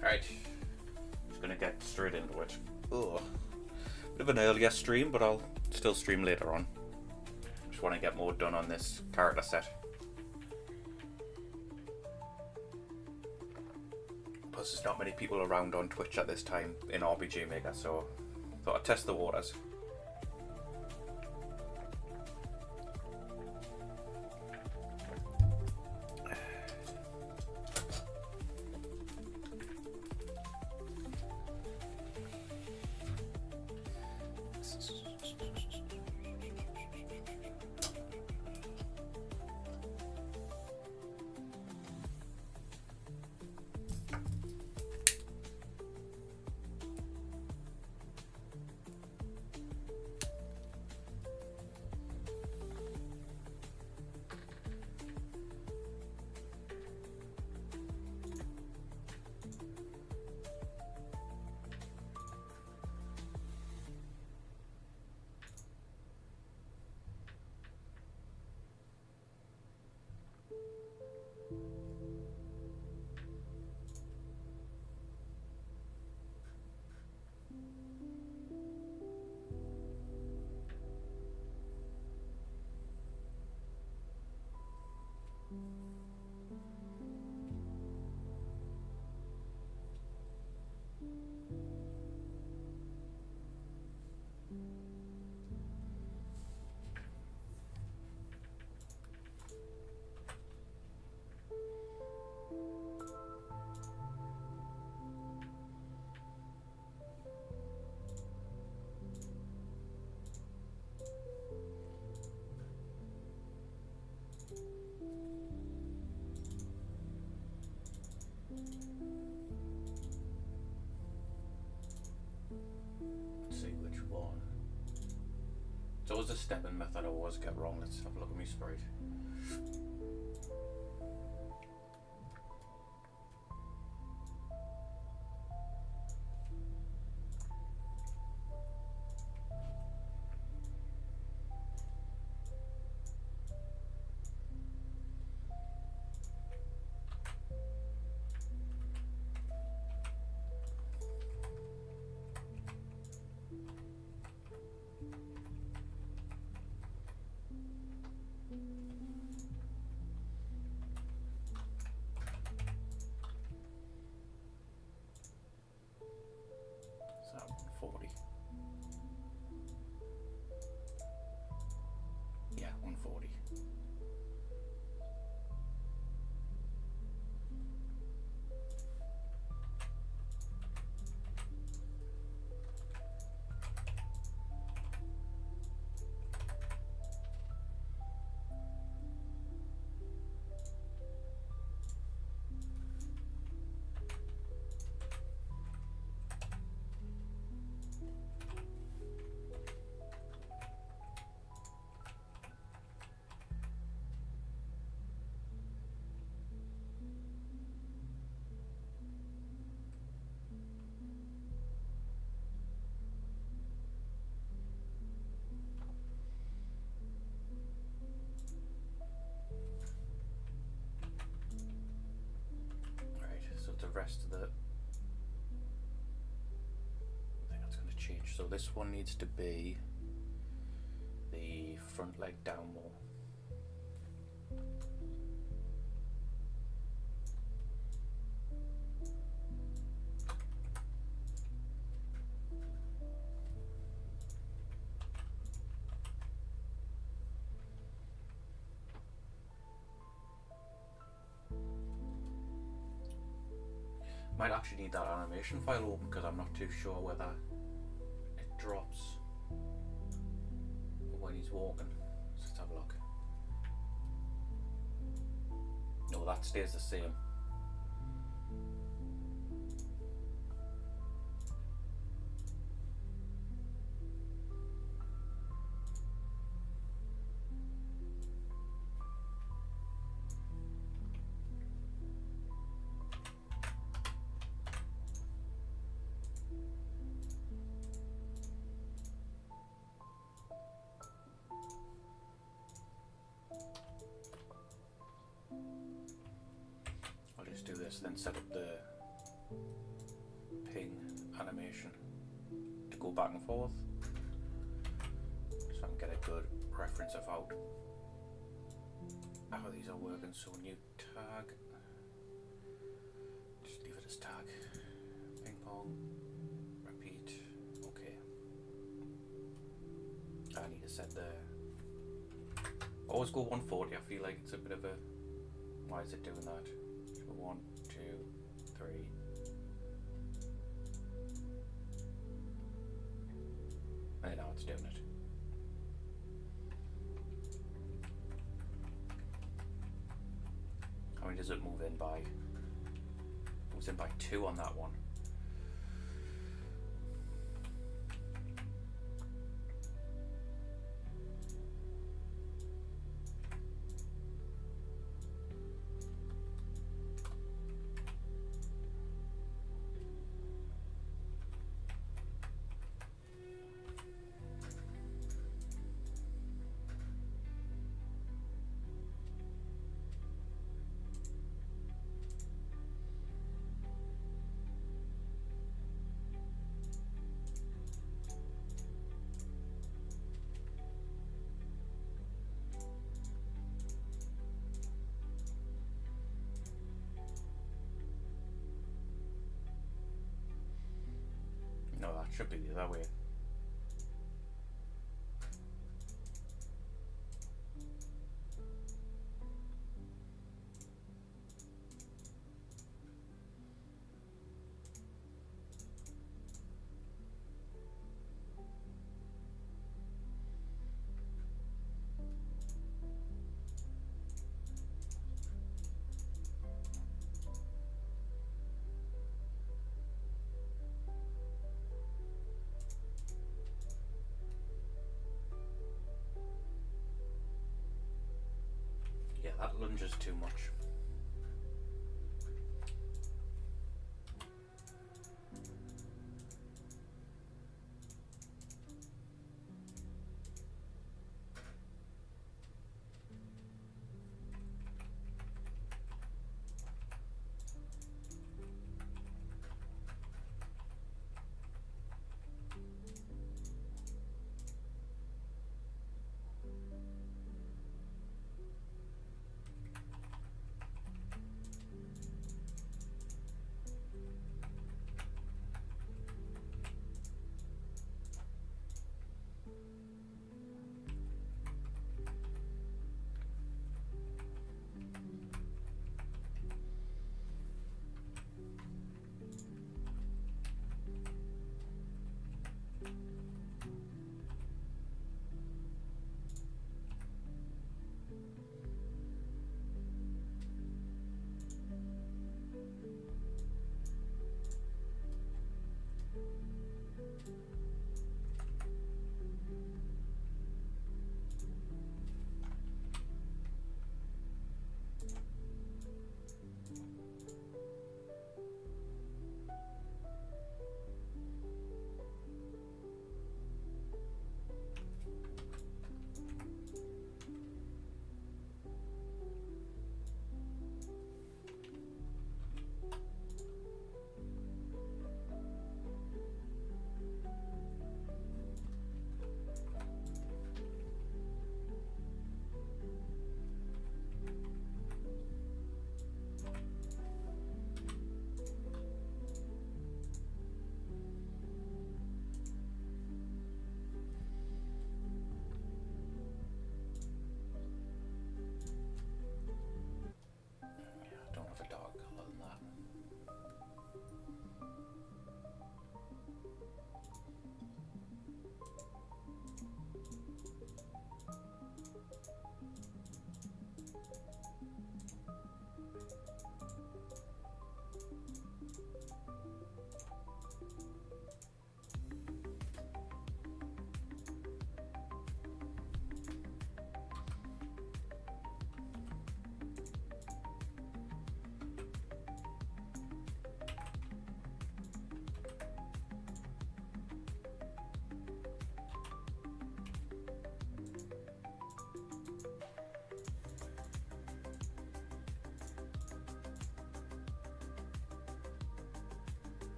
Right, just gonna get straight into it. Ugh. Bit of an earlier stream, but I'll still stream later on. Just want to get more done on this character set. Plus, there's not many people around on Twitch at this time in RPG Maker, so thought I'd test the waters. Let's see which one. It's always a stepping method I always get wrong. Let's have a look at my sprite. Is that 140? Yeah, 140. The rest of the, I think that's going to change. So this one needs to be the front leg down more. Might actually need that animation file open because I'm not too sure whether it drops when he's walking. Let's have a look. No, that stays the same. I'll just do this, then set up the ping animation to go back and forth, so I can get a good reference of how these are working. So new tag, just leave it as tag, ping pong, repeat, okay. I need to set the, always go 140, I feel like it's a bit of a, why is it doing that? So 1, 2, 3. And now it's doing it. How many does it move in by? It moves in by 2 on that one. No, that should be the other way. Yeah, that lunges too much.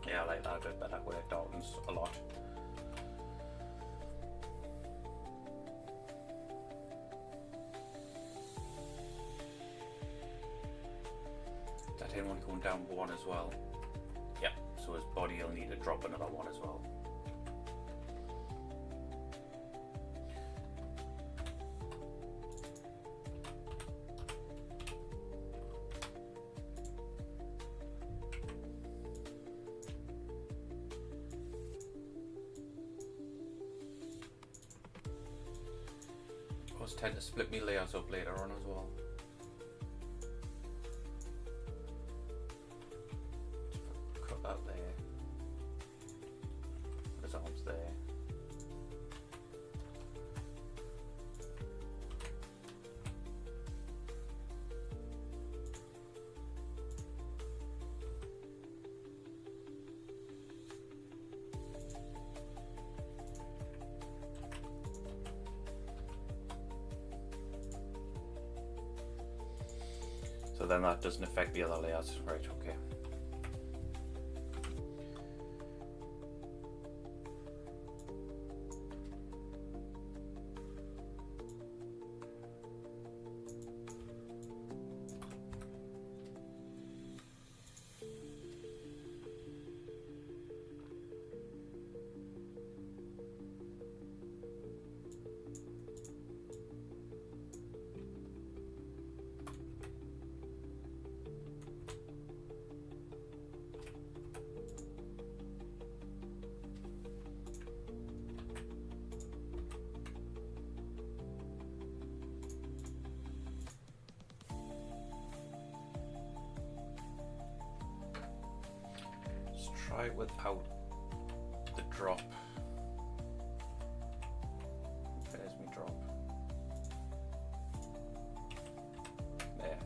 Yeah, I like that a bit better, where it darkens a lot. That him only going down one as well. Yeah, so his body will need to drop another one as well. I always tend to split my layers up later on as well. Cut that there. His arms there. So then that doesn't affect the other layers, right? Okay. Try it without the drop. There's me drop. There.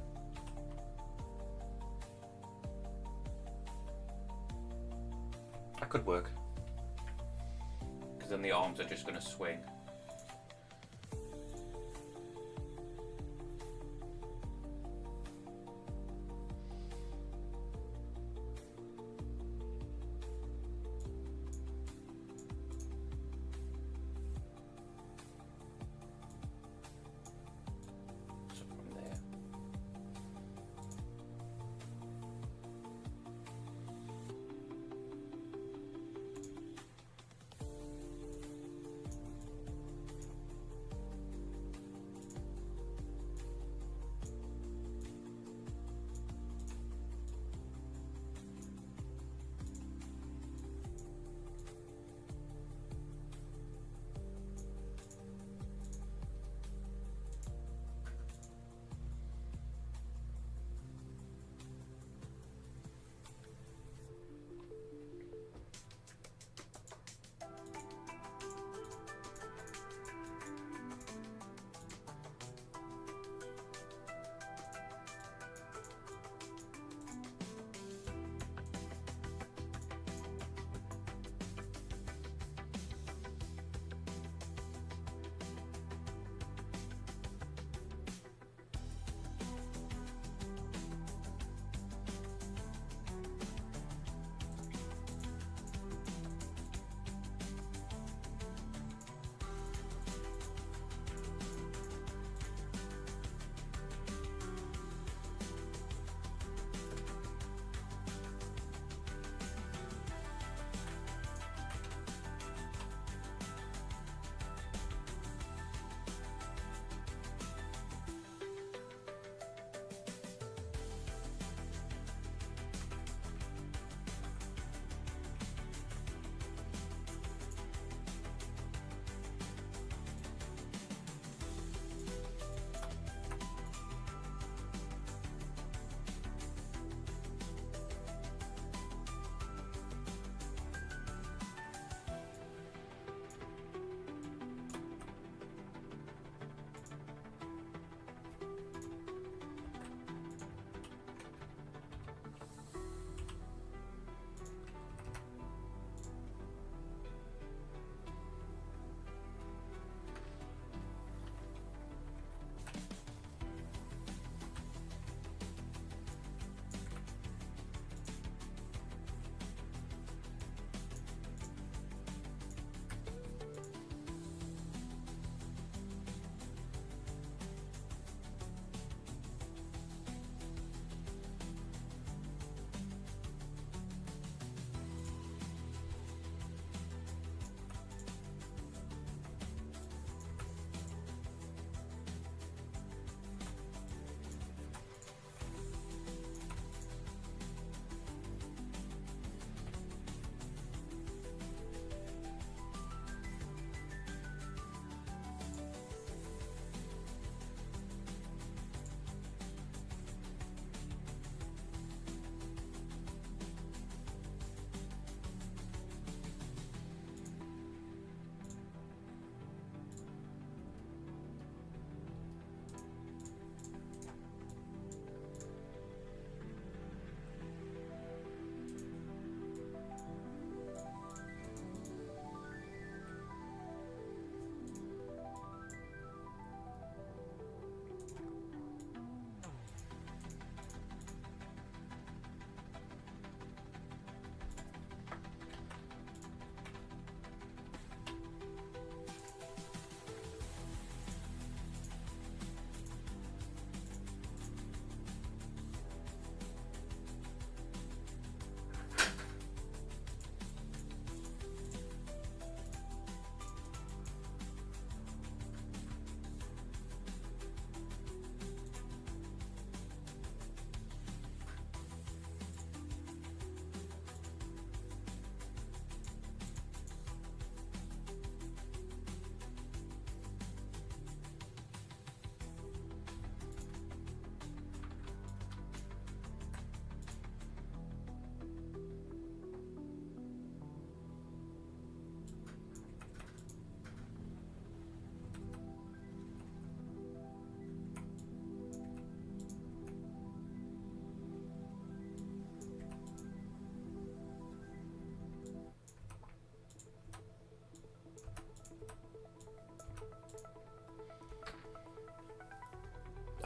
That could work. Because then the arms are just going to swing.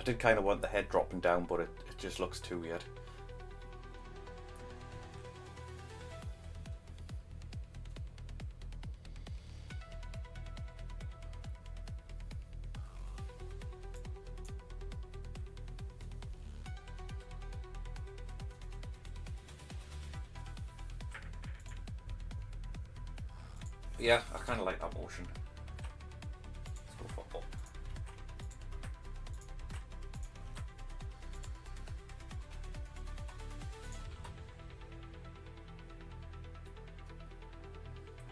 I did kind of want the head dropping down, but it just looks too weird. Yeah, I kind of like that motion. Let's go for up.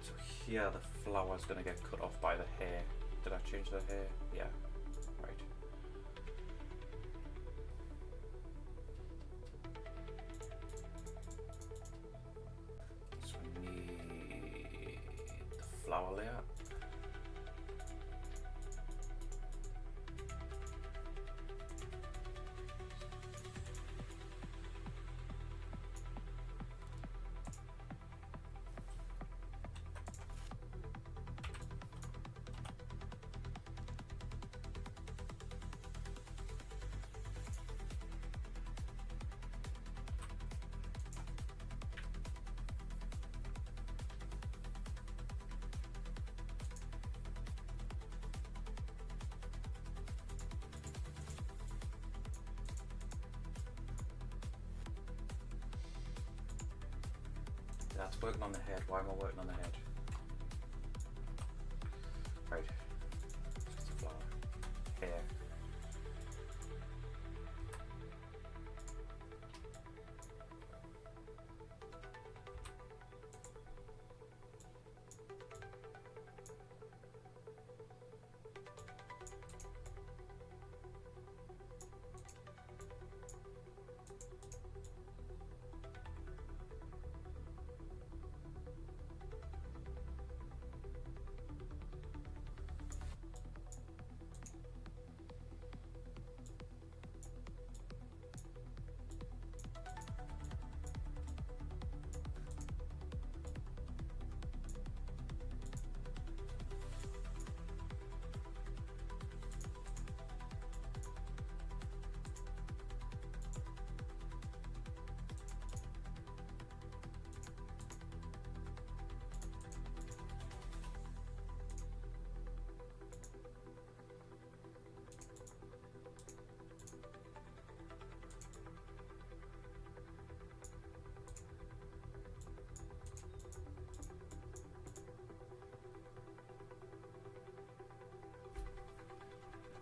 So here the flower's going to get cut off by the hair. Did I change the hair? Yeah, right. So we need the flower layer. That's working on the head. Why am I working on the head? Right. Just a flower. Hair.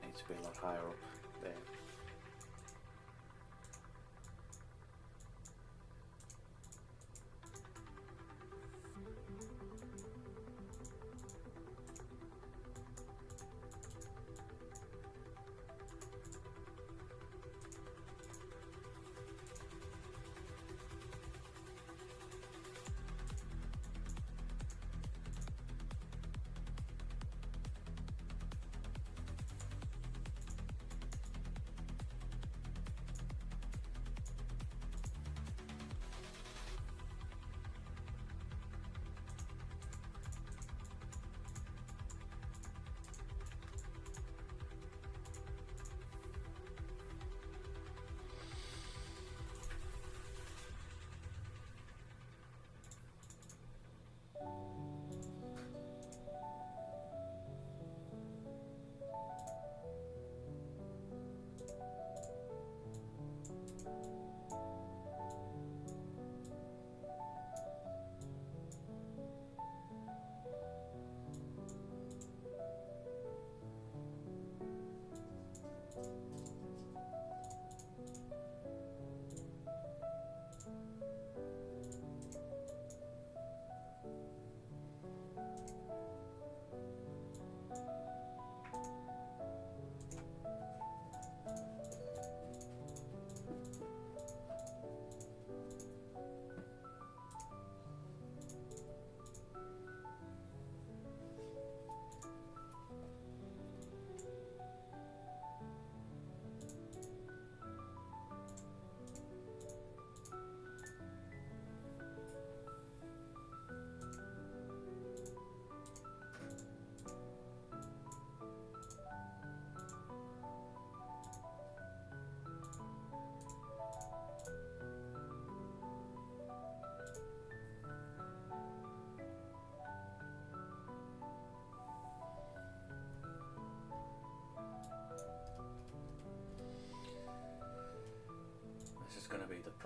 Needs to be a lot higher up there.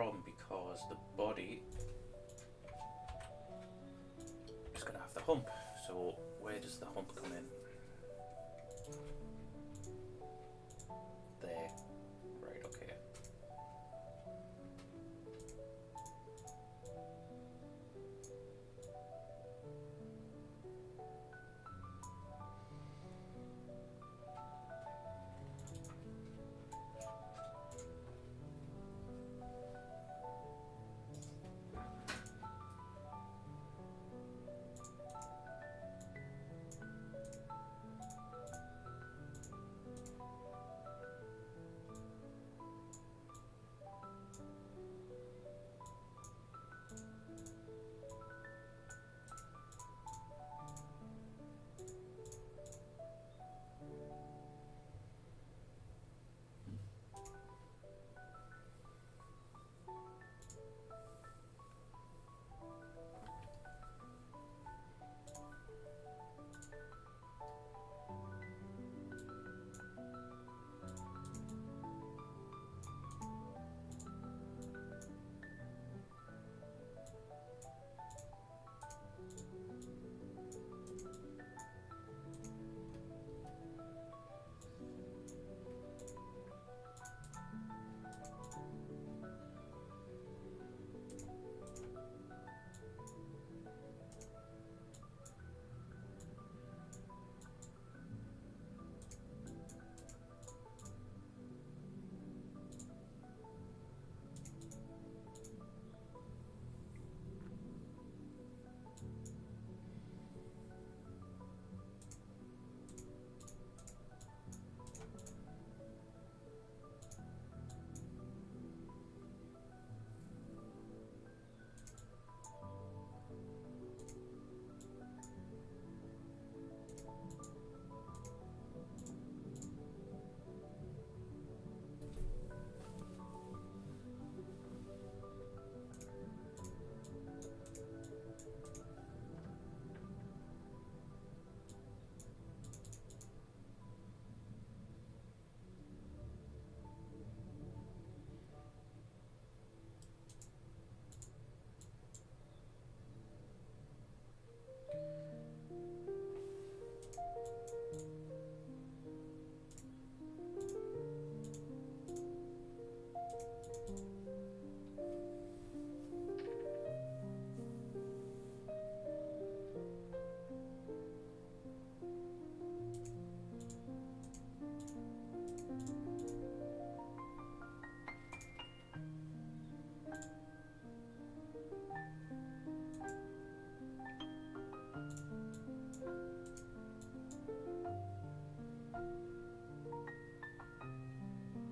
problem because the body is going to have the hump. So where does the hump come in? There. Right, okay.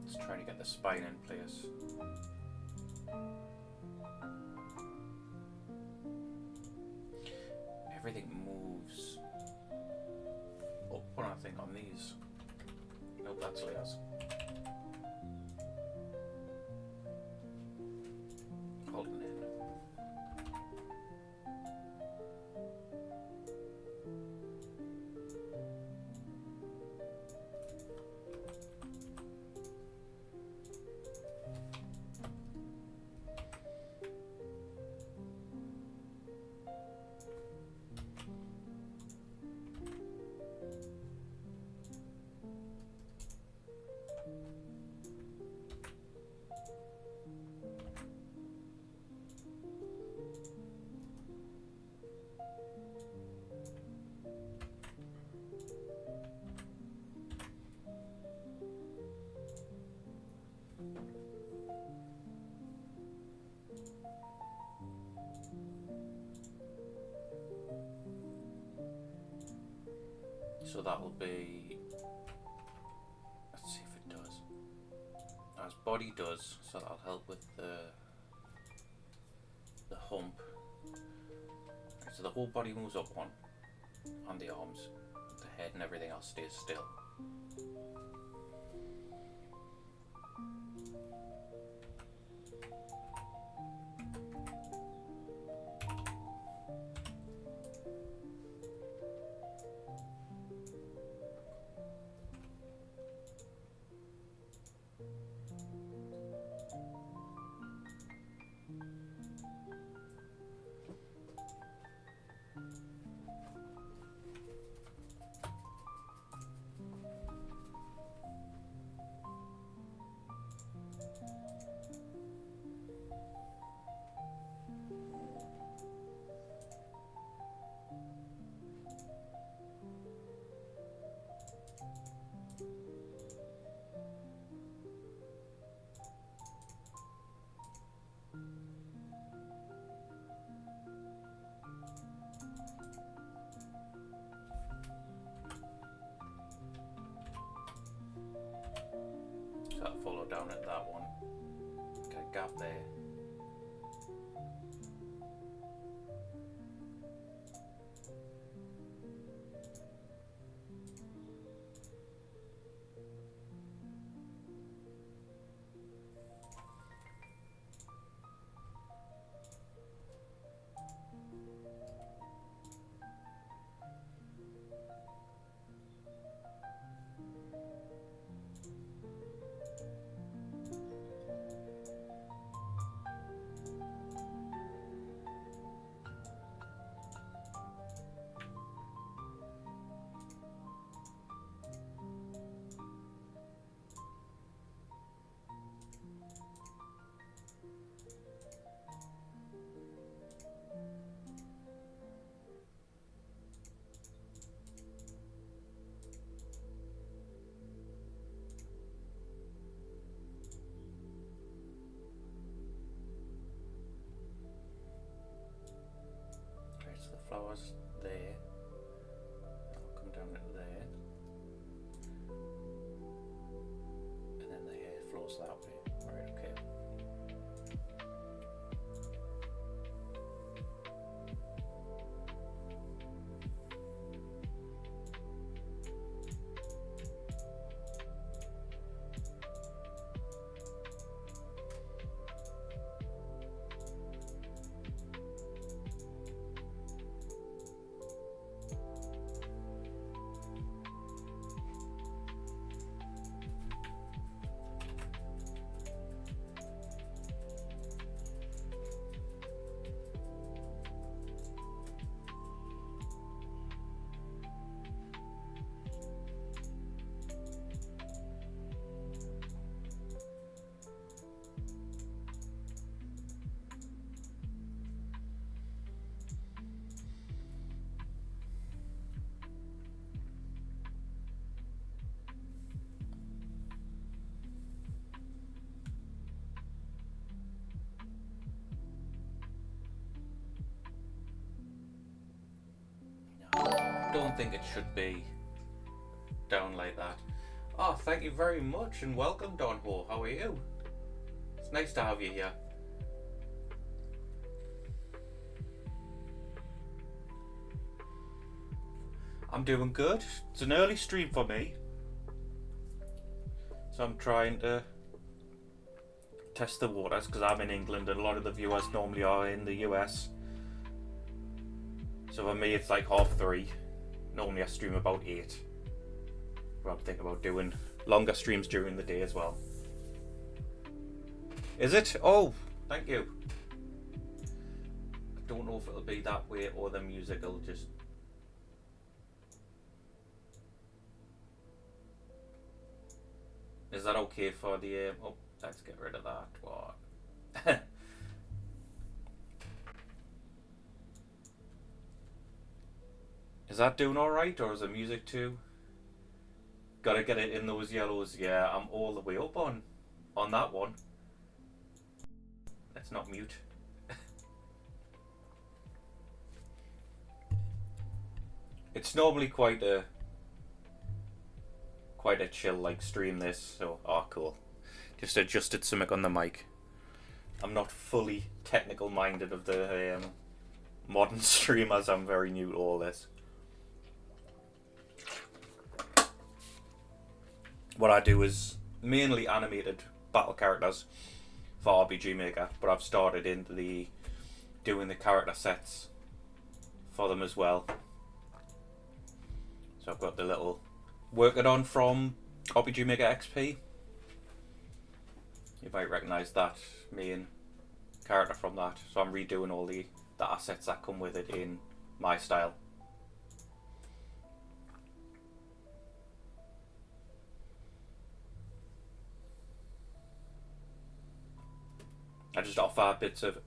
Just trying to get the spine in place. Everything moves up when I think on these. Nope, that's Leo's. Holding in. So that'll be, let's see if it does. As body does, so that'll help with the hump. Okay, so the whole body moves up one on the arms, the head and everything else stays still. follow down at that one. Get a gap there. Flowers there. I'll come down to there. And then the hair flows that way. Right, okay. Don't think it should be down like that. Oh, thank you very much and welcome, Don Ho. How are you? It's nice to have you here. I'm doing good. It's an early stream for me, so I'm trying to test the waters because I'm in England and a lot of the viewers normally are in the US. So for me it's like 3:30. Normally I stream about 8. But I'm thinking about doing longer streams during the day as well. Is it? Oh, thank you. I don't know if it'll be that way or the music will just... Is that okay for the... oh, let's get rid of that. What? Is that doing alright, or is the music too? Gotta get it in those yellows. Yeah, I'm all the way up on that one. Let's not mute. It's normally quite a chill like stream this, so cool. Just adjusted something on the mic. I'm not fully technical minded of the modern stream as I'm very new to all this. What I do is mainly animated battle characters for RPG Maker, but I've started into doing the character sets for them as well. So I've got the little working on from RPG Maker XP. You might recognise that main character from that. So I'm redoing all the assets that come with it in my style. I just offer bits of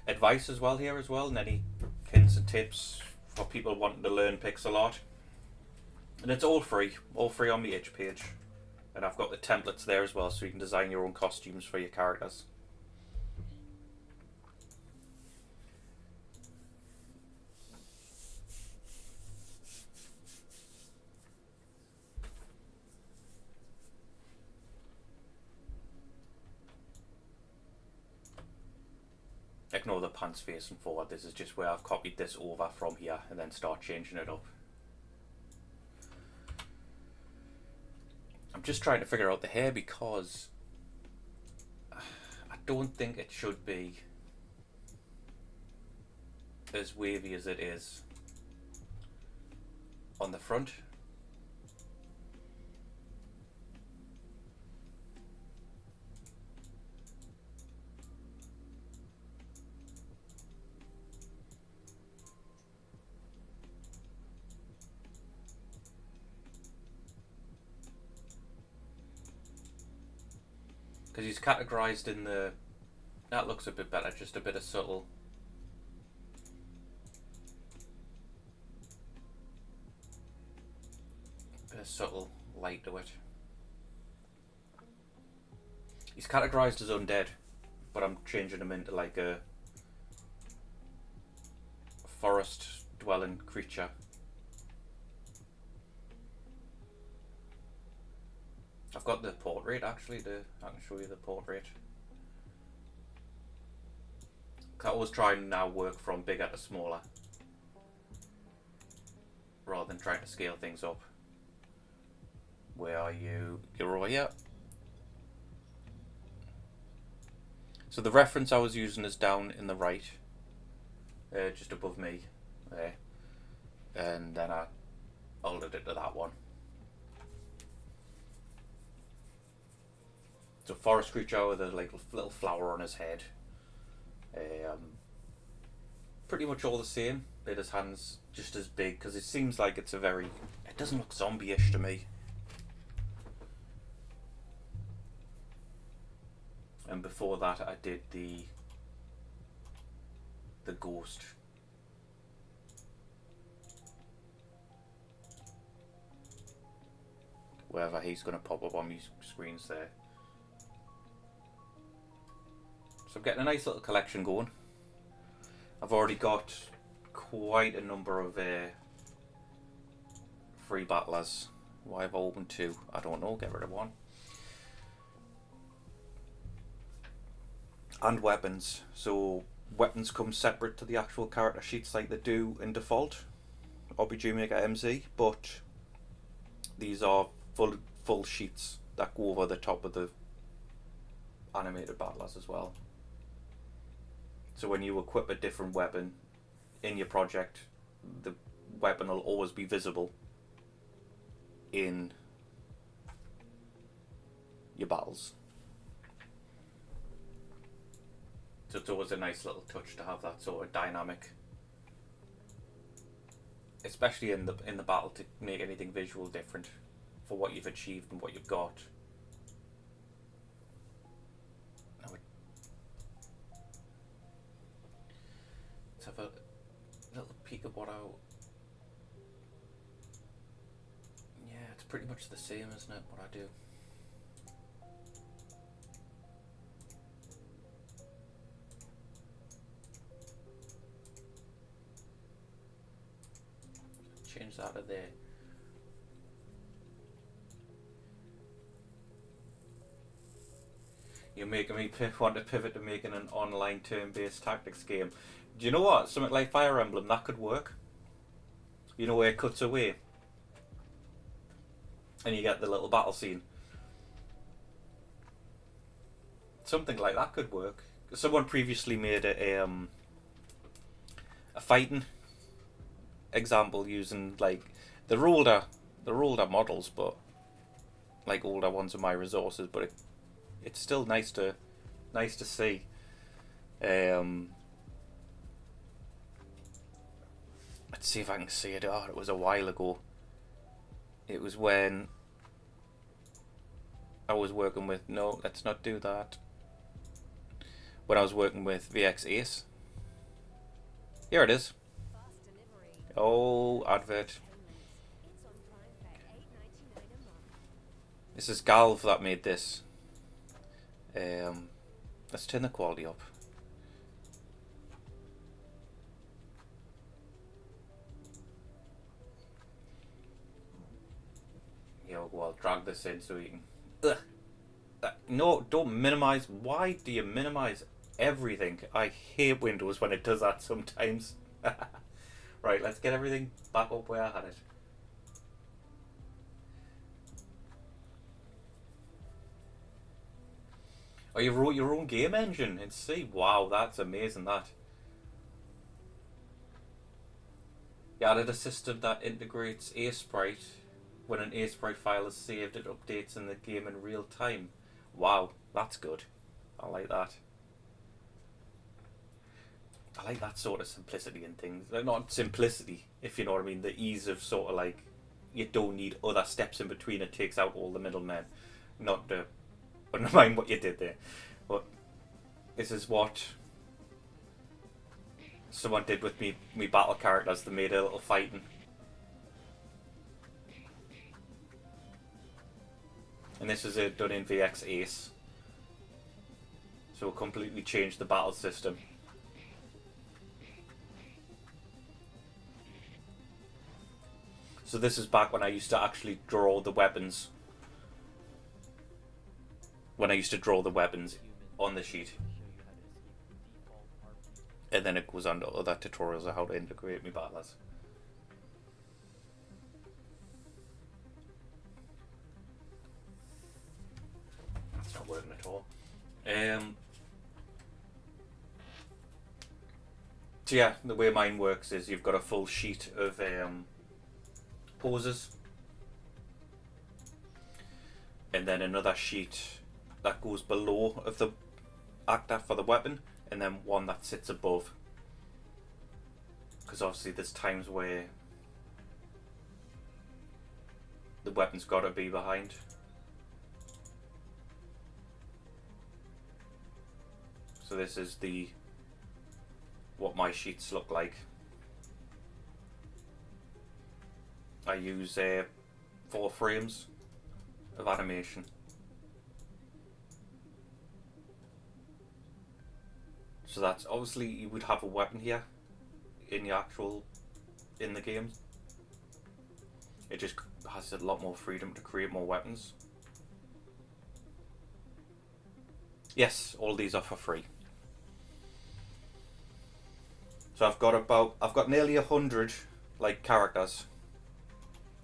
advice as well here as well, and any hints and tips for people wanting to learn pixel art. And it's all free on my itch page. And I've got the templates there as well, so you can design your own costumes for your characters. ignore the pants facing forward. This is just where I've copied this over from here and then start changing it up. I'm just trying to figure out the hair because I don't think it should be as wavy as it is on the front. Because he's categorized in the... That looks a bit better, just a bit of subtle... subtle light to it. He's categorized as undead, but I'm changing him into like a forest dwelling creature. I've got the portrait actually, I can show you the portrait. I always try and now work from bigger to smaller rather than trying to scale things up. Where are you? You're over here. So the reference I was using is down in the right, just above me there, and then I altered it to that one. So forest creature with a like little flower on his head. Pretty much all the same. Made his hands just as big because it seems like it's a very... It doesn't look zombie-ish to me. And before that I did the ghost. Wherever he's going to pop up on these screens there. So I'm getting a nice little collection going. I've already got quite a number of free battlers. Why have I opened 2? I don't know, get rid of 1. And weapons. So weapons come separate to the actual character sheets like they do in default RPG Maker MZ, but these are full sheets that go over the top of the animated battlers as well. So when you equip a different weapon in your project, the weapon will always be visible in your battles. So it's always a nice little touch to have that sort of dynamic, especially in the battle, to make anything visual different for what you've achieved and what you've got. Let's have a little peek at what I... Yeah, it's pretty much the same, isn't it, what I do? Change that to there. You're making me want to pivot to making an online turn-based tactics game. Do you know what? Something like Fire Emblem, that could work. You know, where it cuts away and you get the little battle scene. Something like that could work. Someone previously made a fighting example using like they're older models, but like older ones of my resources, but it's still nice to see. Let's see if I can see it. Oh, it was a while ago. It was when I was working with... No, let's not do that. When I was working with VX Ace. Here it is. Oh, advert. This is Galv that made this. Let's turn the quality up. Yo, well, drag this in so you can... No, don't minimize. Why do you minimize everything. I hate Windows when it does that sometimes. Right, let's get everything back up where I had it. Oh, you wrote your own game engine in C? Wow, that's amazing, that. You added a system that integrates ASprite. When an ASprite file is saved, it updates in the game in real time. Wow, that's good. I like that. I like that sort of simplicity in things. Like, not simplicity, if you know what I mean. The ease of sort of like, you don't need other steps in between. It takes out all the middlemen. Not to undermine what you did there. But this is what someone did with me battle characters. They made a little fighting. And this is done in VX Ace. So it completely changed the battle system. So this is back when I used to actually draw the weapons. When I used to draw the weapons on the sheet. And then it goes on to other tutorials of how to integrate my battlers. That's not working at all. So yeah, the way mine works is you've got a full sheet of poses. And then another sheet that goes below of the actor for the weapon, and then one that sits above. Because obviously there's times where the weapon's got to be behind. So this is what my sheets look like. I use 4 frames of animation. So that's obviously, you would have a weapon here in the game. It just has a lot more freedom to create more weapons. Yes, all these are for free. So I've got nearly 100 like characters,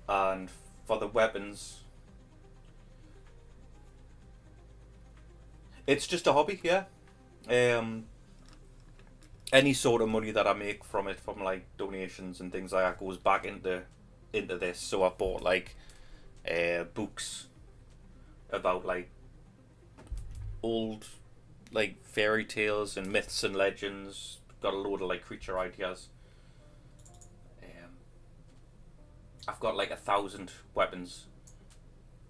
and for the weapons, it's just a hobby, yeah. Any sort of money that I make from it, from like donations and things like that, goes back into this. So I bought like books about like old like fairy tales and myths and legends. Got a load of like creature ideas. I've got like 1,000 weapons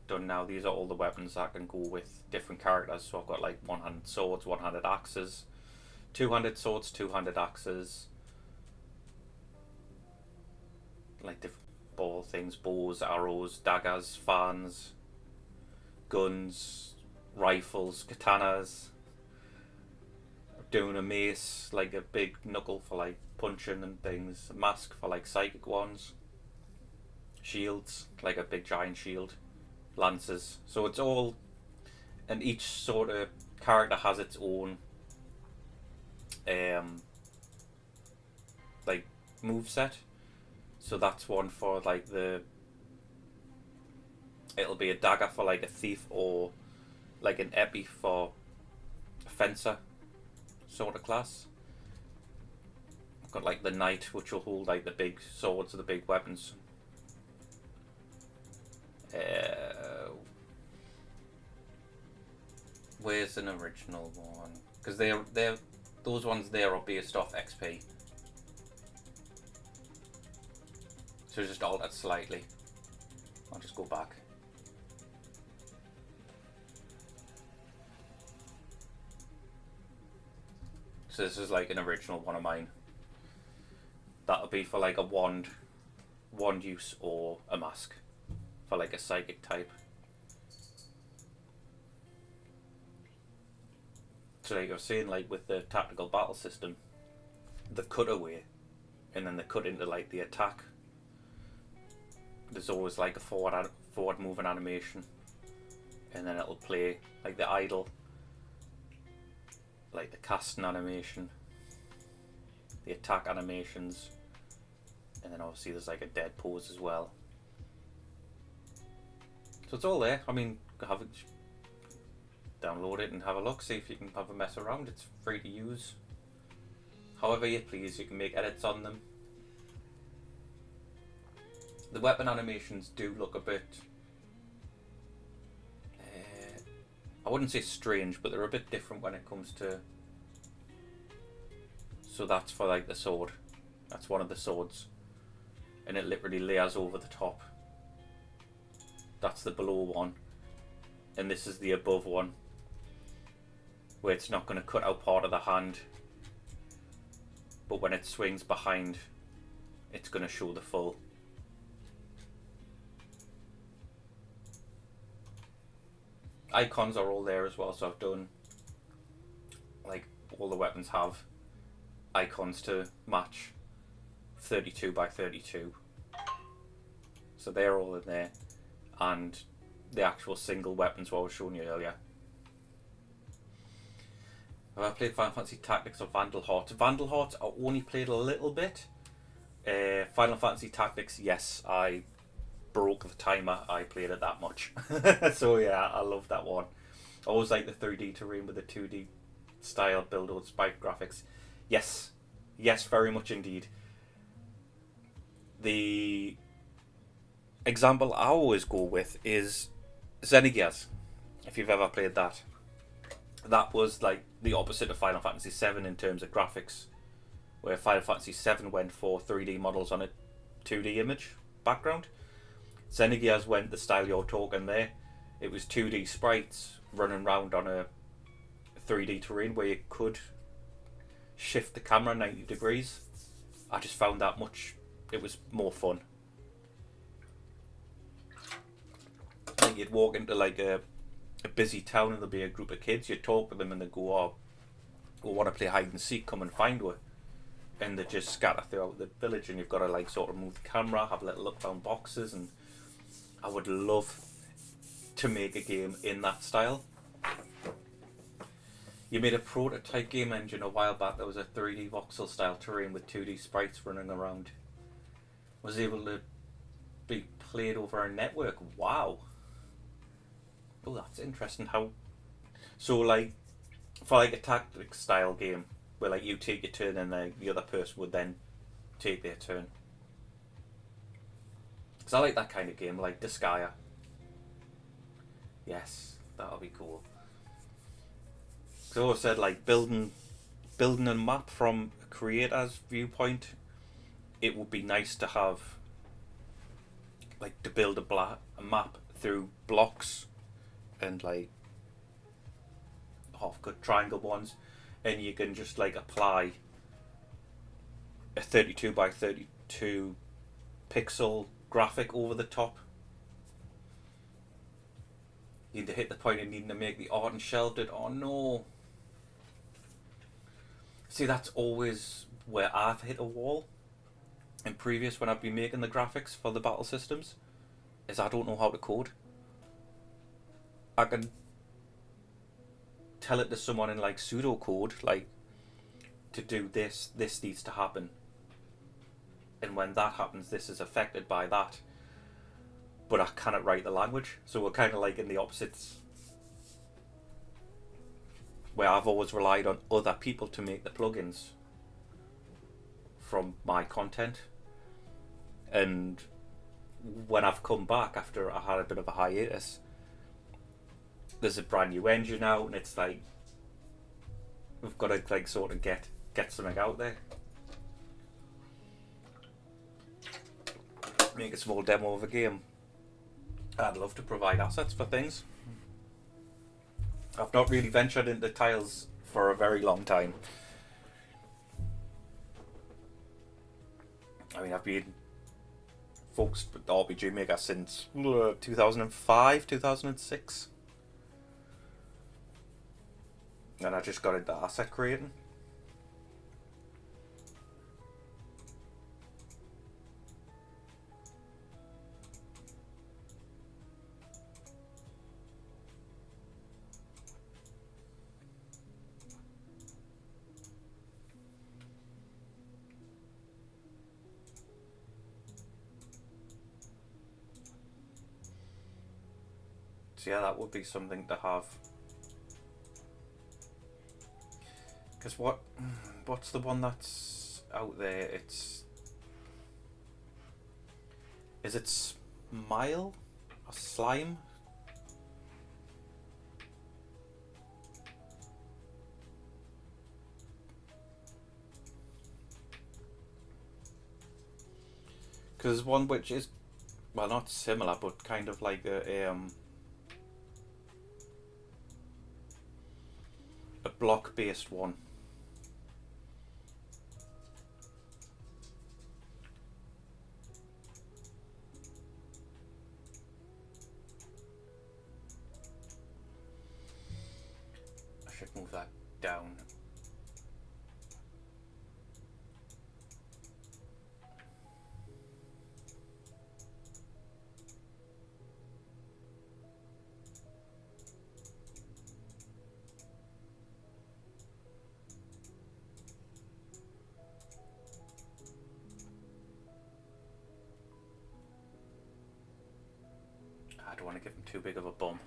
done now. These are all the weapons that can go with different characters. So I've got like 100 swords, 100 axes, 200 swords, 200 axes, like different ball things, bows, arrows, daggers, fans, guns, rifles, katanas. Doing a mace, like a big knuckle for like punching and things, a mask for like psychic ones, shields, like a big giant shield, lances. So it's all, and each sort of character has its own like move set. So that's one for like it'll be a dagger for like a thief, or like an epi for a fencer sort of class. I've got like the knight, which will hold like the big swords or the big weapons. Where's an original one? Because they're those ones there are based off XP. So just altered slightly. I'll just go back. So this is like an original one of mine. That'll be for like a wand use, or a mask for like a psychic type. So like I was saying, like with the tactical battle system, the cutaway, and then the cut into like the attack. There's always like a forward moving animation, and then it'll play like the idle. like the casting animation, the attack animations, and then obviously there's like a dead pose as well. So it's all there. I mean, have it, download it and have a look, see if you can have a mess around. It's free to use. However you please, you can make edits on them. The weapon animations do look a bit, I wouldn't say strange, but they're a bit different when it comes to, so that's for like the sword. That's one of the swords. And it literally layers over the top. That's the below one. And this is the above one, where it's not going to cut out part of the hand, but when it swings behind, it's going to show the full. Icons are all there as well, so I've done, like, all the weapons have icons to match 32 by 32. So they're all in there. And the actual single weapons what I was showing you earlier. Have I played Final Fantasy Tactics or Vandal Hearts? Vandal Hearts I only played a little bit. Final Fantasy Tactics, yes, I broke the timer. I played it that much. So yeah, I love that one. I always like the 3D terrain with the 2D style build or spike graphics. Yes, yes, very much indeed. The example I always go with is Xenogears. If you've ever played that, that was like the opposite of Final Fantasy VII in terms of graphics, where Final Fantasy VII went for 3D models on a 2D image background. Xenogears went the style you're talking there. It was 2D sprites running around on a 3D terrain where you could shift the camera 90 degrees. I just found that it was more fun. Like you'd walk into like a busy town and there'd be a group of kids, you'd talk to them and they'd go, oh, we want to play hide and seek, come and find her. And they just scatter throughout the village and you've got to like sort of move the camera, have little look down boxes, and I would love to make a game in that style. You made a prototype game engine a while back that was a 3D voxel style terrain with 2D sprites running around. Was able to be played over a network. Wow. Oh, that's interesting. How? So like, for like a tactics style game, where like you take your turn and the other person would then take their turn. Because I like that kind of game, like Disgaea. Yes, that'll be cool. So I said like building a map from a creator's viewpoint. It would be nice to have like to build a map through blocks and like half-cut triangle ones, and you can just like apply a 32 by 32 pixel graphic over the top. You need to hit the point of needing to make the art and shelved it. Oh no. See, that's always where I've hit a wall in previous when I've been making the graphics for the battle systems, is I don't know how to code. I can tell it to someone in like pseudocode, like to do this needs to happen, and when that happens this is affected by that, but I cannot write the language. So we're kind of like in the opposites, where I've always relied on other people to make the plugins from my content, and when I've come back after I had a bit of a hiatus, there's a brand new engine out and it's like we've got to like sort of get something out there, make a small demo of a game. I'd love to provide assets for things. I've not really ventured into tiles for a very long time. I mean, I've been focused with RPG Maker since 2005, 2006. And I just got into asset creating. So yeah, that would be something to have. Because what's the one that's out there? Is it Smile or Slime? Because there's one which is, well, not similar, but kind of like a block-based one. I should move that down. I don't want to give him too big of a bum.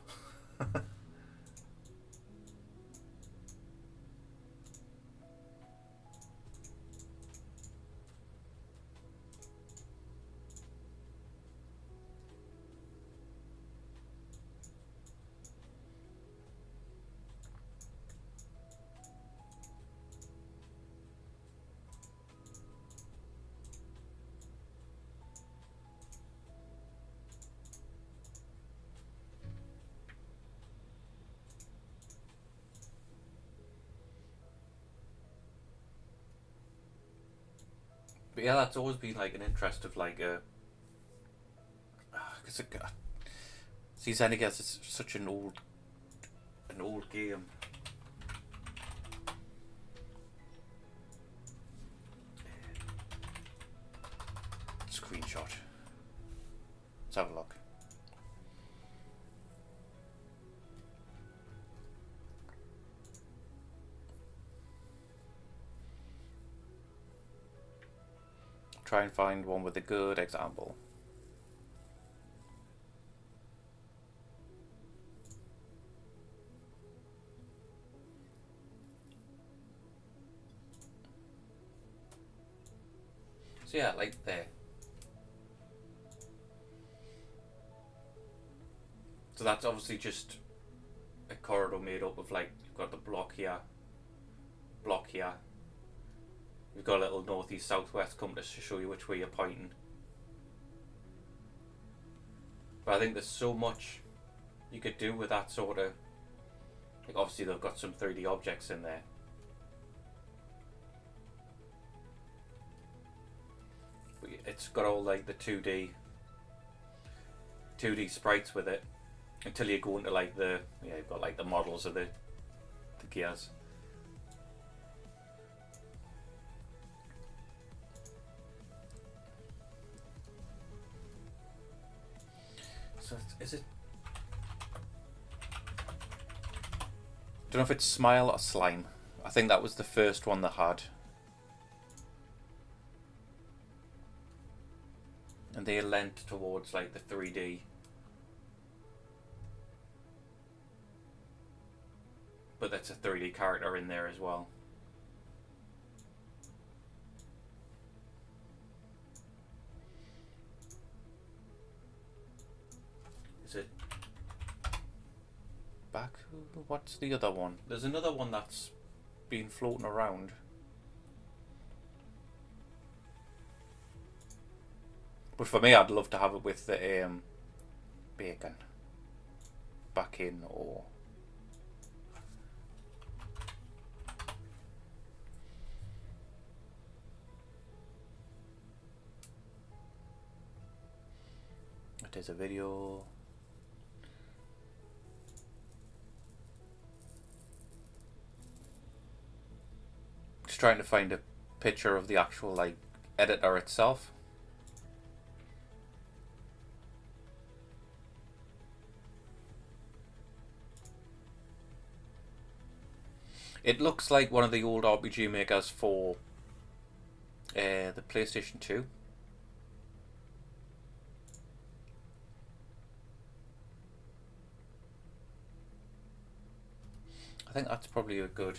But yeah, that's always been like an interest of like a. Because see, Xenogears is such an old game. Screenshot. Let's have a look. Try and find one with a good example. So yeah, like there. So that's obviously just a corridor made up of like, you've got the block here. You've got a little northeast southwest compass to show you which way you're pointing. But I think there's so much you could do with that sort of, like obviously they've got some 3D objects in there. But it's got all like the 2D sprites with it until you go into like the, yeah, you've got like the models of the gears. So is it? Don't know if it's Smile or Slime. I think that was the first one they had. And they lent towards like the 3D. But that's a 3D character in there as well. Is it Baku? What's the other one? There's another one that's been floating around. But for me, I'd love to have it with the bacon back in, or there's a video. Just trying to find a picture of the actual like editor itself. It looks like one of the old RPG makers for the PlayStation 2. think that's probably a good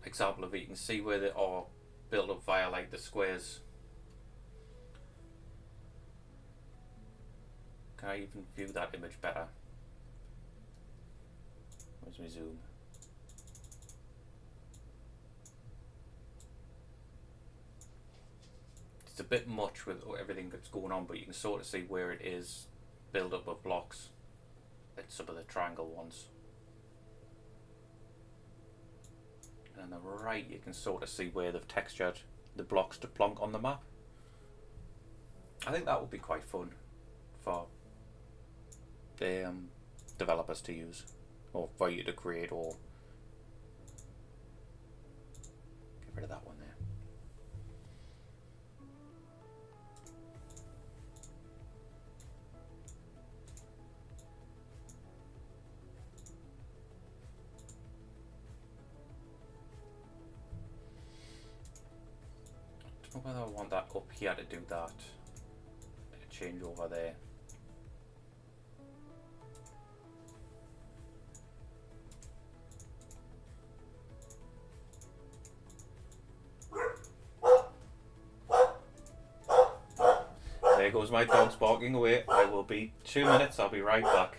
example of it. You can see where they are built up via like the squares. Can I even view that image better? Where's my zoom? It's a bit much with everything that's going on, but you can sort of see where it is build up of blocks at some of the triangle ones. And on the right you can sort of see where they've textured the blocks to plonk on the map. I think that would be quite fun for the developers to use, or for you to create, or get rid of that one there. I don't know whether I want that up here to do that. Change over there. There goes my dogs barking away. I will be 2 minutes, I'll be right back.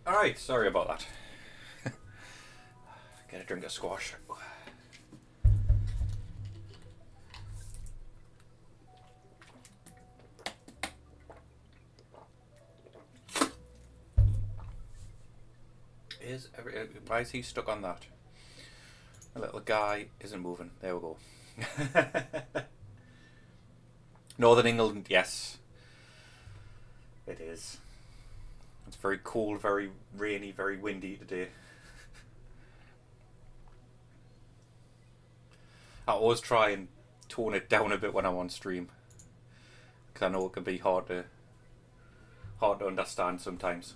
Alright, sorry about that. Get a drink of squash. Why is he stuck on that? The little guy isn't moving. There we go. Northern England, yes. It is. It's very cold, very rainy, very windy today. I always try and tone it down a bit when I'm on stream, because I know it can be hard to understand sometimes,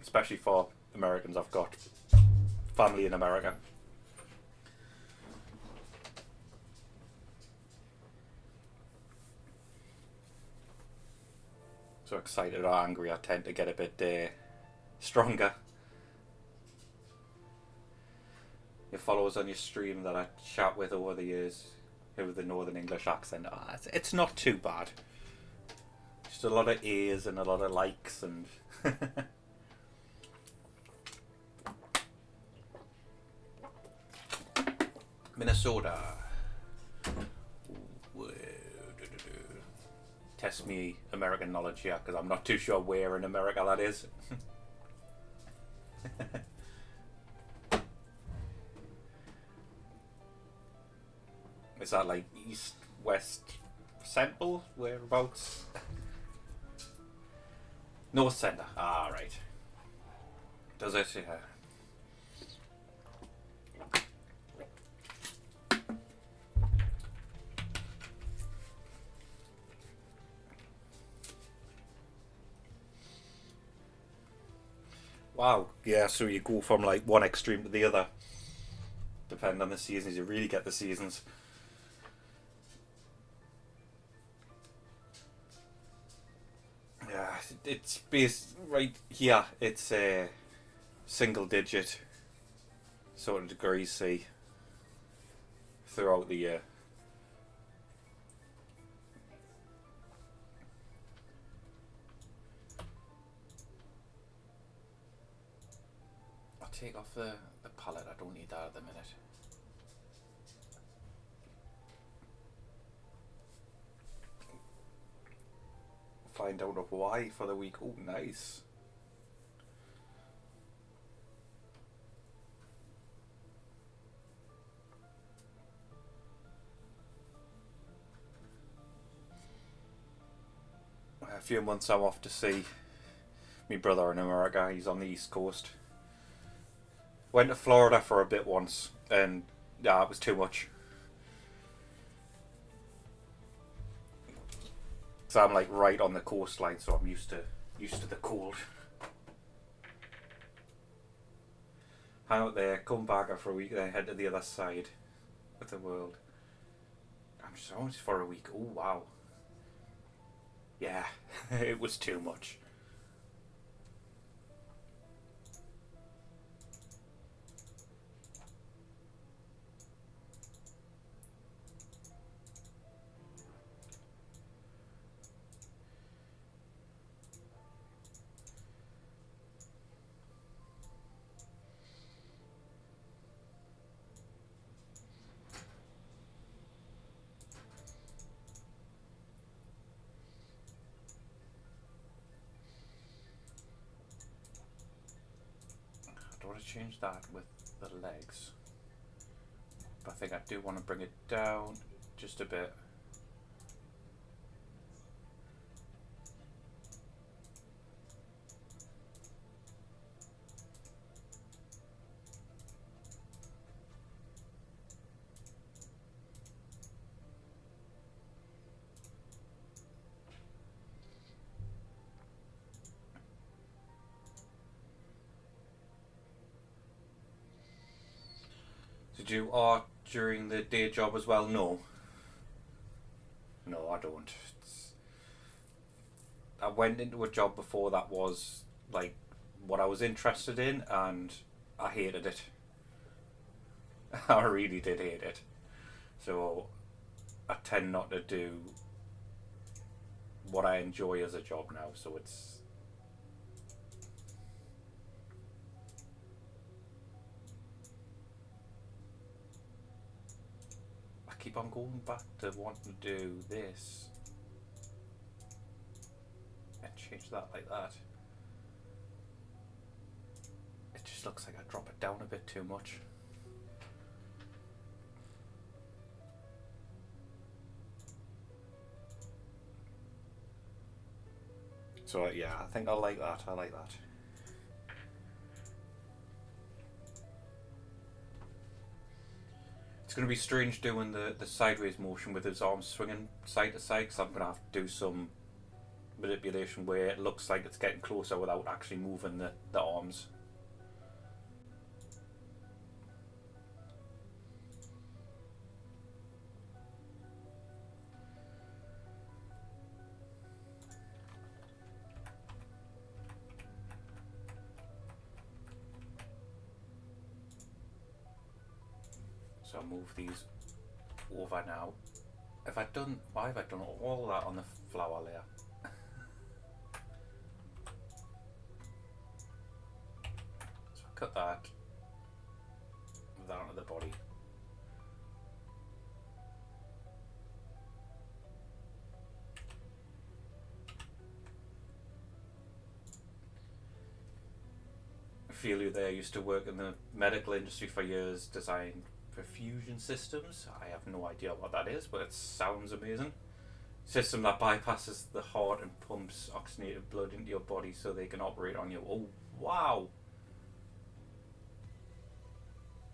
especially for Americans. I've got family in America. So excited or angry, I tend to get a bit stronger. Your followers on your stream that I chat with over the years with the Northern English accent, it's not too bad. Just a lot of ears and a lot of likes and Minnesota. Test me American knowledge here, because I'm not too sure where in America that is. Is that like east, west, central? Whereabouts? North centre. Ah, right. Does it? Yeah. Wow. Yeah, so you go from like one extreme to the other, depending on the seasons. You really get the seasons. Yeah, it's based right here. It's a single digit sort of degrees C throughout the year. I'll take off the palette. I don't need that at the minute. Find out of why for the week. Oh, nice. A few months I'm off to see my brother in America. He's on the East Coast. Went to Florida for a bit once, and yeah, it was too much. So I'm like right on the coastline, so I'm used to the cold. Hang out there, come back after a week, then head to the other side of the world. I'm just only for a week. Oh wow. Yeah, it was too much. I don't want to change that with the legs, but I think I do want to bring it down just a bit. To do art during the day job as well? No. No, I don't. I went into a job before that was like what I was interested in, and I hated it. I really did hate it. So I tend not to do what I enjoy as a job now. So it's keep on going back to wanting to do this and change that like that. It just looks like I drop it down a bit too much. So yeah, I think I like that. I like that. It's going to be strange doing the sideways motion with his arms swinging side to side, because I'm going to have to do some manipulation where it looks like it's getting closer without actually moving the arms. So I'll move these over now. Why have I done all that on the flower layer? So I cut that, move that onto the body. Ophelia there used to work in the medical industry for years, designed perfusion systems. I have no idea what that is, but it sounds amazing. System that bypasses the heart and pumps oxygenated blood into your body so they can operate on you. Oh, wow.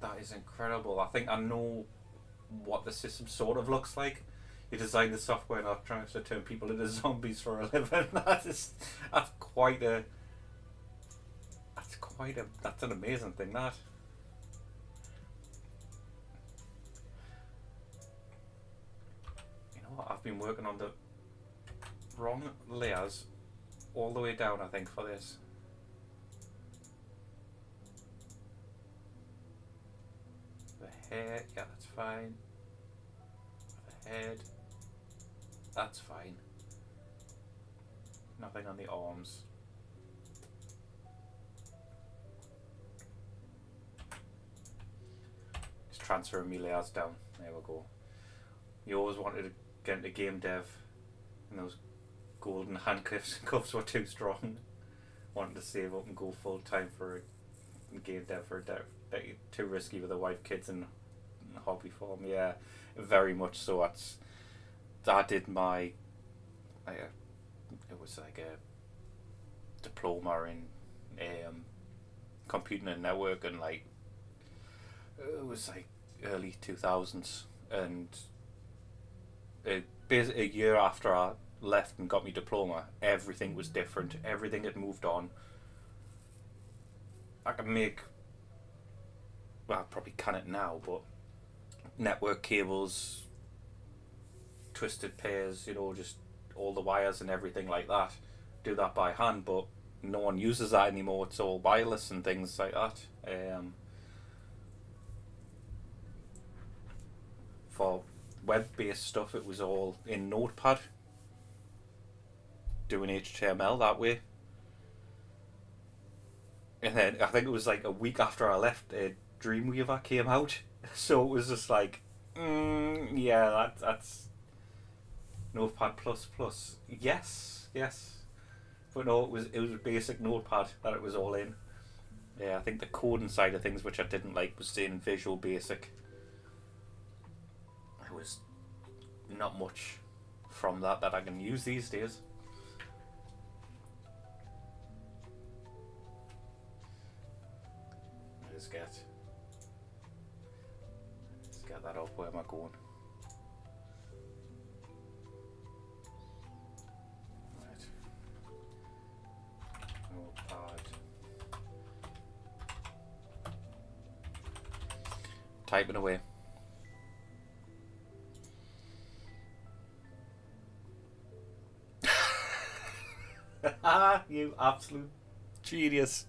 That is incredible. I think I know what the system sort of looks like. You design the software not trying to turn people into zombies for a living. That's an amazing thing, that. I've been working on the wrong layers all the way down, I think, for this. The hair, yeah, that's fine. The head, that's fine. Nothing on the arms. Just transferring my layers down. There we go. You always wanted to get into game dev, and those golden handcuffs were too strong. Wanted to save up and go full time for game dev for too risky with a wife, kids, and hobby form. Yeah, very much so. I did my, it was like a diploma in computing and networking, like it was like early 2000s, and basically a year after I left and got my diploma, everything was different. Everything had moved on. I can make, well, I probably can it now, but network cables, twisted pairs, just all the wires and everything like that. Do that by hand, but no one uses that anymore. It's all wireless and things like that. For web-based stuff, it was all in Notepad, doing HTML that way. And then I think it was like a week after I left, Dreamweaver came out, so it was just like, yeah, that's Notepad plus plus. Yes, but no, it was basic Notepad that it was all in. Yeah, I think the coding side of things, which I didn't like, was in Visual Basic. It was not much from that I can use these days. Let's get that up. Where am I going? Right. Notepad. Typing away. You absolute genius.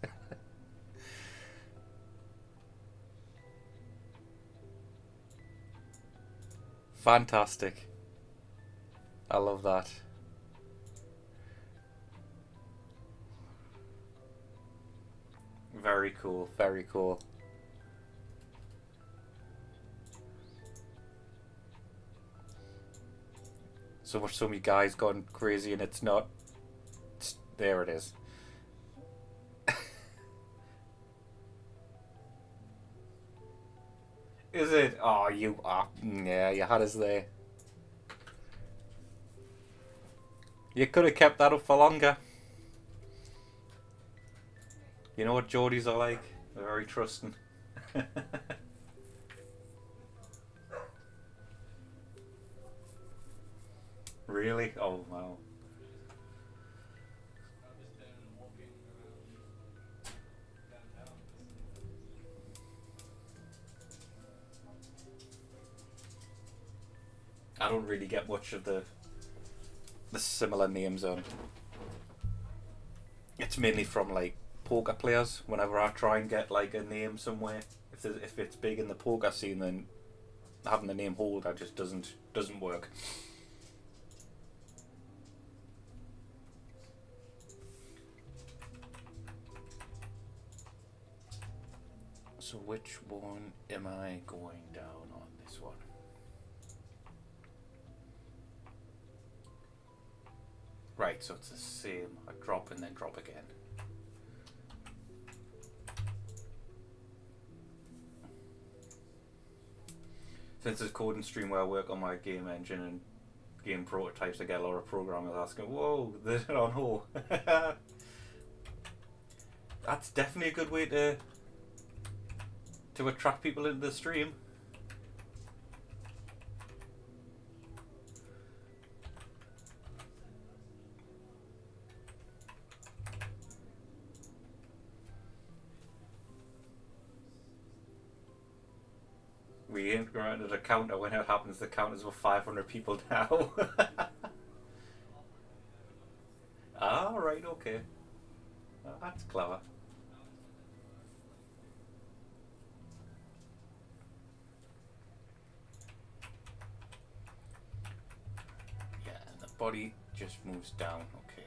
Fantastic. I love that. Very cool, very cool. So much so, my guy's gone crazy, and it's not. There it is. Is it? Oh, you are. Yeah, you had us there. You could have kept that up for longer. You know what Geordies are like? They're very trusting. Really? Oh, wow. I don't really get much of the similar names on. It's mainly from like poker players. Whenever I try and get like a name somewhere, if it's big in the poker scene, then having the name Holger just doesn't work. So which one am I going down on this one? Right, so it's the same. I drop and then drop again. Since it's coding stream where I work on my game engine and game prototypes, I get a lot of programmers asking, "Whoa, they're on hold." That's definitely a good way to attract people into the stream. We ain't granted a counter. When it happens, the counters were 500 people now. Ah, right, okay. Oh, that's clever. Yeah, and the body just moves down. Okay.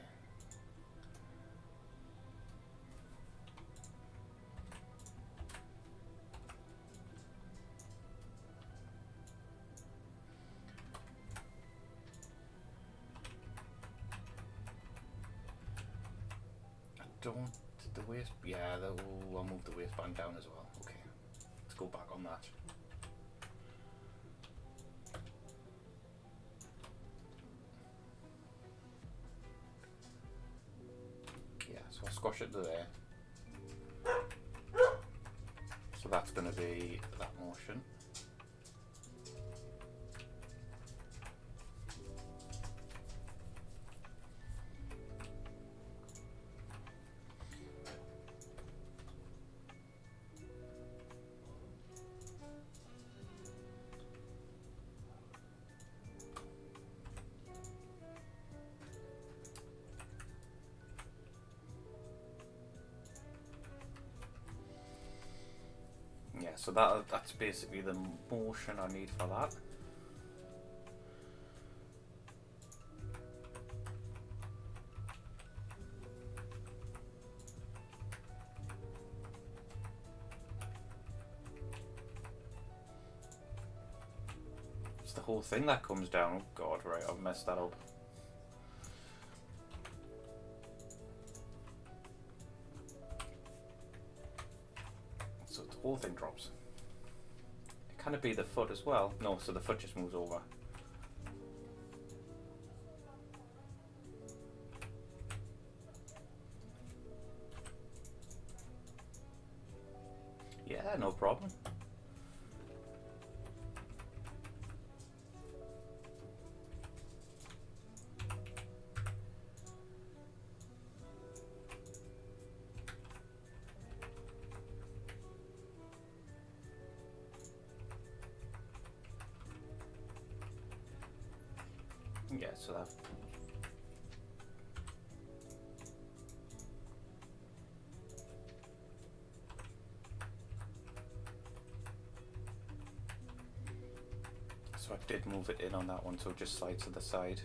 I don't. The waist. Yeah, I'll move the waistband down as well. Okay. Let's go back on that. Yeah, so I'll squash it to there. So that's going to be that motion. Yeah, so that's basically the motion I need for that. It's the whole thing that comes down. Oh god, right, I've messed that up. So the whole thing drops. Can it be the foot as well? No, so the foot just moves over. Yeah, no problem. Yeah, so that. So I did move it in on that one, so it just slides to the side.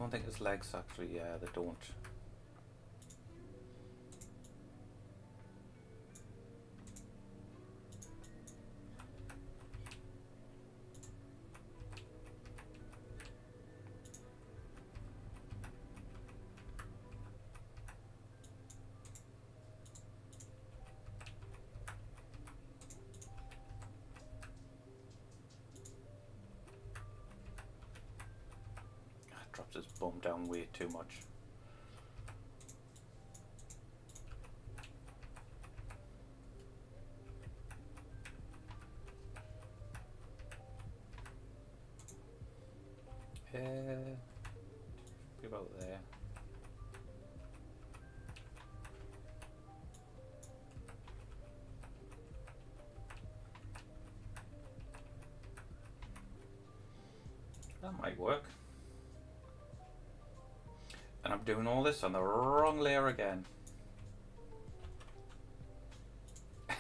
don't think his legs actually, yeah, they don't. Drops his bum down way too much. Be about there. That might work. And I'm doing all this on the wrong layer again. I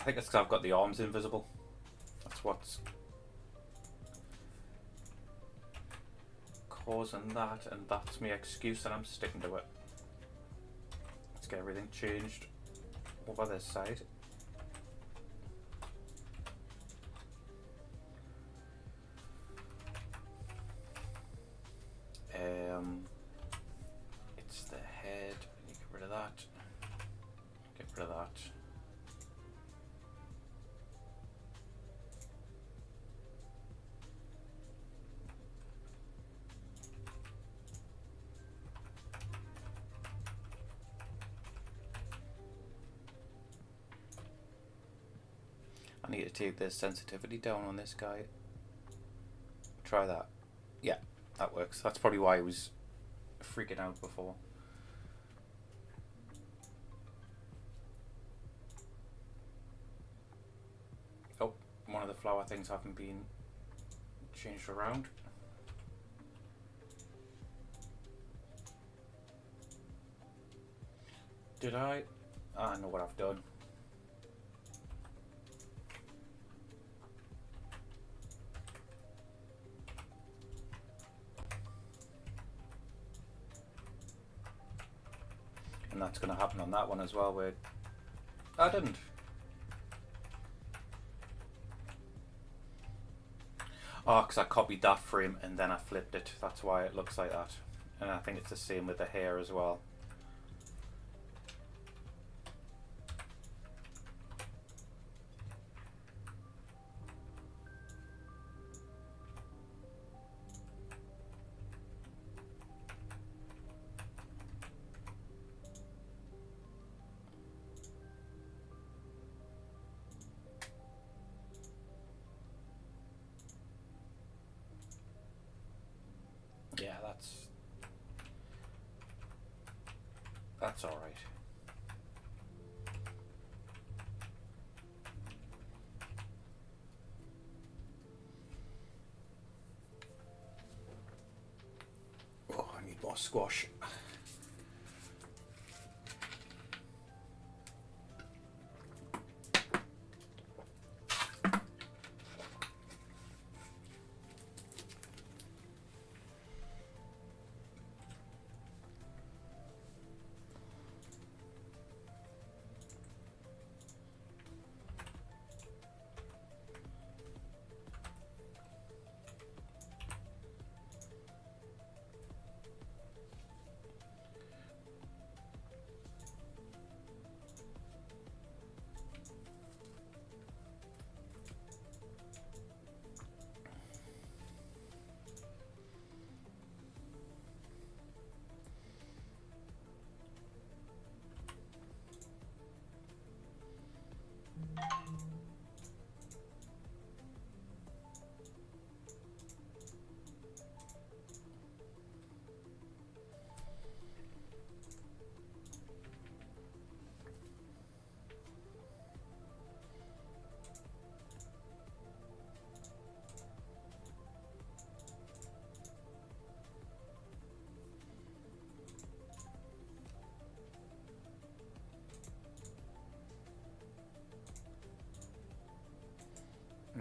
think it's because I've got the arms invisible. That's what's causing that, and that's my excuse, and I'm sticking to it. Let's get everything changed over this side. It's the head. You get rid of that. Get rid of that. I need to take the sensitivity down on this guy. Try that. Yeah, that works. That's probably why I was freaking out before. Oh, one of the flower things haven't been changed around. Did I? I know what I've done. And that's going to happen on that one as well, where I didn't. Oh, because I copied that frame and then I flipped it. That's why it looks like that. And I think it's the same with the hair as well. Yeah, that's all right. Oh, I need more squash.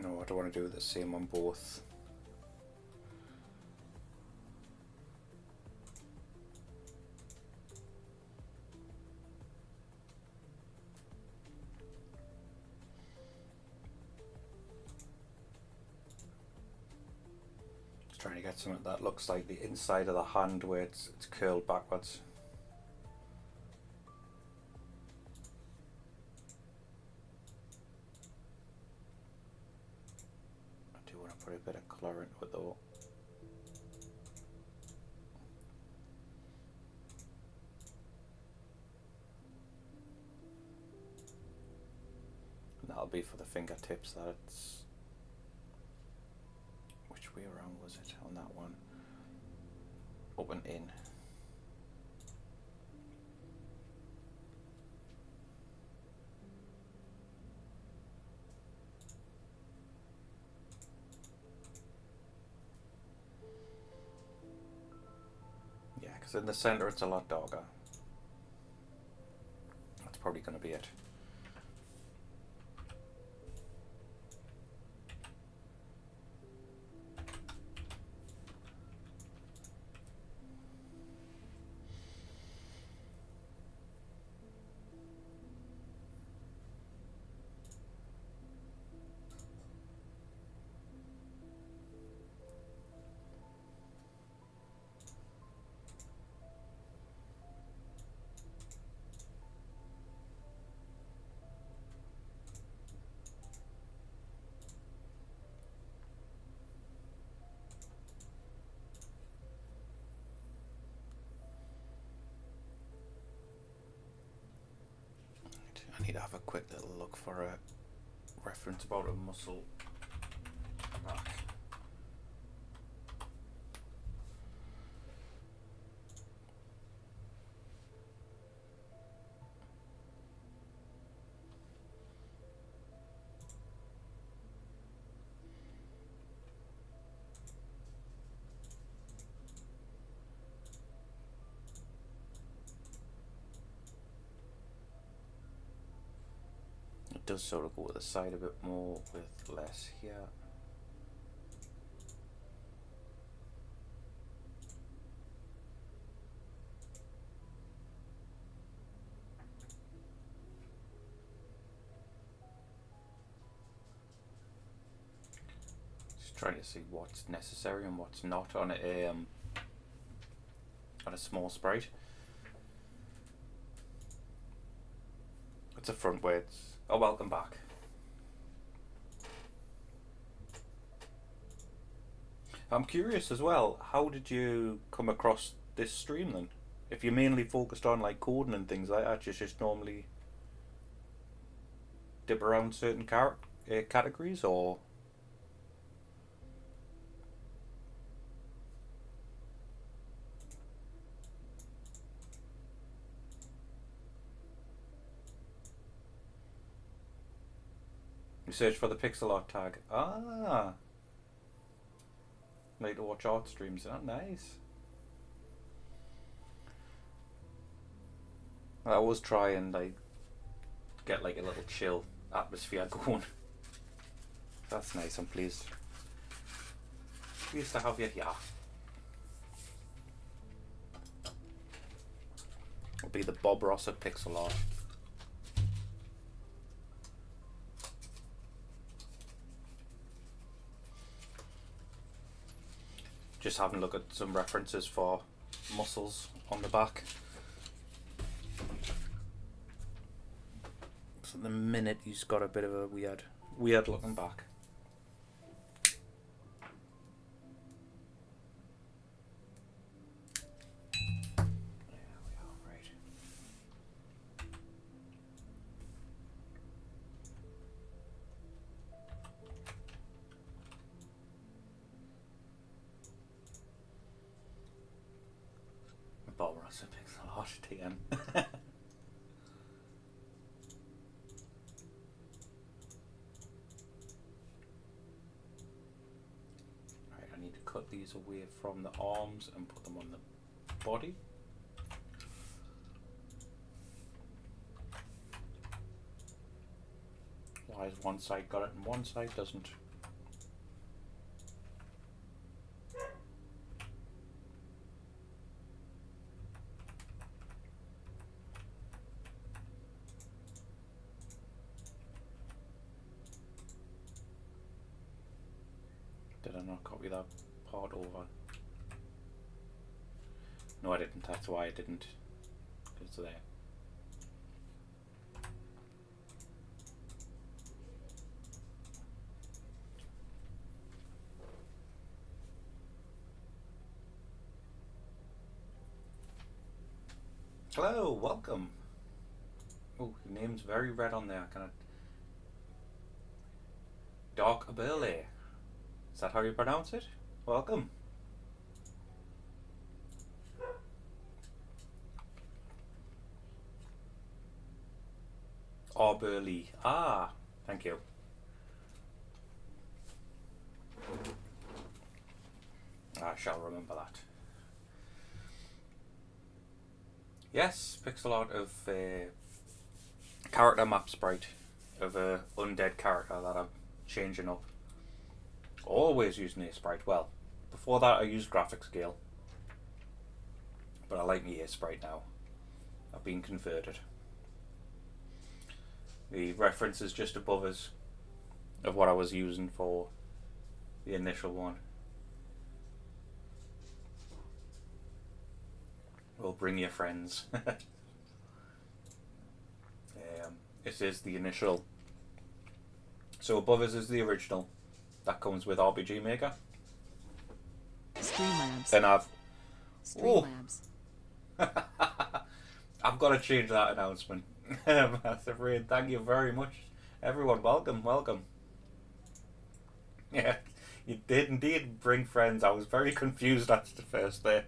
No, I don't want to do the same on both. get something that looks like the inside of the hand where it's curled backwards. I do want to put a bit of colour into it though. And that'll be for the fingertips that it's... Which way around was it on that one? Up and in. Yeah, because in the center it's a lot darker. That's probably going to be it. I need to have a quick little look for a reference about a muscle back. It does sort of go to the side a bit more with less here. Just trying to see what's necessary and what's not on a small sprite. It's a front way. It's oh, welcome back. I'm curious as well, how did you come across this stream then? If you're mainly focused on like coding and things like that, you just normally dip around certain categories, or you search for the pixel art tag. Ah, like to watch art streams. Oh, nice. I always try and like get like a little chill atmosphere going. That's nice. I'm pleased. Pleased to have you here. It'll be the Bob Ross of pixel art. Just having a look at some references for muscles on the back. So the minute he's got a bit of a weird looking back. There we are, right. Bob Ross pixel art TM. Cut these away from the arms and put them on the body. Why has one side got it and one side doesn't? Did I not copy that part over? No, I didn't. That's why I didn't. It's there. Hello, welcome. Oh, your name's very red on there. Can I? Dark Burley. Is that how you pronounce it? Welcome. Burley. Ah, thank you. I shall remember that. Yes, pixel art of a character map sprite of a undead character that I'm changing up. Always using a sprite. Well, before that I used graphic scale, but I like me a sprite now. I've been converted. The reference is just above us of what I was using for the initial one. Well, bring your friends. This is the initial. So above us is the original. That comes with RPG Maker. Streamlabs. Then I've. Streamlabs. I've got to change that announcement. Massive Raid, thank you very much. Everyone, welcome, welcome. Yeah, you did indeed bring friends. I was very confused at the first there.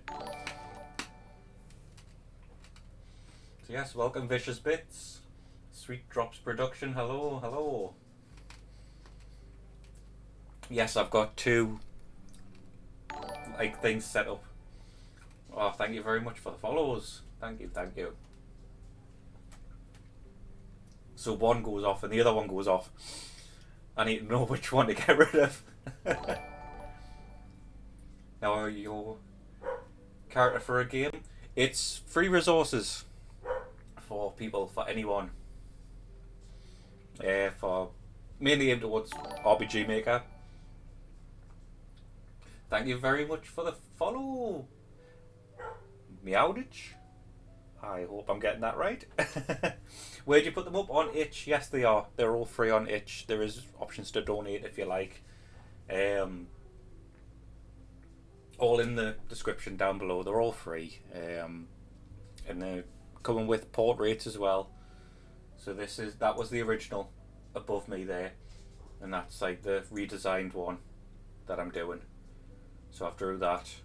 So yes, welcome Vicious Bits. Sweet Drops Production, hello, hello. Yes, I've got two things set up. Oh, thank you very much for the follows. Thank you, thank you. So one goes off and the other one goes off. I need to know which one to get rid of. Now, your character for a game, it's free resources for people, for anyone. For mainly aimed towards RPG Maker. Thank you very much for the follow, Meowditch. I hope I'm getting that right. Where do you put them up? On Itch? Yes, they are. They're all free on Itch. There is options to donate if you like. All in the description down below. They're all free. And they're coming with portraits as well. So that was the original above me there, and that's like the redesigned one that I'm doing. So after that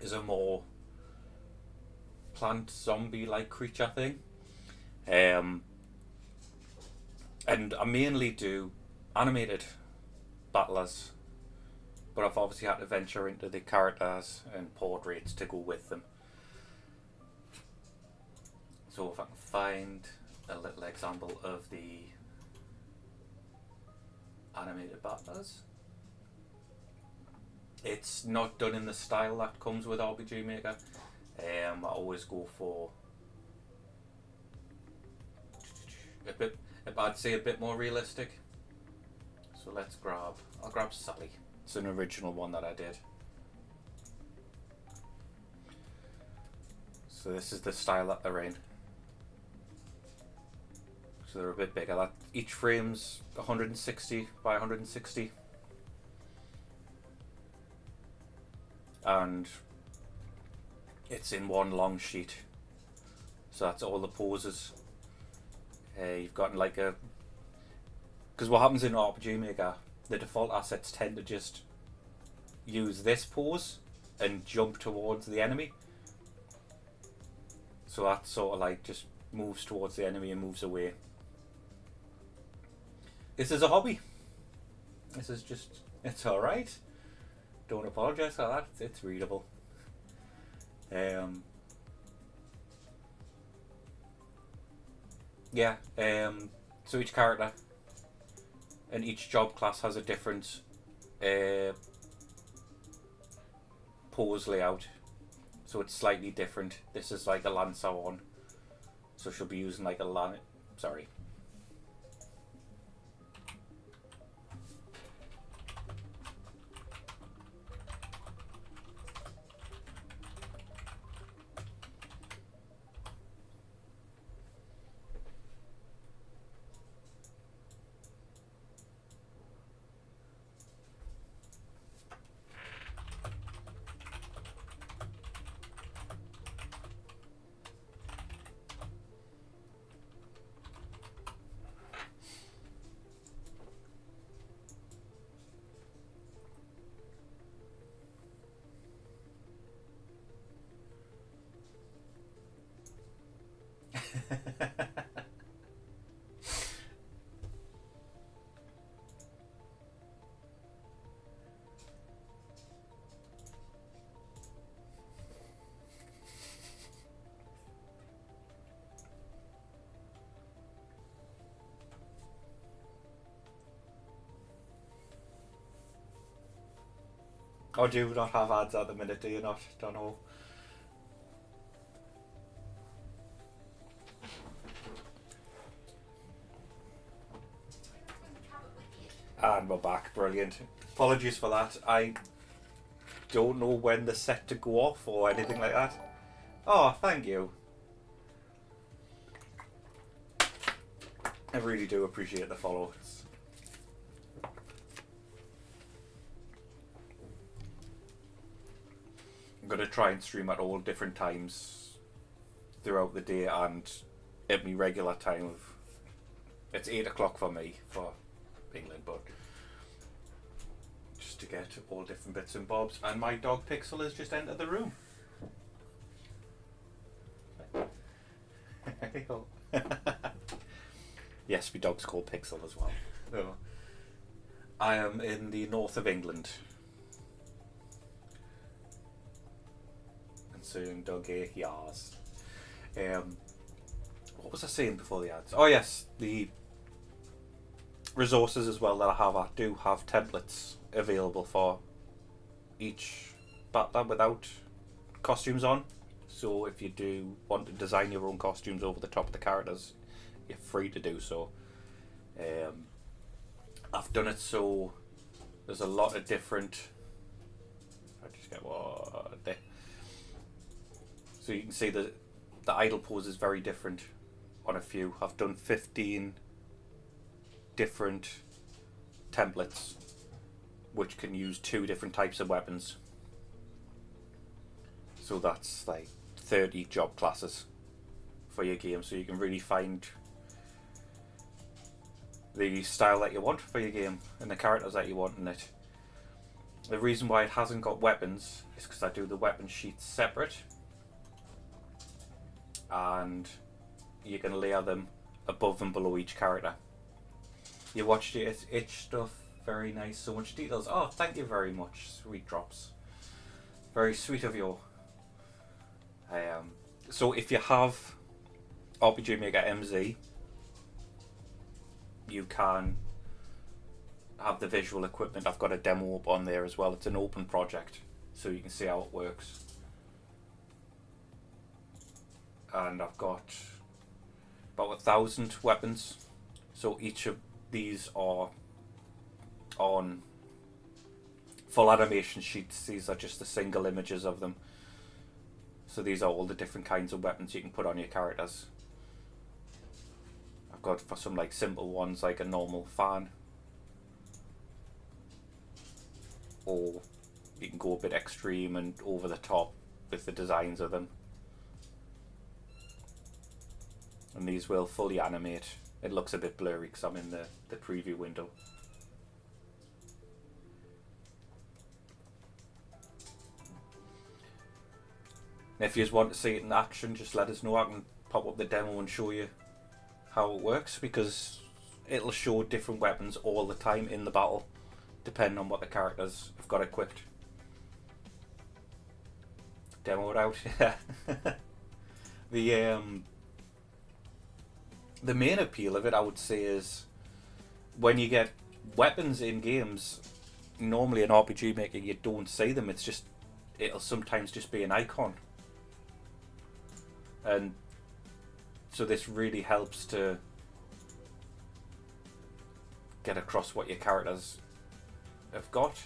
is a more plant zombie like creature thing. And I mainly do animated battlers, but I've obviously had to venture into the characters and portraits to go with them. So if I can find a little example of the animated battlers. It's not done in the style that comes with RPG Maker. I always go for I'd say a bit more realistic. So I'll grab Sally. It's an original one that I did. So this is the style that they're in. So they're a bit bigger. Each frame's 160 by 160. And it's in one long sheet. So that's all the poses. You've got like a... Because what happens in RPG Maker, the default assets tend to just use this pose and jump towards the enemy. So that sort of like just moves towards the enemy and moves away. This is a hobby. This is just... It's alright. Don't apologise for that. It's readable. Yeah. So each character and each job class has a different pose layout. So it's slightly different. This is like a Lancer one. So she'll be using like a sorry. Or do you not have ads at the minute, do you not? Don't know. And we're back, brilliant. Apologies for that. I don't know when they're set to go off or anything like that. Oh, thank you. I really do appreciate the follow. I'm going to try and stream at all different times throughout the day and at my regular time of... It's 8 o'clock for me, for England, but just to get all different bits and bobs. And my dog Pixel has just entered the room. Yes, my dog's called Pixel as well. So, I am in the north of England. And soon doggy yars. What was I saying before the ads? Oh yes, the resources as well that I do have templates available for each battler without costumes on. So if you do want to design your own costumes over the top of the characters, you're free to do so. I've done it so there's a lot of different... I just get what there. So you can see the idle pose is very different on a few. I've done 15 different templates which can use 2 different types of weapons. So that's like 30 job classes for your game, so you can really find the style that you want for your game and the characters that you want in it. The reason why it hasn't got weapons is because I do the weapon sheets separate, and you can layer them above and below each character. You watched the itch stuff, very nice, so much details. Oh, thank you very much, sweet drops. Very sweet of you. So if you have RPG Maker MZ, you can have the visual equipment. I've got a demo up on there as well. It's an open project, so you can see how it works. And I've got about 1,000 weapons, so each of these are on full animation sheets. These are just the single images of them. So these are all the different kinds of weapons you can put on your characters. I've got for some like simple ones like a normal fan, or you can go a bit extreme and over the top with the designs of them. And these will fully animate. It looks a bit blurry because I'm in the preview window. If you just want to see it in action, just let us know. I can pop up the demo and show you how it works, because it'll show different weapons all the time in the battle, depending on what the characters have got equipped. Demo it out. The main appeal of it, I would say, is when you get weapons in games, normally in RPG Maker you don't see them. It'll sometimes just be an icon. And so this really helps to get across what your characters have got.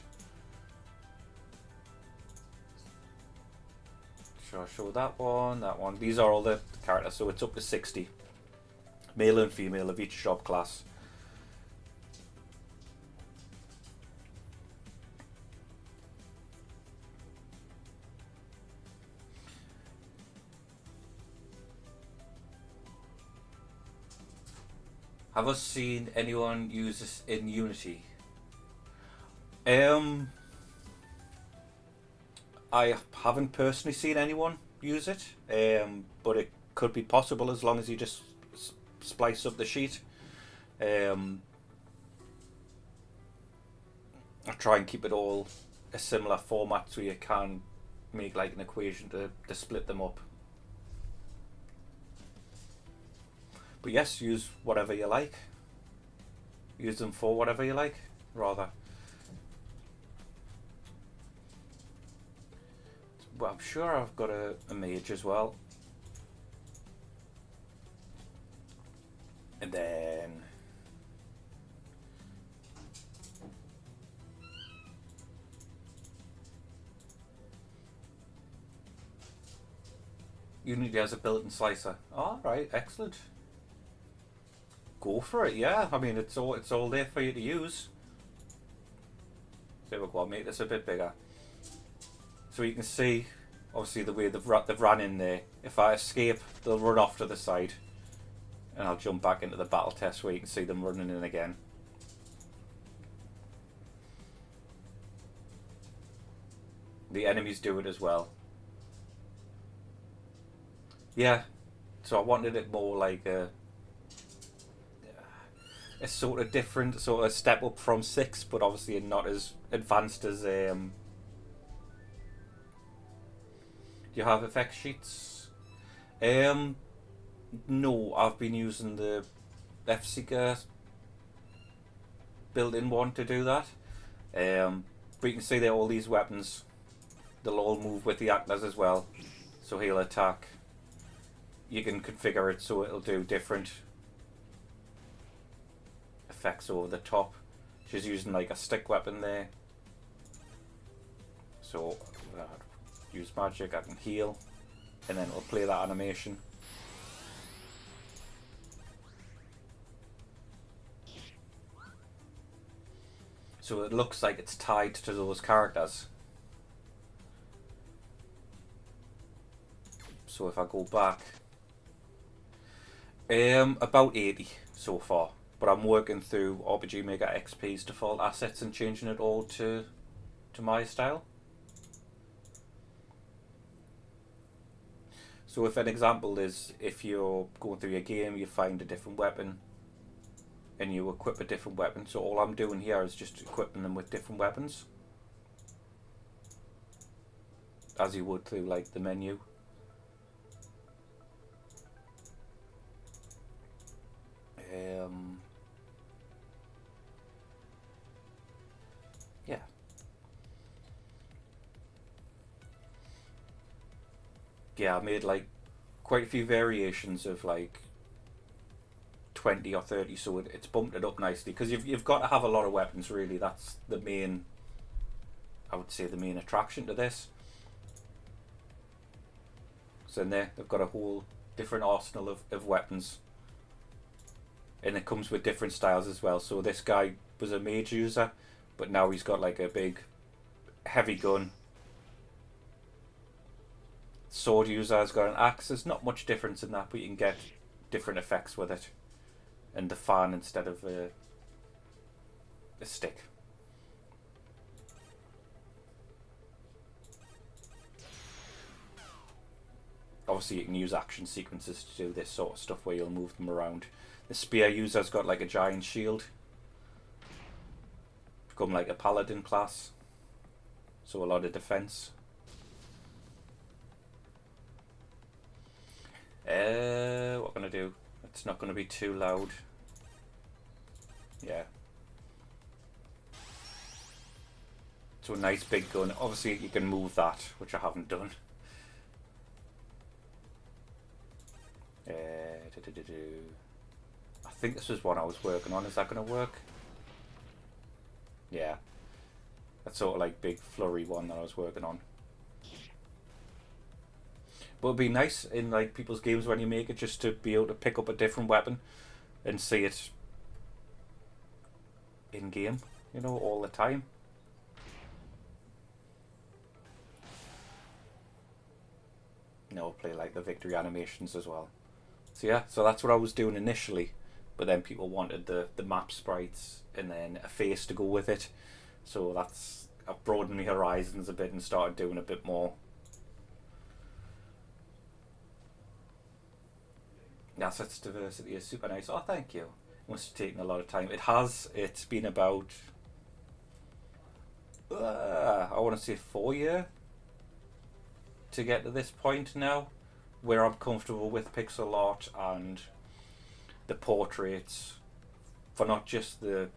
Shall I show that one, that one? These are all the characters, so it's up to 60. Male and female of each job class. Have us seen anyone use this in Unity? I haven't personally seen anyone use it, but it could be possible as long as you just splice up the sheet. I try and keep it all a similar format so you can make like an equation to split them up. But yes, use whatever you like. Use them for whatever you like, rather. Well, I'm sure I've got a mage as well. And then Unity has a built-in slicer. Alright, excellent. Go for it, yeah. I mean, it's all there for you to use. So we'll go and make this a bit bigger. So you can see, obviously, the way they've run in there. If I escape, they'll run off to the side. And I'll jump back into the battle test where you can see them running in again. The enemies do it as well. Yeah, so I wanted it more like a sort of different, sort of step up from 6, but obviously not as advanced as do you have effect sheets? No, I've been using the F-Seeker built-in one to do that. But you can see there all these weapons, they'll all move with the Atlas as well. So he'll attack. You can configure it so it'll do different effects over the top. She's using like a stick weapon there. So use magic, I can heal, and then it'll play that animation. So it looks like it's tied to those characters. So if I go back, about 80 so far, but I'm working through RPG Maker XP's default assets and changing it all to my style. So if an example is, if you're going through your game, you find a different weapon and you equip a different weapon, so all I'm doing here is just equipping them with different weapons as you would through like the menu. Yeah. Yeah, I made like quite a few variations of like 20 or 30, so it's bumped it up nicely, because you've got to have a lot of weapons really. That's the main, I would say, the main attraction to this. So in there they've got a whole different arsenal of weapons, and it comes with different styles as well. So this guy was a mage user, but now he's got like a big heavy gun. Sword user has got an axe. There's not much difference in that, but you can get different effects with it. And the fan instead of a stick. Obviously you can use action sequences to do this sort of stuff where you'll move them around. The spear user's got like a giant shield. Become like a paladin class. So a lot of defense. What can I do? It's not going to be too loud. Yeah. So a nice big gun. Obviously you can move that, which I haven't done. I think this was one I was working on. Is that going to work? Yeah. That's sort of like big flurry one that I was working on. But it'd be nice in like people's games when you make it, just to be able to pick up a different weapon and see it in game, you know, all the time. You know, play like the victory animations as well. So yeah, so that's what I was doing initially, but then people wanted the map sprites and then a face to go with it. So that's, I've broadened my horizons a bit and started doing a bit more. Assets diversity is super nice. Oh, thank you. It must have taken a lot of time. It has. It's been about, I want to say 4 years to get to this point now, where I'm comfortable with pixel art and the portraits for not just the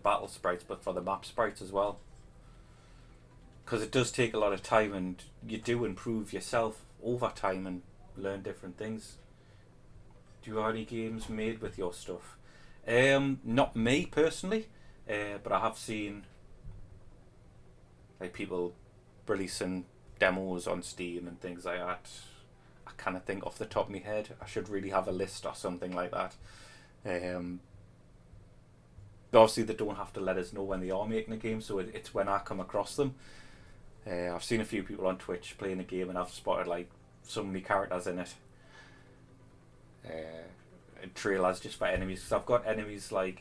battle sprites, but for the map sprites as well. because it does take a lot of time, and you do improve yourself over time and learn different things. Do you have any games made with your stuff? Not me personally, but I have seen like people releasing demos on Steam and things like that. I kind of think off the top of my head, I should really have a list or something like that. Obviously, they don't have to let us know when they are making a game, so it's when I come across them. I've seen a few people on Twitch playing a game, and I've spotted like so many characters in it. And trailers just for enemies, because I've got enemies like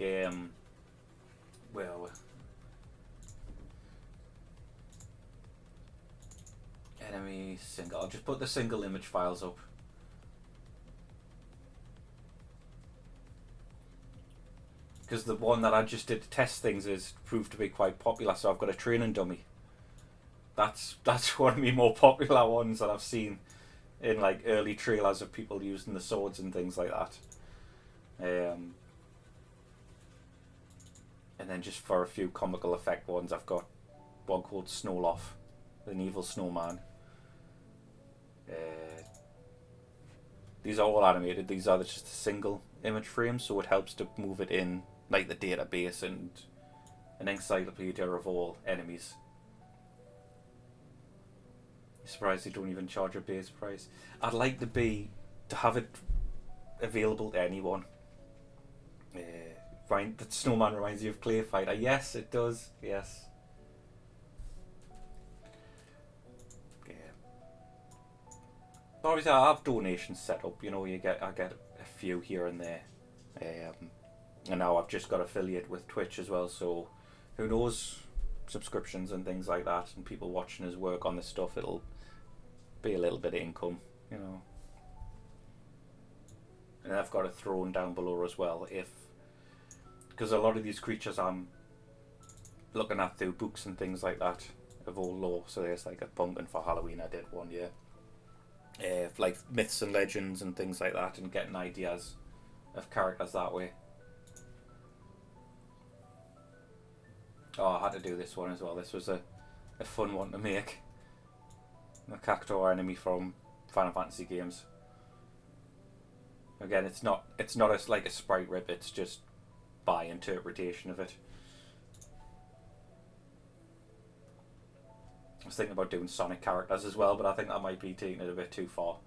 well, enemy single. I'll just put the single image files up. Because the one that I just did to test things is proved to be quite popular, so I've got a training dummy. That's one of the more popular ones that I've seen in like early trailers of people using the swords and things like that. And then just for a few comical effect ones, I've got one called Snowloff, an evil snowman. These are all animated. These are just a single image frame, so it helps to move it in like the database and an encyclopedia of all enemies. I'm surprised they don't even charge a base price. I'd like to have it available to anyone. That snowman reminds you of Clay Fighter. Yes, it does. Yes. Yeah. Obviously, I have donations set up. You know, I get a few here and there. And now I've just got affiliate with Twitch as well. So, who knows? Subscriptions and things like that, and people watching his work on this stuff. It'll be a little bit of income, you know. And I've got a throne down below as well, because a lot of these creatures I'm looking at through books and things like that of old lore. So there's like a pumpkin for Halloween I did one year, like myths and legends and things like that, and getting ideas of characters that way. Oh, I had to do this one as well. This was a fun one to make. The Cactuar enemy from Final Fantasy games. Again, it's not like a sprite rip. It's just by interpretation of it. I was thinking about doing Sonic characters as well, but I think that might be taking it a bit too far.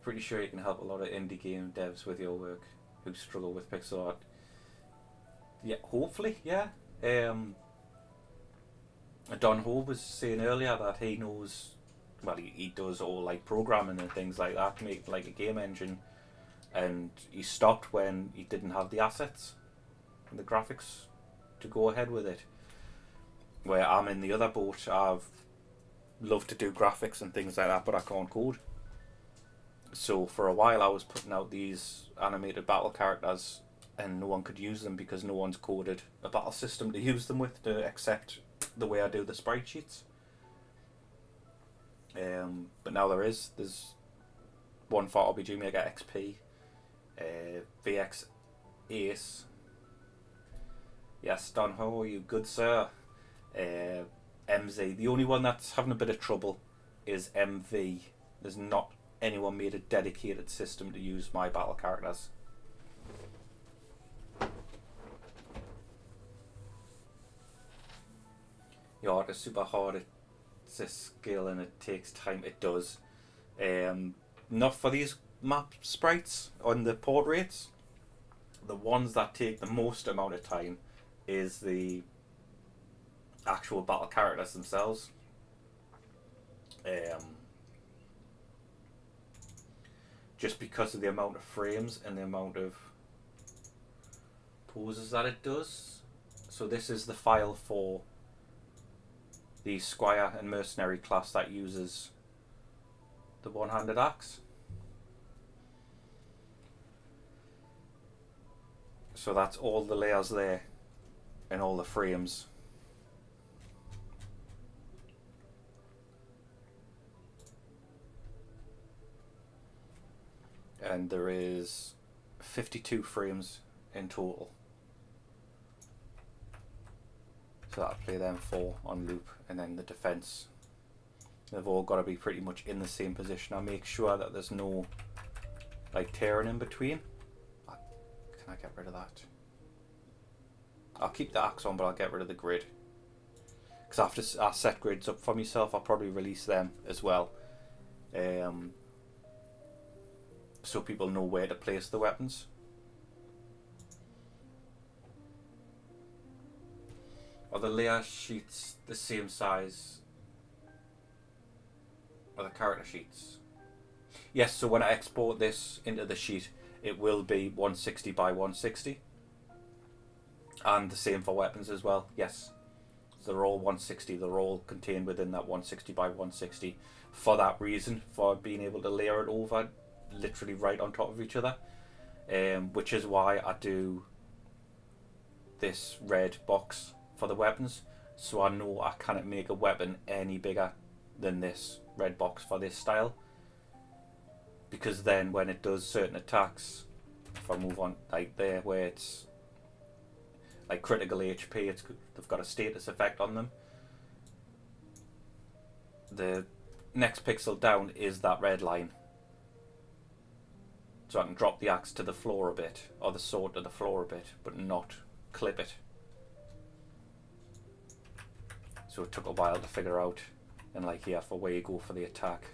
Pretty sure you can help a lot of indie game devs with your work who struggle with pixel art. Yeah, hopefully, yeah. Don Ho was saying earlier that he knows, well, he does all like programming and things like that, make like a game engine, and he stopped when he didn't have the assets and the graphics to go ahead with it. Where I'm in the other boat, I've loved to do graphics and things like that, but I can't code. So for a while I was putting out these animated battle characters, and no one could use them because no one's coded a battle system to use them with to accept the way I do the sprite sheets. But now there's one for RPG Maker XP, VX Ace. Yes, Don Ho, you good sir. MZ. The only one that's having a bit of trouble is MV. There's not anyone made a dedicated system to use my battle characters. Yeah, it's super hard. It's a skill and it takes time. It does. Not for these map sprites on the portraits. The ones that take the most amount of time is the actual battle characters themselves. Just because of the amount of frames and the amount of poses that it does. So this is the file for the Squire and Mercenary class that uses the one-handed axe. So that's all the layers there and all the frames. and there is 52 frames in total. So I'll play them 4 on loop, and then the defense, they've all got to be pretty much in the same position. I make sure that there's no like tearing in between. Can I get rid of that? I'll keep the axe on, but I'll get rid of the grid, because after I set grids up for myself, I'll probably release them as well, so people know where to place the weapons. Are the layer sheets the same size are the character sheets? Yes, so when I export this into the sheet, it will be 160 by 160. And the same for weapons as well, yes. So they're all 160, they're all contained within that 160 by 160. For that reason, for being able to layer it over literally right on top of each other. Which is why I do this red box for the weapons. So I know I cannot make a weapon any bigger than this red box for this style, because then when it does certain attacks, if I move on like there where it's like critical HP, they've got a status effect on them. The next pixel down is that red line, so I can drop the axe to the floor a bit, or the sword to the floor a bit, but not clip it. So it took a while to figure out. And like here, for where you go for the attack,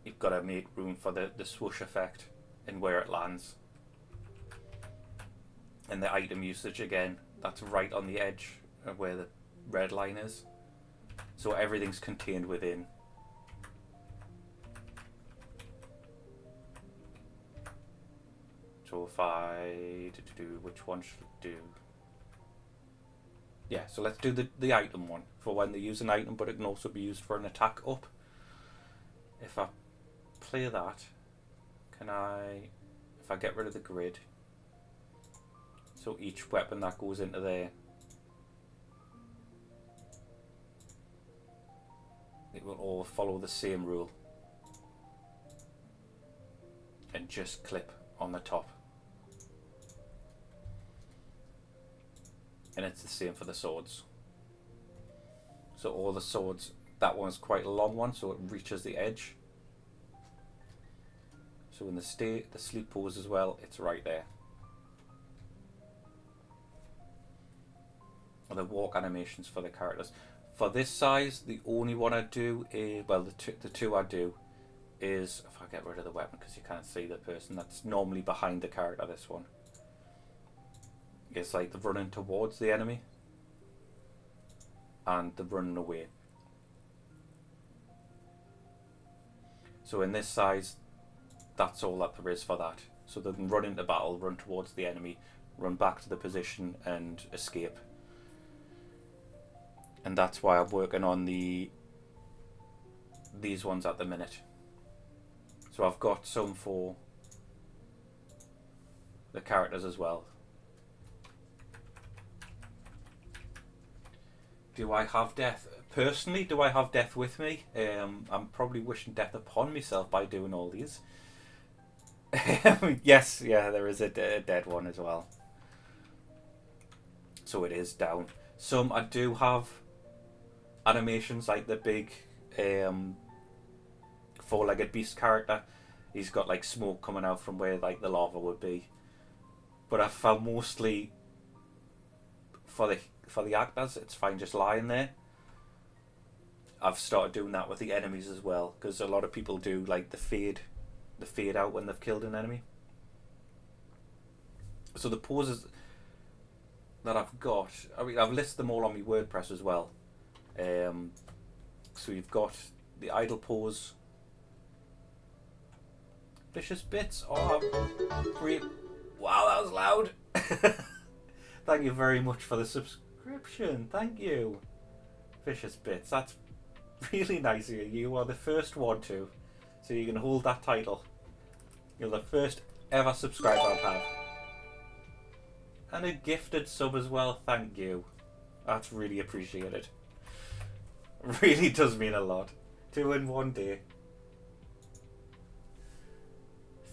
you've got to make room for the swoosh effect and where it lands. And the item usage again, that's right on the edge of where the red line is. So everything's contained within. So if I do, which one should I do? Yeah, so let's do the item one for when they use an item, but it can also be used for an attack up. If I play that, can I, if I get rid of the grid, so each weapon that goes into there, it will all follow the same rule and just clip on the top. And it's the same for the swords. So all the swords, that one's quite a long one, so it reaches the edge. So in the sleep pose as well, it's right there. And the walk animations for the characters. For this size, the only one I do is, well, the two I do is, if I get rid of the weapon because you can't see the person that's normally behind the character, this one. It's like the running towards the enemy and the running away. So in this size, that's all that there is for that. So they can run into battle, run towards the enemy, run back to the position and escape. And that's why I'm working on these ones at the minute. So I've got some for the characters as well. Do I have death? Personally, do I have death with me? I'm probably wishing death upon myself by doing all these. Yes, yeah, there is a dead one as well. So it is down. Some I do have animations, like the big four-legged beast character. He's got like smoke coming out from where like the lava would be. But I found mostly for the actors, it's fine just lying there. I've started doing that with the enemies as well, because a lot of people do like the fade out when they've killed an enemy. So the poses that I've got, I mean, I've listed them all on my WordPress as well. So you've got the idle pose, vicious bits. Oh, great! Wow, that was loud. Thank you very much for the subscription. Thank you, vicious bits. That's really nice of you. You are the first one to, so you can hold that title. You're the first ever subscriber I've had. And a gifted sub as well, thank you. That's really appreciated. Really does mean a lot. 2 in one day.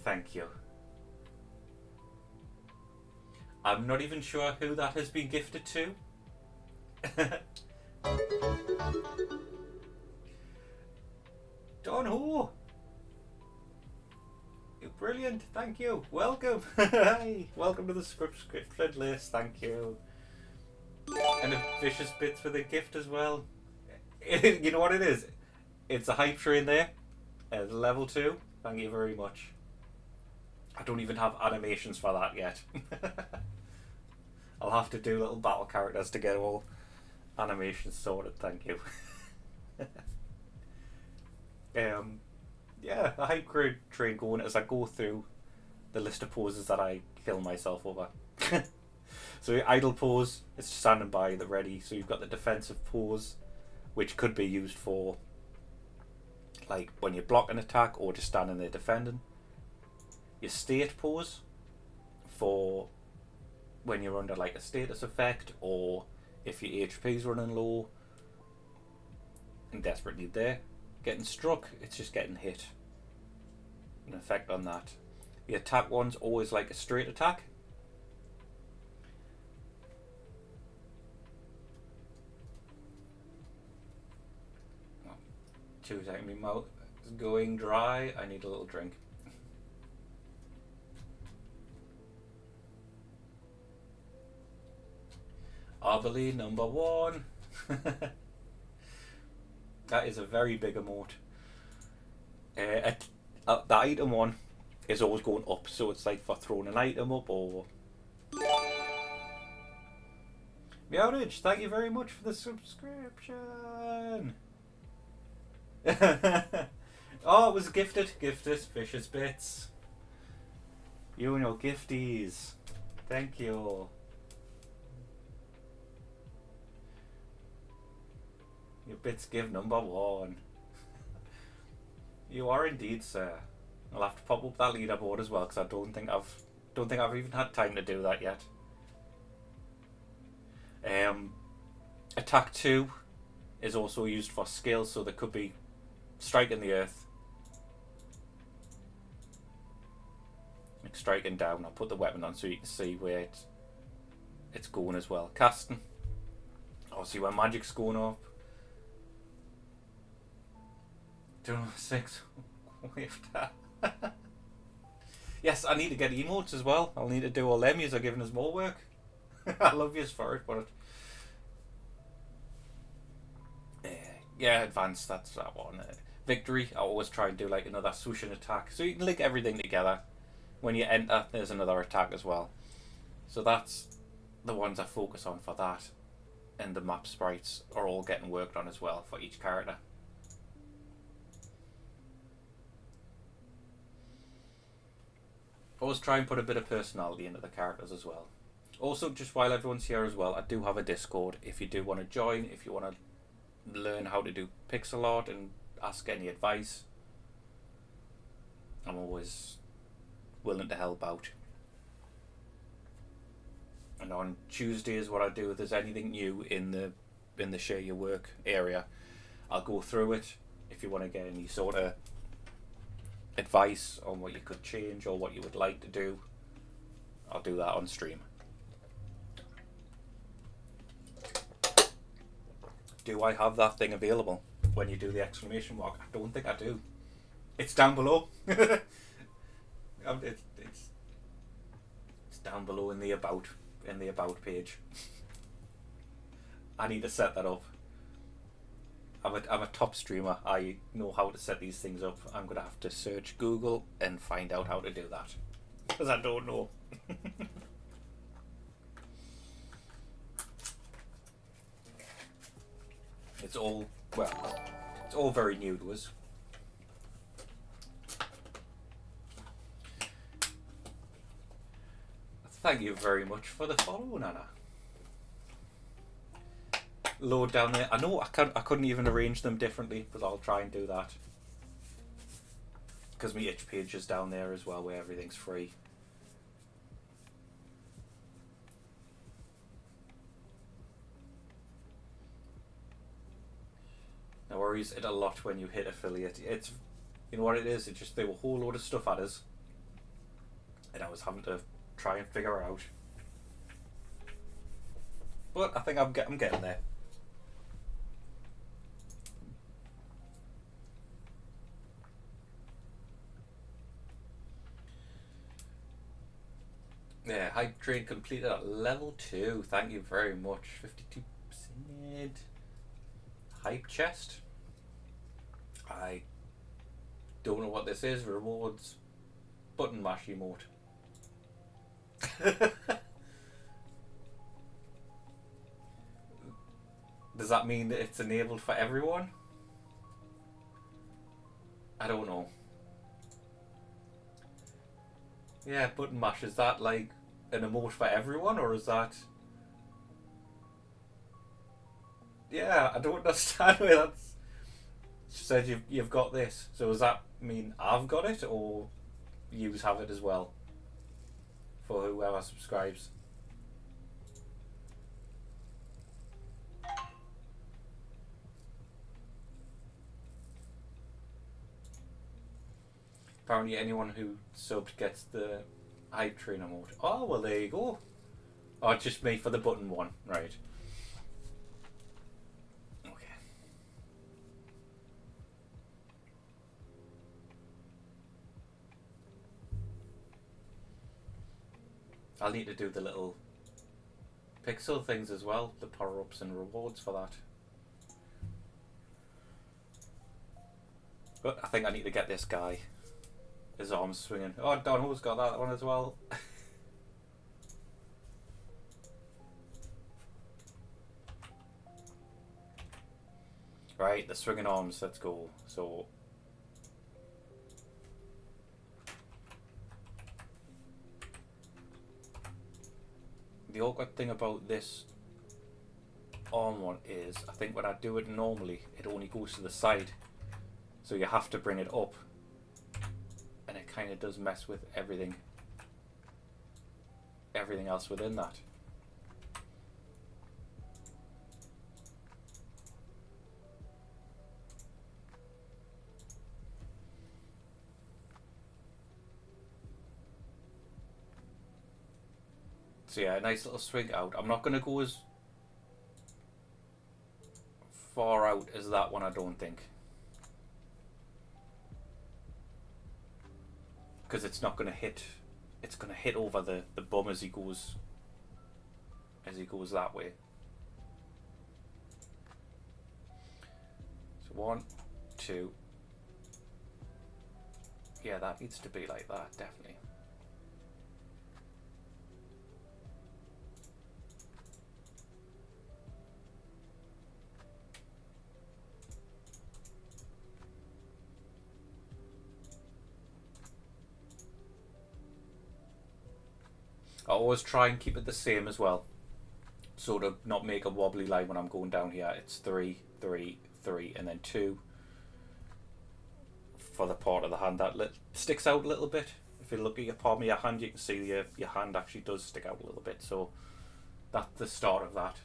Thank you. I'm not even sure who that has been gifted to. Don Ho! You're brilliant, thank you. Welcome. Hey, welcome to the scripted list, thank you. And a vicious bits for the gift as well. You know what it is? It's a hype train there. Level 2. Thank you very much. I don't even have animations for that yet. I'll have to do little battle characters to get all animations sorted, thank you. Yeah, a hype train going as I go through the list of poses that I kill myself over. So your idle pose is standing by the ready. So you've got the defensive pose, which could be used for like when you block an attack or just standing there defending. Your state pose for when you're under like a status effect or if your HP's running low and desperate need there. Getting struck, it's just getting hit. An effect on that. The attack one's always like a straight attack. Oh, 2 seconds, my mouth is going dry. I need a little drink. Arbally number 1. That is a very big emote. The item one is always going up, so it's like for throwing an item up or... Meowridge, thank you very much for the subscription! Oh, it was gifted. Gifted. Vicious bits. You and your gifties. Thank you. Your bits give number 1. You are indeed, sir. I'll have to pop up that leaderboard as well because I don't think I've even had time to do that yet. Attack 2 is also used for skills, so there could be striking the earth, like striking down. I'll put the weapon on so you can see where it's going as well. Casting. Obviously when magic's going up. 206 wave that. Yes, I need to get emotes as well. I'll need to do all them. Yous are giving us more work. I love yous for it, but yeah, advanced. That's that one. Victory. I always try and do like another swooshing attack, so you can link everything together. When you enter, there's another attack as well. So that's the ones I focus on for that, and the map sprites are all getting worked on as well for each character. Always try and put a bit of personality into the characters as well. Also, just while everyone's here as well, I do have a Discord. If you do want to join, if you want to learn how to do pixel art and ask any advice, I'm always willing to help out. And on Tuesdays, what I do, if there's anything new in the share your work area, I'll go through it. If you want to get any sort of advice on what you could change or what you would like to do, I'll do that on stream. Do I have that thing available when you do the exclamation mark? I don't think I do. It's down below. It's down below in the about page. I need to set that up. I'm a top streamer. I know how to set these things up. I'm gonna have to search Google and find out how to do that because I don't know. It's all very new to us. Thank you very much for the follow, Nana. Load down there. I know I couldn't even arrange them differently, but I'll try and do that. Because my itch page is down there as well, where everything's free. No worries, it a lot when you hit affiliate. It's, you know what it is, it just threw a whole load of stuff at us. and I was having to try and figure it out. But I think I'm getting there. Yeah, hype train completed at level 2. Thank you very much. 52%. Hype chest. I don't know what this is. Rewards button mash emote. Does that mean that it's enabled for everyone? I don't know. Yeah, button mash, is that like an emote for everyone, or is that... Yeah, I don't understand where that's... She said you've got this, so does that mean I've got it, or yous have it as well? For whoever subscribes. Apparently anyone who subbed gets the hype train emote. Oh, well there you go. Oh, it's just me for the button one, right. Okay. I'll need to do the little pixel things as well, the power-ups and rewards for that. But I think I need to get this guy. His arms swinging. Oh, Donald's got that one as well. Right, the swinging arms, let's go. So... The awkward thing about this arm one is, I think when I do it normally, it only goes to the side. So you have to bring it up. And it kind of does mess with everything else within that. So yeah, a nice little swing out. I'm not going to go as far out as that one, I don't think. Because it's not going to hit, it's going to hit over the bum as he goes that way. So 1, 2. Yeah, that needs to be like that, definitely. I always try and keep it the same as well, so to not make a wobbly line when I'm going down here. It's 3, 3, 3, and then 2 for the part of the hand that sticks out a little bit. If you look at your palm of your hand, you can see your hand actually does stick out a little bit, so that's the start of that.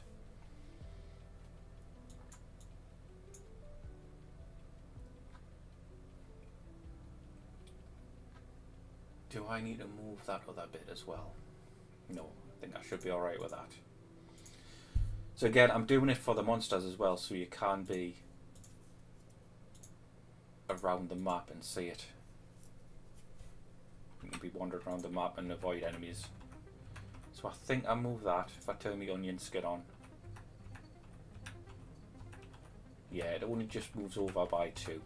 Do I need to move that other bit as well? No, I think I should be alright with that. So again, I'm doing it for the monsters as well, so you can be around the map and see it. You can be wandering around the map and avoid enemies. So I think I move that if I turn the onion skin on. Yeah, it only just moves over by 2.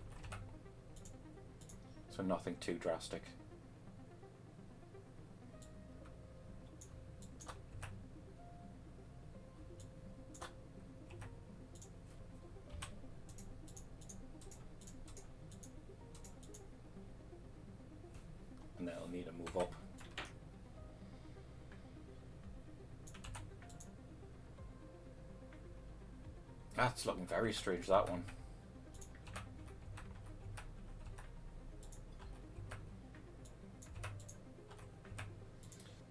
So nothing too drastic. And then I'll need to move up. That's looking very strange, that one.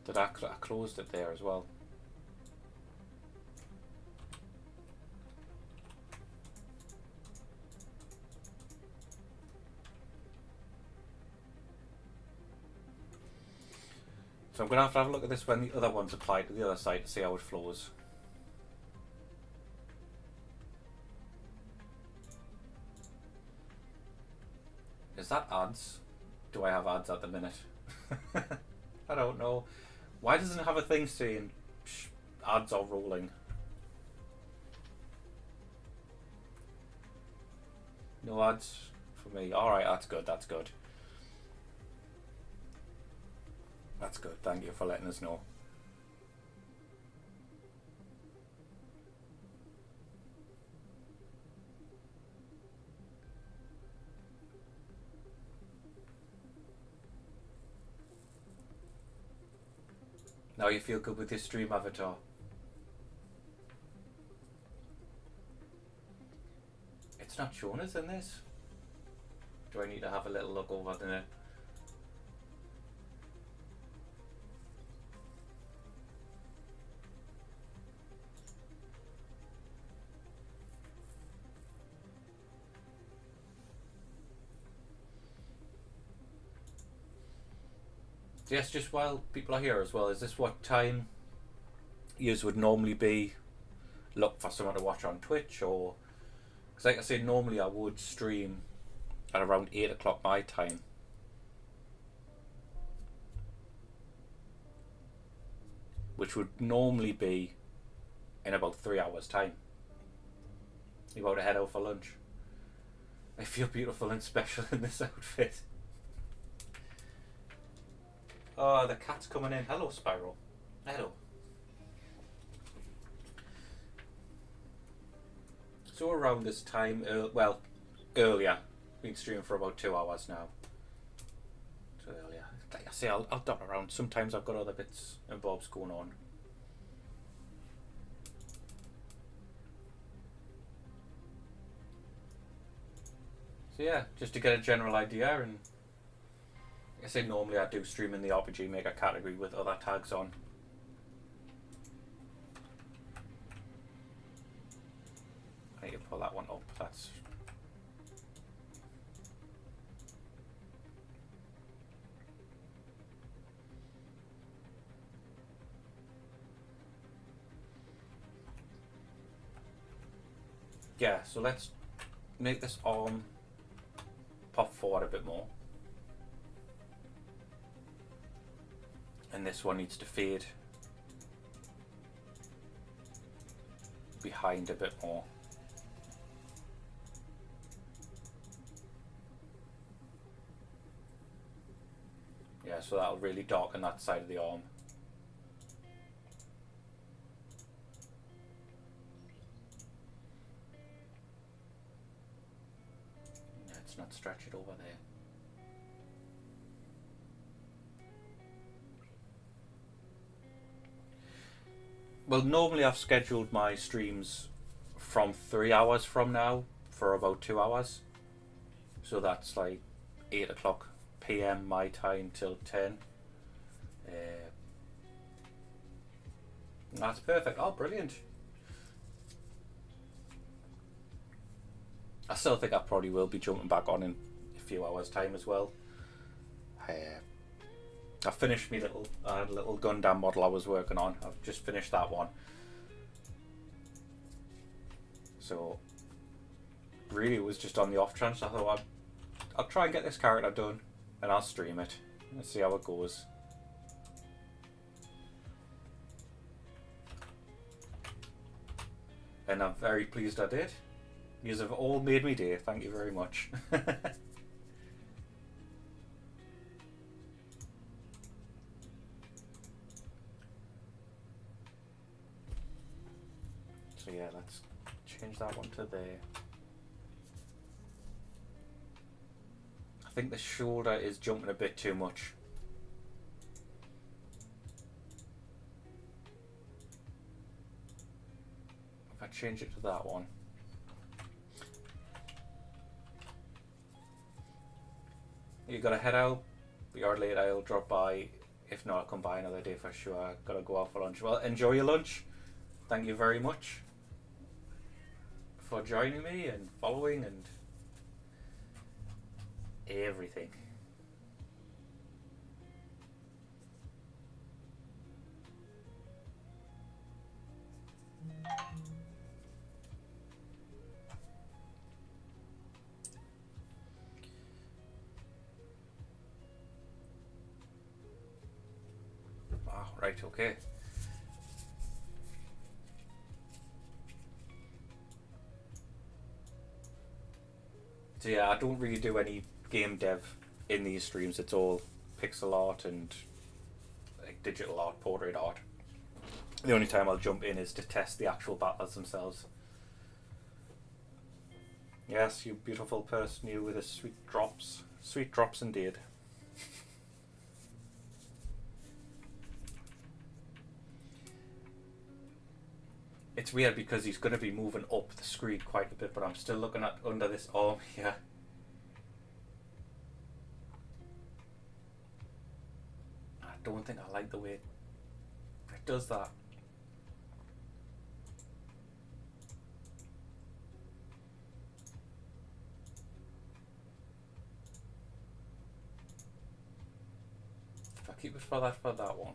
Did I closed it there as well? So I'm going to have a look at this when the other one's applied to the other side to see how it flows. Is that ads? Do I have ads at the minute? I don't know. Why doesn't it have a thing saying ads are rolling? No ads for me. Alright, that's good, that's good. That's good, thank you for letting us know. Now you feel good with your stream avatar. It's not showing us in this. Do I need to have a little look over there? Yes, just while people are here as well, is this what time yous would normally be look for someone to watch on Twitch? Or, because like I said, normally I would stream at around 8 o'clock my time. Which would normally be in about 3 hours time. You about to head out for lunch. I feel beautiful and special in this outfit. Oh, the cat's coming in. Hello, Spiral. Hello. So around this time, well, earlier. Been streaming for about 2 hours now. So earlier. Like I say, I'll dot around. Sometimes I've got other bits and bobs going on. So yeah, just to get a general idea, and like I say, normally I do stream in the RPG Maker category with other tags on. I need to pull that one up. That's yeah. So let's make this arm pop forward a bit more. And this one needs to fade behind a bit more. Yeah, so that'll really darken that side of the arm. Let's not stretch it over there. Well, normally I've scheduled my streams from 3 hours from now for about 2 hours. So that's like 8 o'clock PM my time till 10. That's perfect. Oh, brilliant. I still think I probably will be jumping back on in a few hours time as well. I finished my little Gundam model I was working on. I've just finished that one. So really it was just on the off chance I thought I'll try and get this character done and I'll stream it and see how it goes. And I'm very pleased I did. You have all made me day. Thank you very much. So yeah, let's change that one to there. I think the shoulder is jumping a bit too much. If I change it to that one. You gotta head out, you're late, I'll drop by. If not, I'll come by another day for sure. Gotta go out for lunch. Well, enjoy your lunch. Thank you very much for joining me and following and everything. Right, okay. So yeah, I don't really do any game dev in these streams. It's all pixel art and like digital art, portrait art. The only time I'll jump in is to test the actual battles themselves. Yes, you beautiful person, you with the sweet drops. Sweet drops indeed. It's weird because he's going to be moving up the screen quite a bit, but I'm still looking at under this arm here. I don't think I like the way it does that. If I keep it for that one.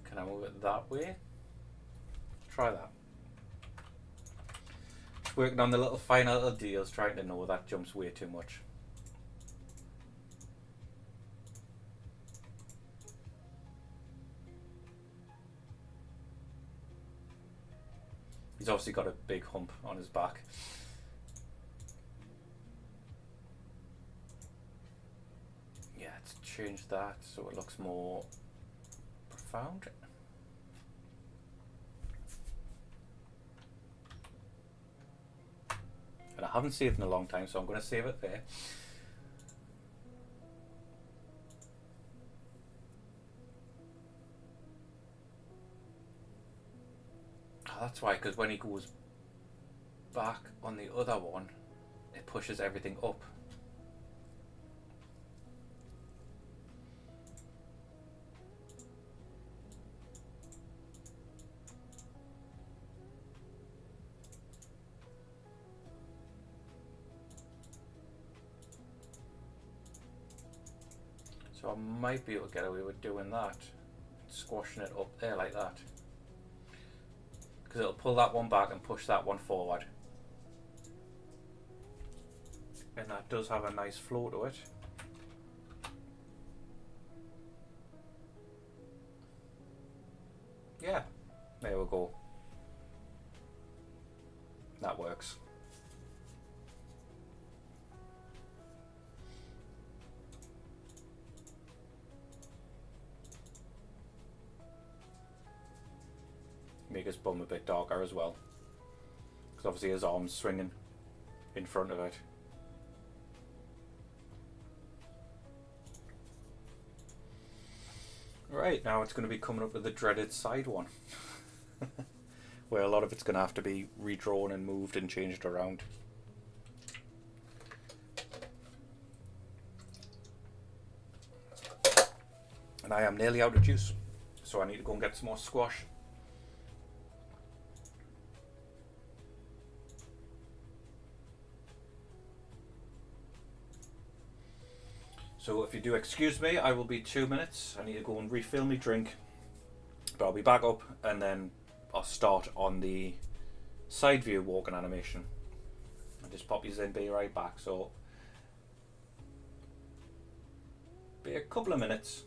Can I move it that way? Try that. Just working on the little finer little deals, trying to know that jumps way too much. He's obviously got a big hump on his back. Yeah, let's change that so it looks more profound. And I haven't saved in a long time, so I'm going to save it there. Oh, that's why, because when he goes back on the other one, it pushes everything up. So I might be able to get away with doing that, squashing it up there like that, because it'll pull that one back and push that one forward, and that does have a nice flow to it. Yeah, there we go. That works. Make his bum a bit darker as well, because obviously his arm's swinging in front of it. Right, now it's going to be coming up with the dreaded side one, where a lot of it's going to have to be redrawn and moved and changed around. And I am nearly out of juice, so I need to go and get some more squash. So if you do excuse me, I will be 2 minutes. I need to go and refill my drink, but I'll be back up and then I'll start on the side view walking animation. I'll just pop you in, be right back. So be a couple of minutes.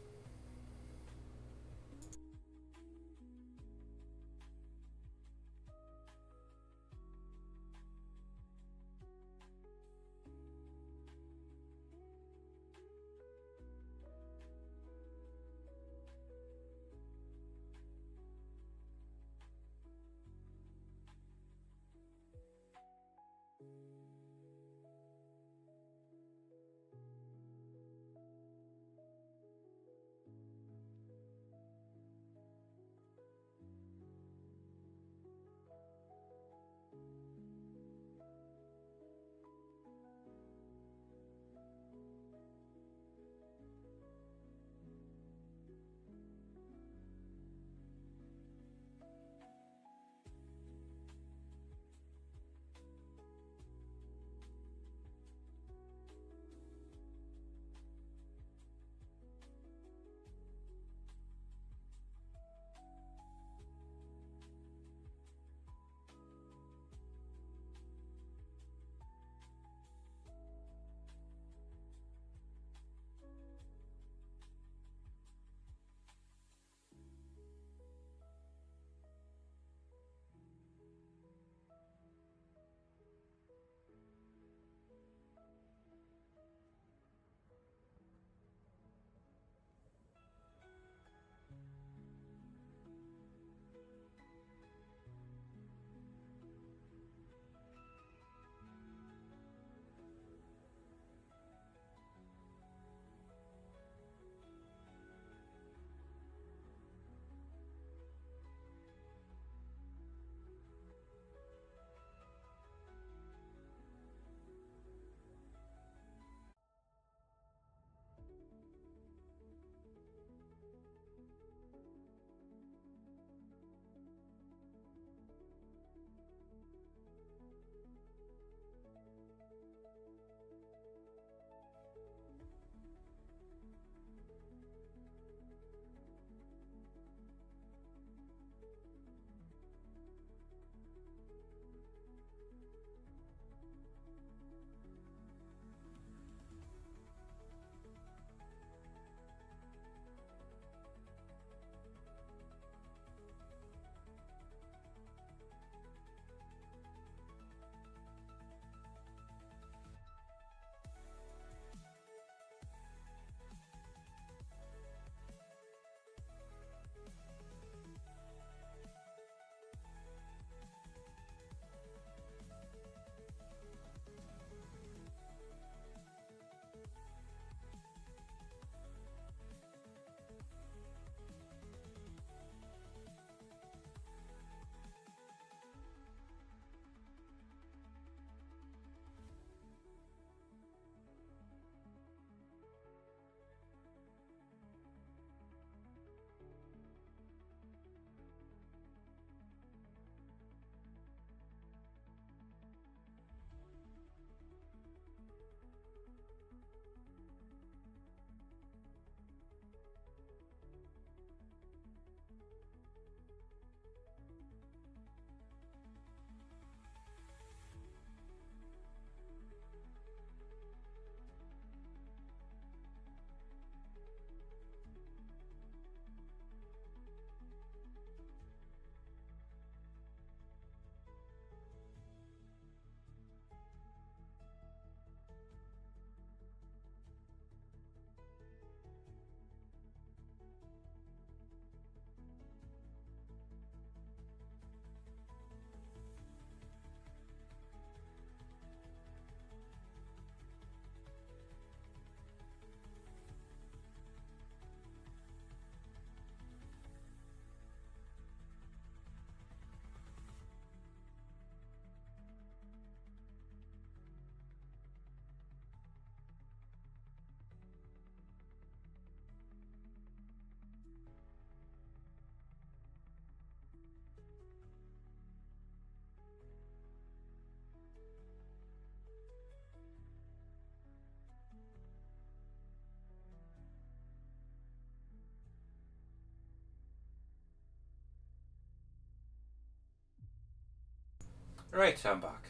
Right, I'm back.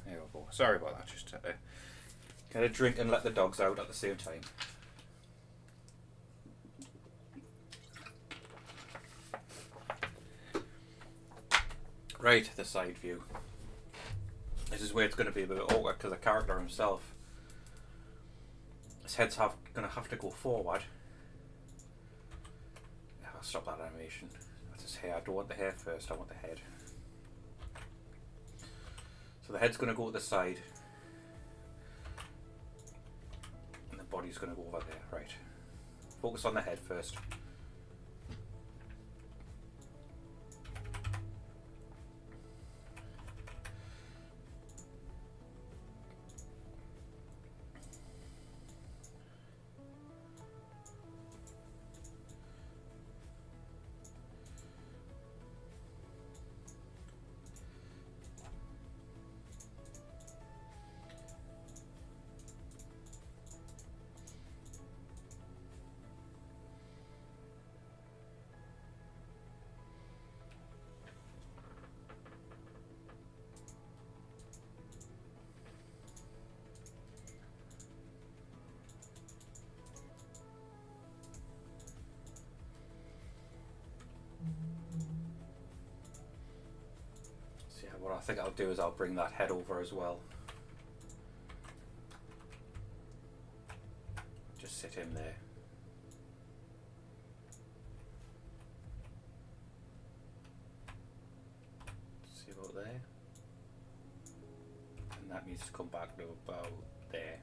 There we go. Sorry about that. Just get a drink and let the dogs out at the same time. Right, the side view. This is where it's going to be a bit awkward because the character himself, his head's going to have to go forward. I'll stop that animation. That's his hair. I don't want the hair first, I want the head. So the head's going to go to the side. And the body's going to go over there. Right. Focus on the head first. What I think I'll do is I'll bring that head over as well. Just sit him there. See about there? And that needs to come back to about there.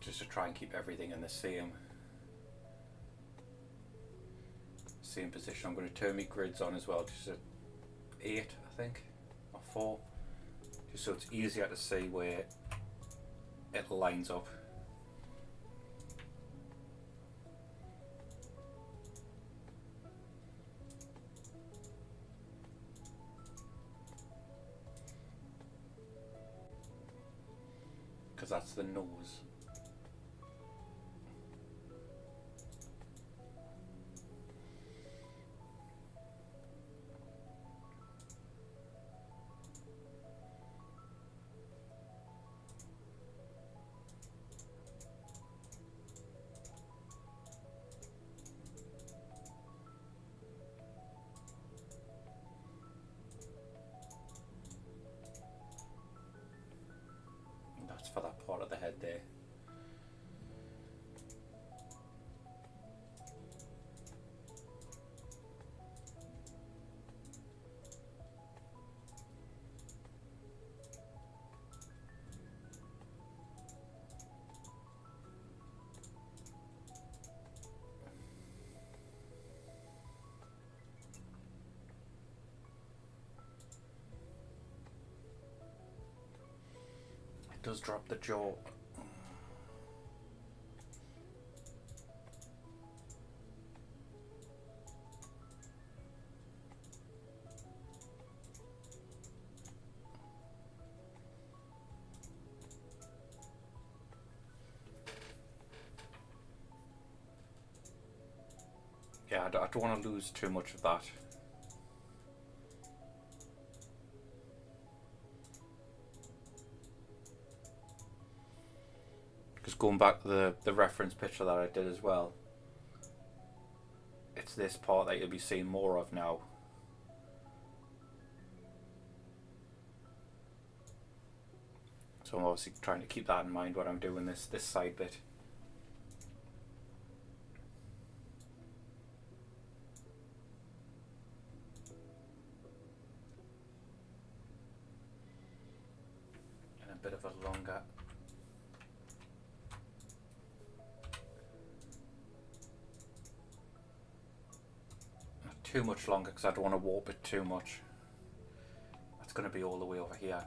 Just to try and keep everything in the same position. I'm going to turn my grids on as well, just at 8 I think, or 4, just so it's easier to see where it lines up. Because that's the nose. For that part of the head there. It does drop the jaw. Yeah, I don't want to lose too much of that. Because going back to the reference picture that I did as well, it's this part that you'll be seeing more of now. So I'm obviously trying to keep that in mind when I'm doing this side bit. And a bit of a longer. Not too much longer because I don't want to warp it too much. That's going to be all the way over here.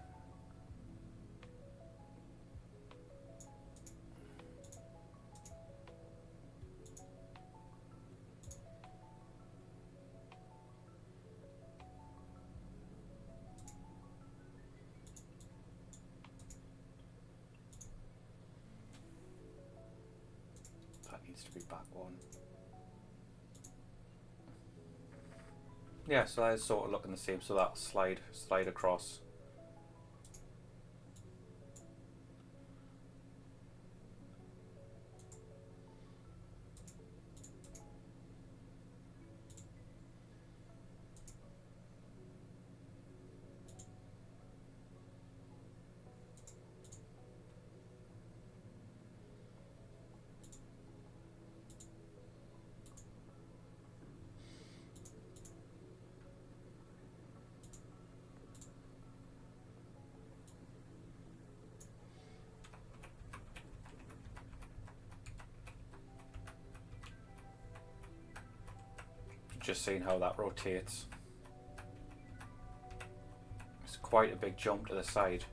needs to be back one. Yeah, so that's sort of looking the same. So that slide across. Just seeing how that rotates. It's quite a big jump to the side.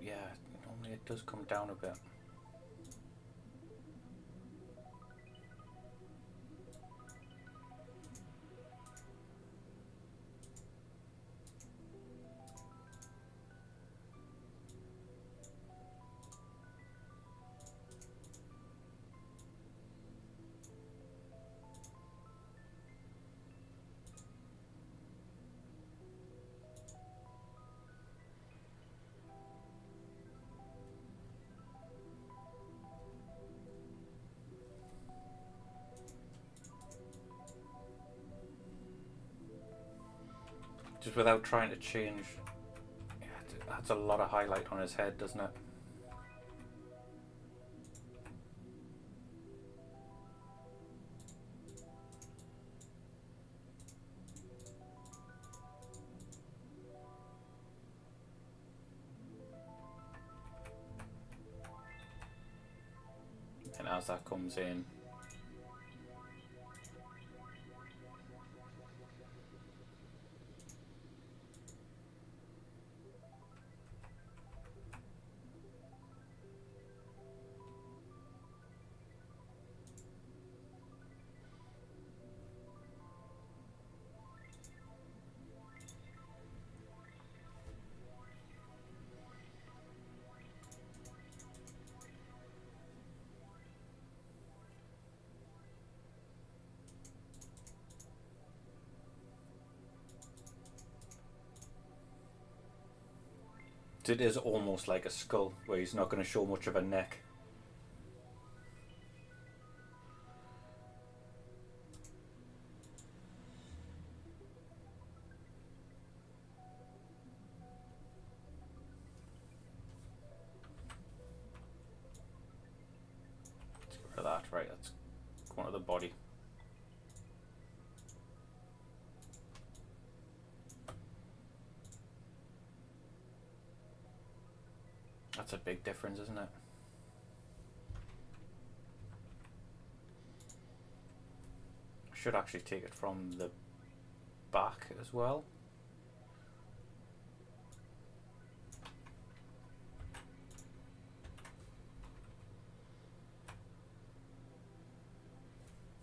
Yeah, normally it does come down a bit. Just without trying to change. Yeah, it adds a lot of highlight on his head, doesn't it? And as that comes in, it is almost like a skull where he's not going to show much of a neck. Let's get rid of that. Right, that's one of the body. That's a big difference, isn't it? Should actually take it from the back as well.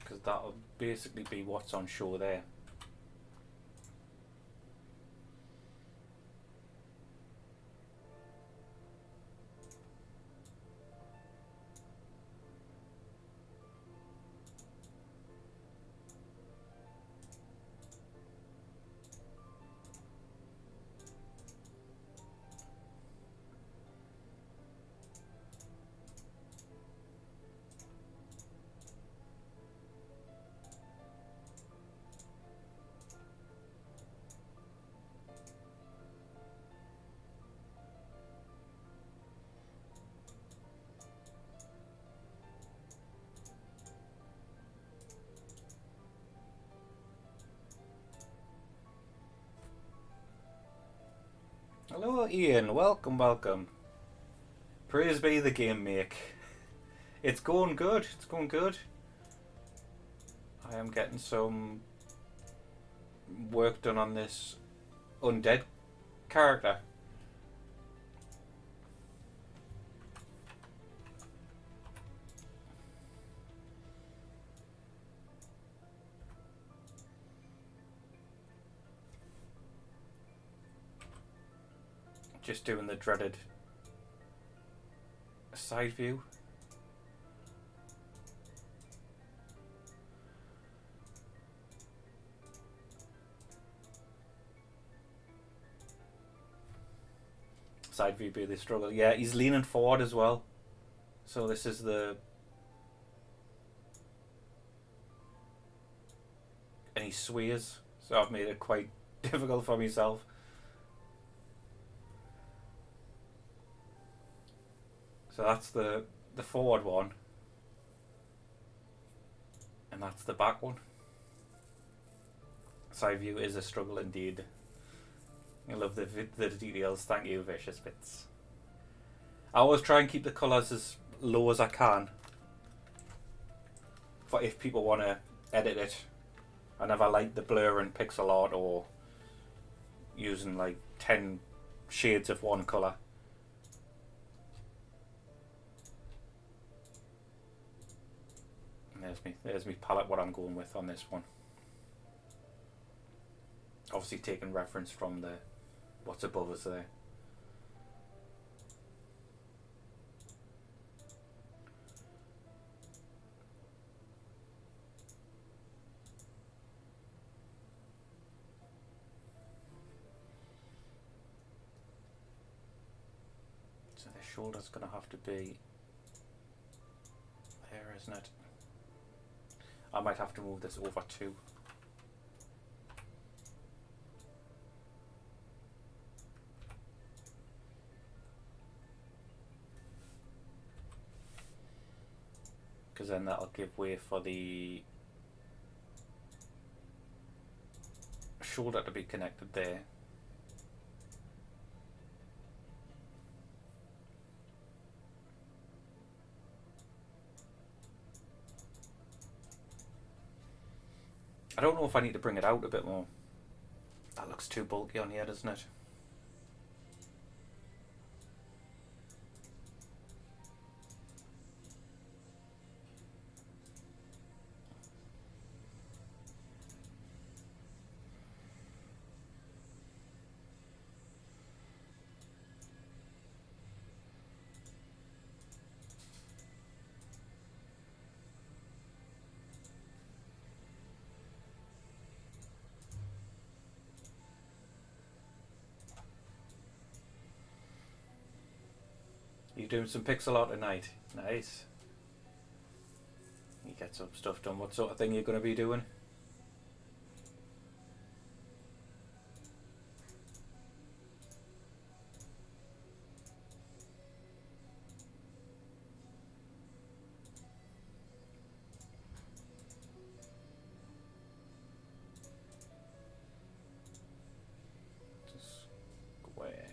Because that'll basically be what's on show there. Hello, Ian. Welcome, welcome. Praise be the game make. It's going good. It's going good. I am getting some work done on this undead character. Just doing the dreaded side view. Side view be the struggle. Yeah, he's leaning forward as well. So this is the... And he swears. So I've made it quite difficult for myself. So that's the forward one. And that's the back one. Side view is a struggle indeed. I love the details. Thank you, Vicious Bits. I always try and keep the colours as low as I can. For if people want to edit it. I never like the blur and pixel art or using like 10 shades of one colour. There's me palette what I'm going with on this one. Obviously taking reference from the what's above us there. So the shoulder's gonna have to be there, isn't it? I might have to move this over too. Because then that'll give way for the shoulder to be connected there. I don't know if I need to bring it out a bit more. That looks too bulky on here, doesn't it? You doing some pixel art tonight? Nice. You get some stuff done. What sort of thing you're going to be doing? Square.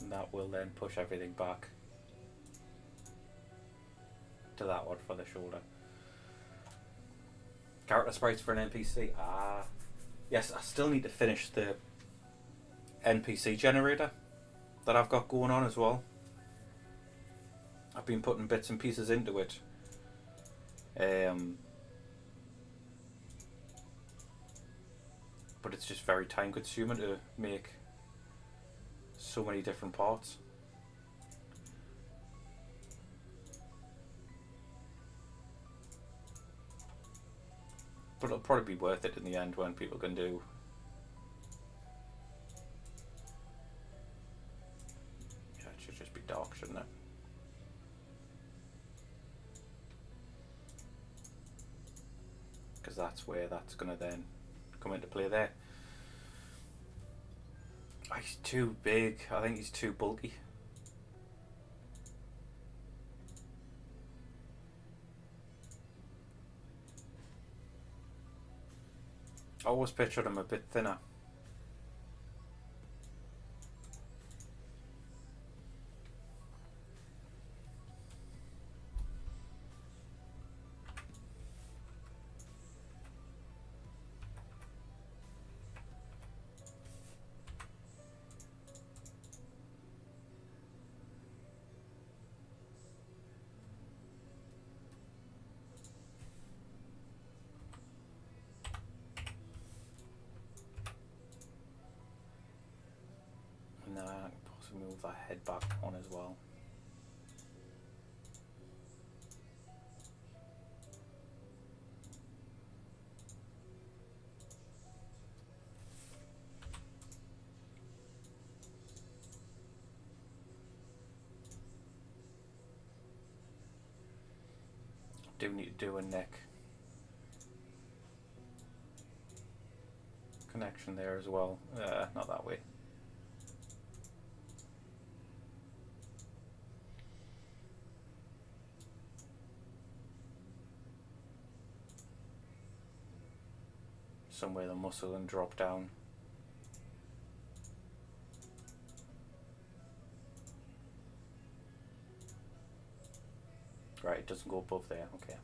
And that will then push everything back to that one for the shoulder. Character sprites for an NPC. Ah, yes, I still need to finish the NPC generator that I've got going on as well. I've been putting bits and pieces into it. But it's just very time consuming to make so many different parts. But it'll probably be worth it in the end when people can do. Yeah, it should just be dark, shouldn't it? Because that's where that's going to then come into play there. Oh, he's too big. I think he's too bulky. I always pictured him a bit thinner. And then I can possibly move that head back on as well. Do need to do a neck connection there as well. Not that way. Somewhere the muscle and drop down. Right, it doesn't go above there, okay.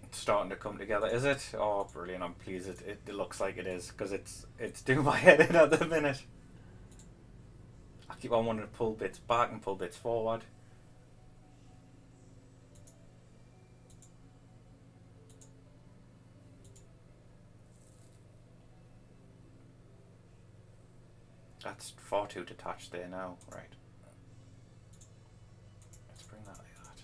It's starting to come together, is it? Oh, brilliant, I'm pleased it looks like it is, because it's doing my head in at the minute. I keep on wanting to pull bits back and pull bits forward. That's far too detached there now, right. Let's bring that like that.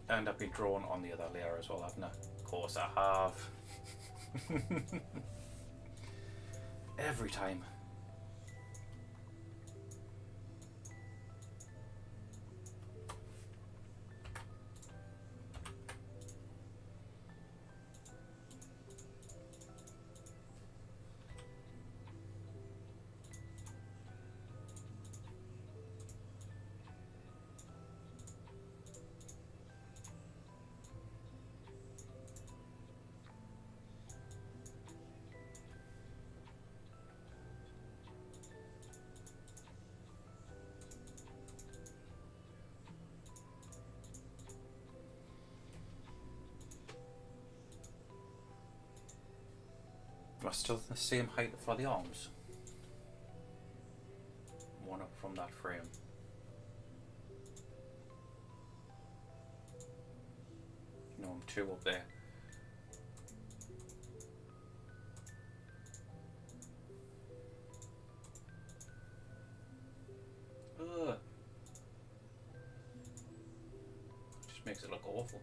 And I've been drawn on the other layer as well, haven't I? Of course I have. Every time. Am I still the same height for the arms? One up from that frame. No, I'm two up there. Ugh. Just makes it look awful.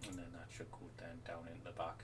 And then that should go down in the back.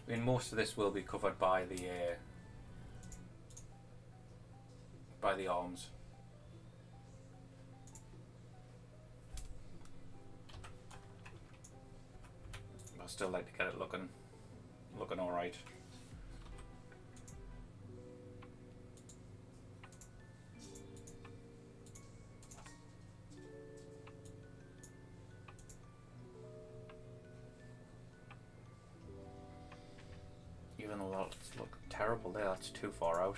I mean, most of this will be covered by the arms. I still like to get it looking all right. Even though that's look terrible there, that's too far out.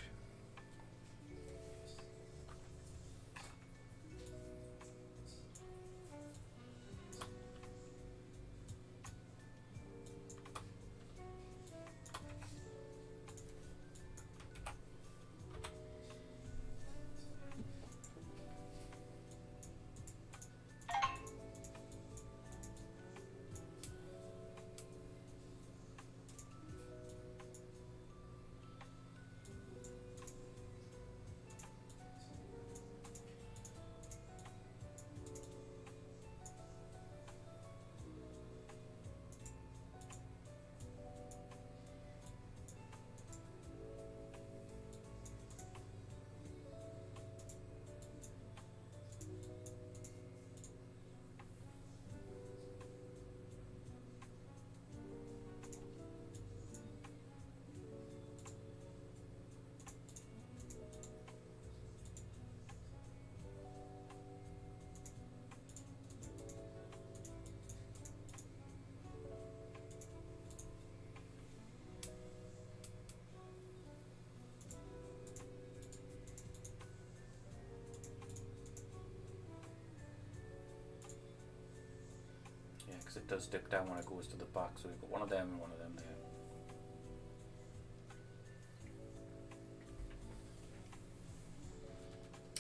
Because it does dip down when it goes to the back, so we've got one of them and one of them there.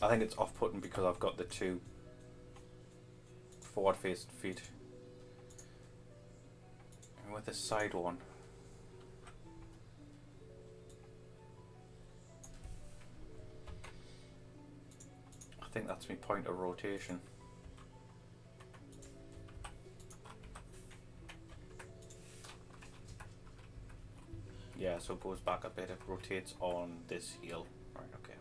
I think it's off-putting because I've got the two forward-facing feet. And with this side one, I think that's my point of rotation. Yeah, so it goes back a bit, it rotates on this heel. Right, okay.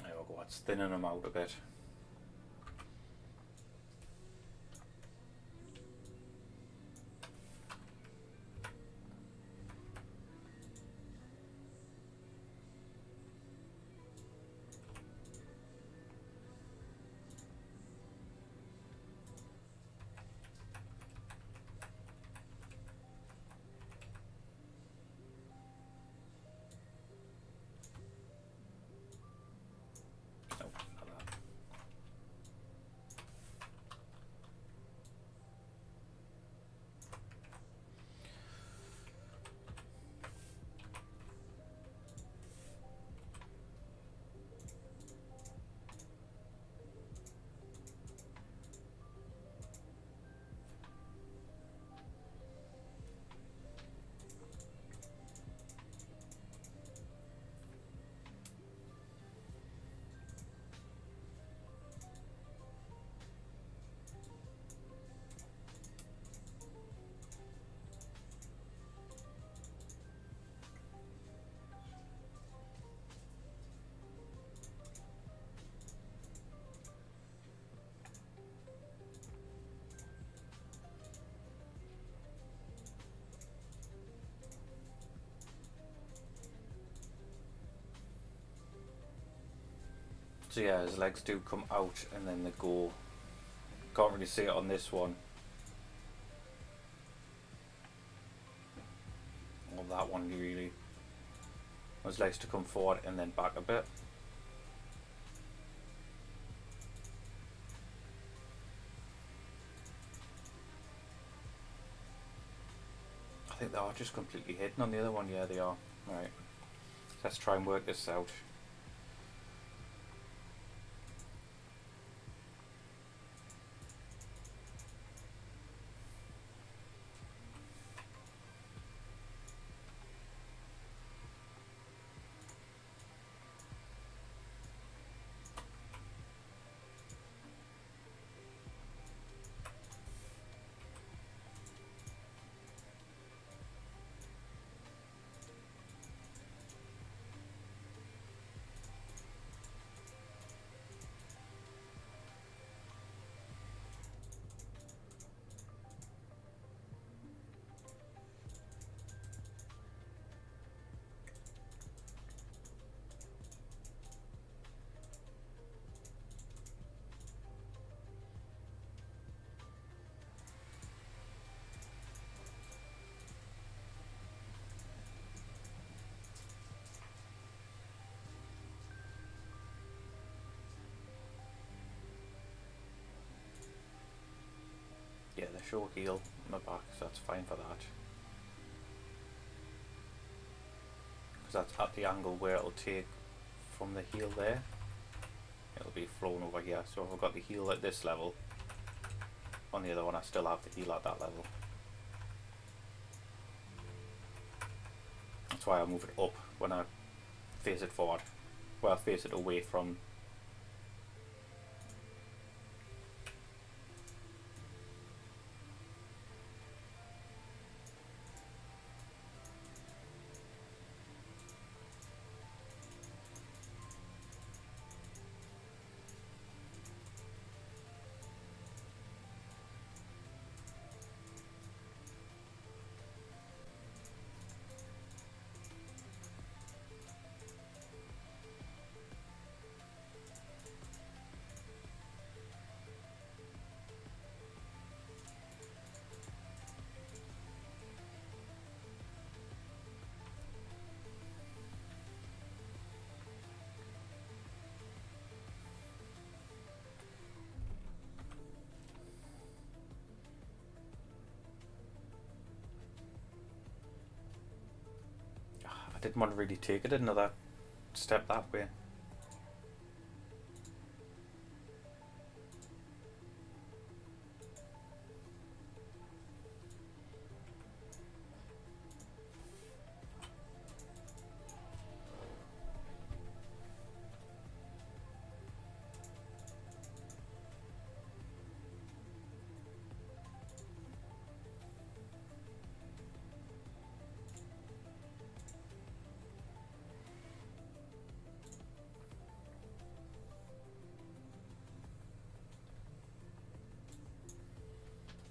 There we go, it's thinning them out a bit. Oh, not that. So yeah, his legs do come out and then they go. Can't really see it on this one. Or that one really. His legs to come forward and then back a bit. I think they are just completely hidden on the other one. Yeah, they are. Right. Let's try and work this out. Yeah, the show heel on the back, so that's fine for that. Because that's at the angle where it'll take from the heel there. It'll be flown over here. So if I've got the heel at this level, on the other one I still have the heel at that level. That's why I move it up when I face it forward. Well, I face it away from. I didn't want to really take it another step that way.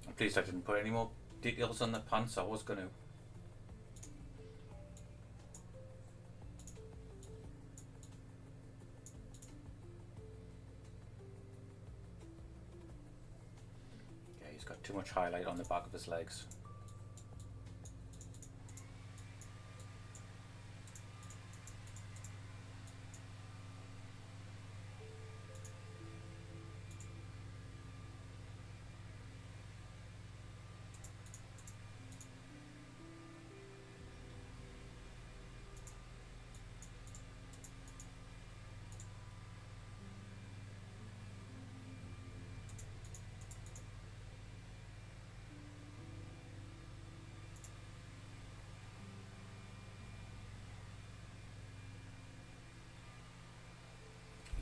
I'm pleased I didn't put any more details on the pants. I was going to. Yeah, he's got too much highlight on the back of his legs.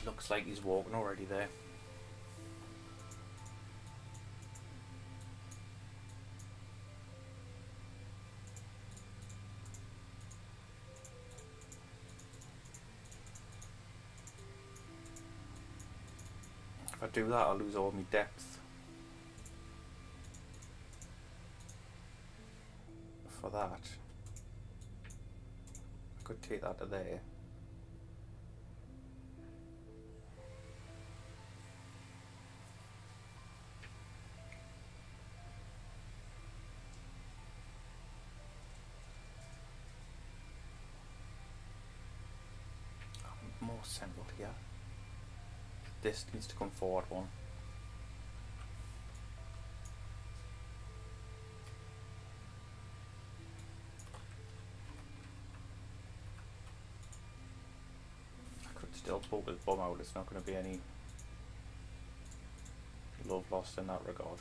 Looks like he's walking already there. If I do that, I'll lose all my depth. For that, I could take that to there. assembled here. This needs to come forward one. I could still pull his bum out, it's not going to be any love lost in that regard.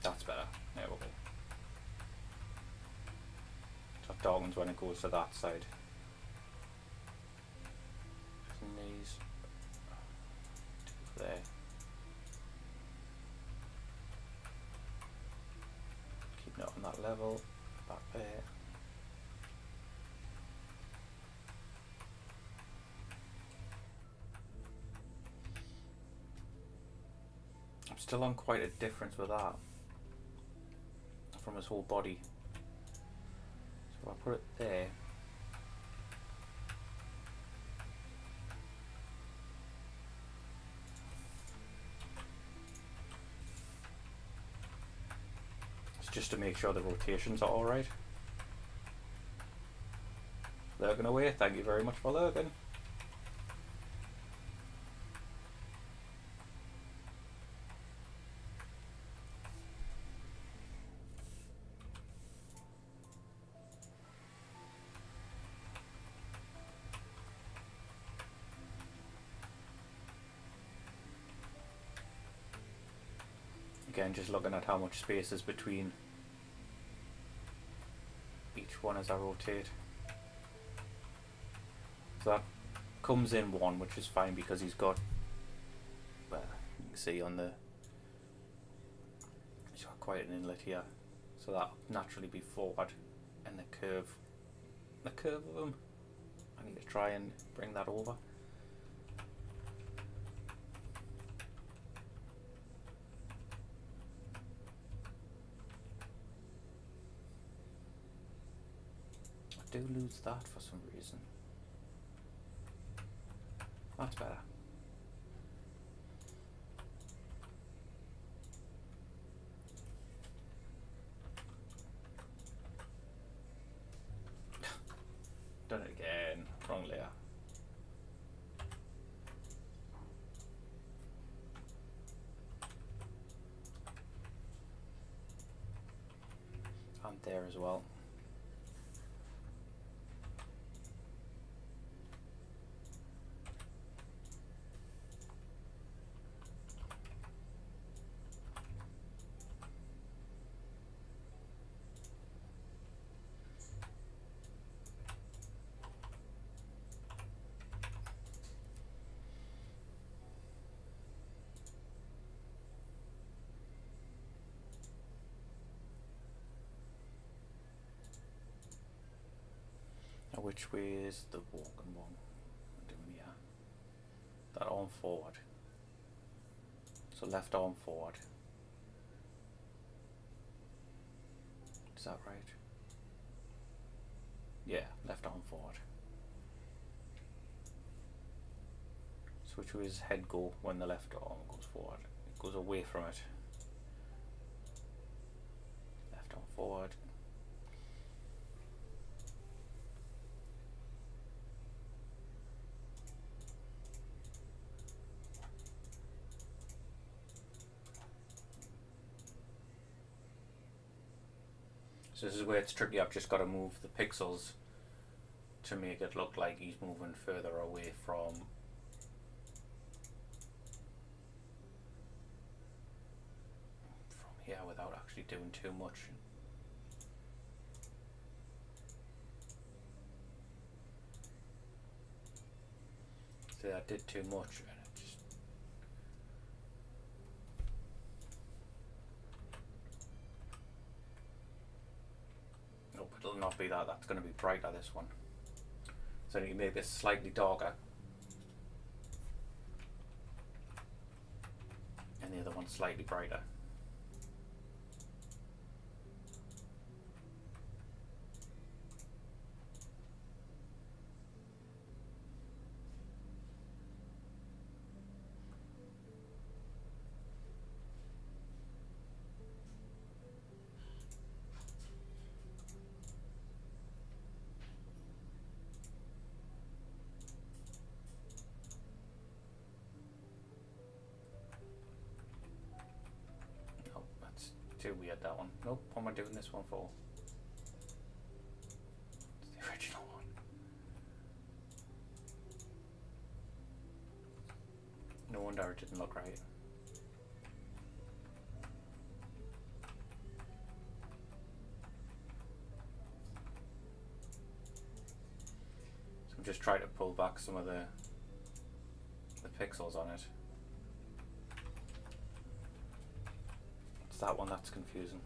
That's better. There we go. So it darkens when it goes to that side. And these two there. Keeping it on that level. Back there. I'm still on quite a difference with that. From his whole body. So if I put it there, it's just to make sure the rotations are alright. Lurking away, thank you very much for lurking. Again, just looking at how much space is between each one as I rotate. So that comes in one, which is fine because he's got, well, you can see on the, he's got quite an inlet here. So that'll naturally be forward, and the curve of him, I need to try and bring that over. I do lose that for some reason. That's better. Done it again. Wrong layer. And there as well. Now which way is the walking one? Doing here. That arm forward. So left arm forward. Is that right? Yeah, left arm forward. So which way does head go when the left arm goes forward? It goes away from it. Left arm forward. So this is where it's tricky. I've just got to move the pixels to make it look like he's moving further away from here without actually doing too much. See, I did too much and it just... Nope, it'll not be that. That's going to be brighter, this one. So I need to make this slightly darker. And the other one slightly brighter. Too weird, that one. Nope, what am I doing this one for? It's the original one. No wonder it didn't look right. So I'm just trying to pull back some of the pixels on it. That one that's confusing.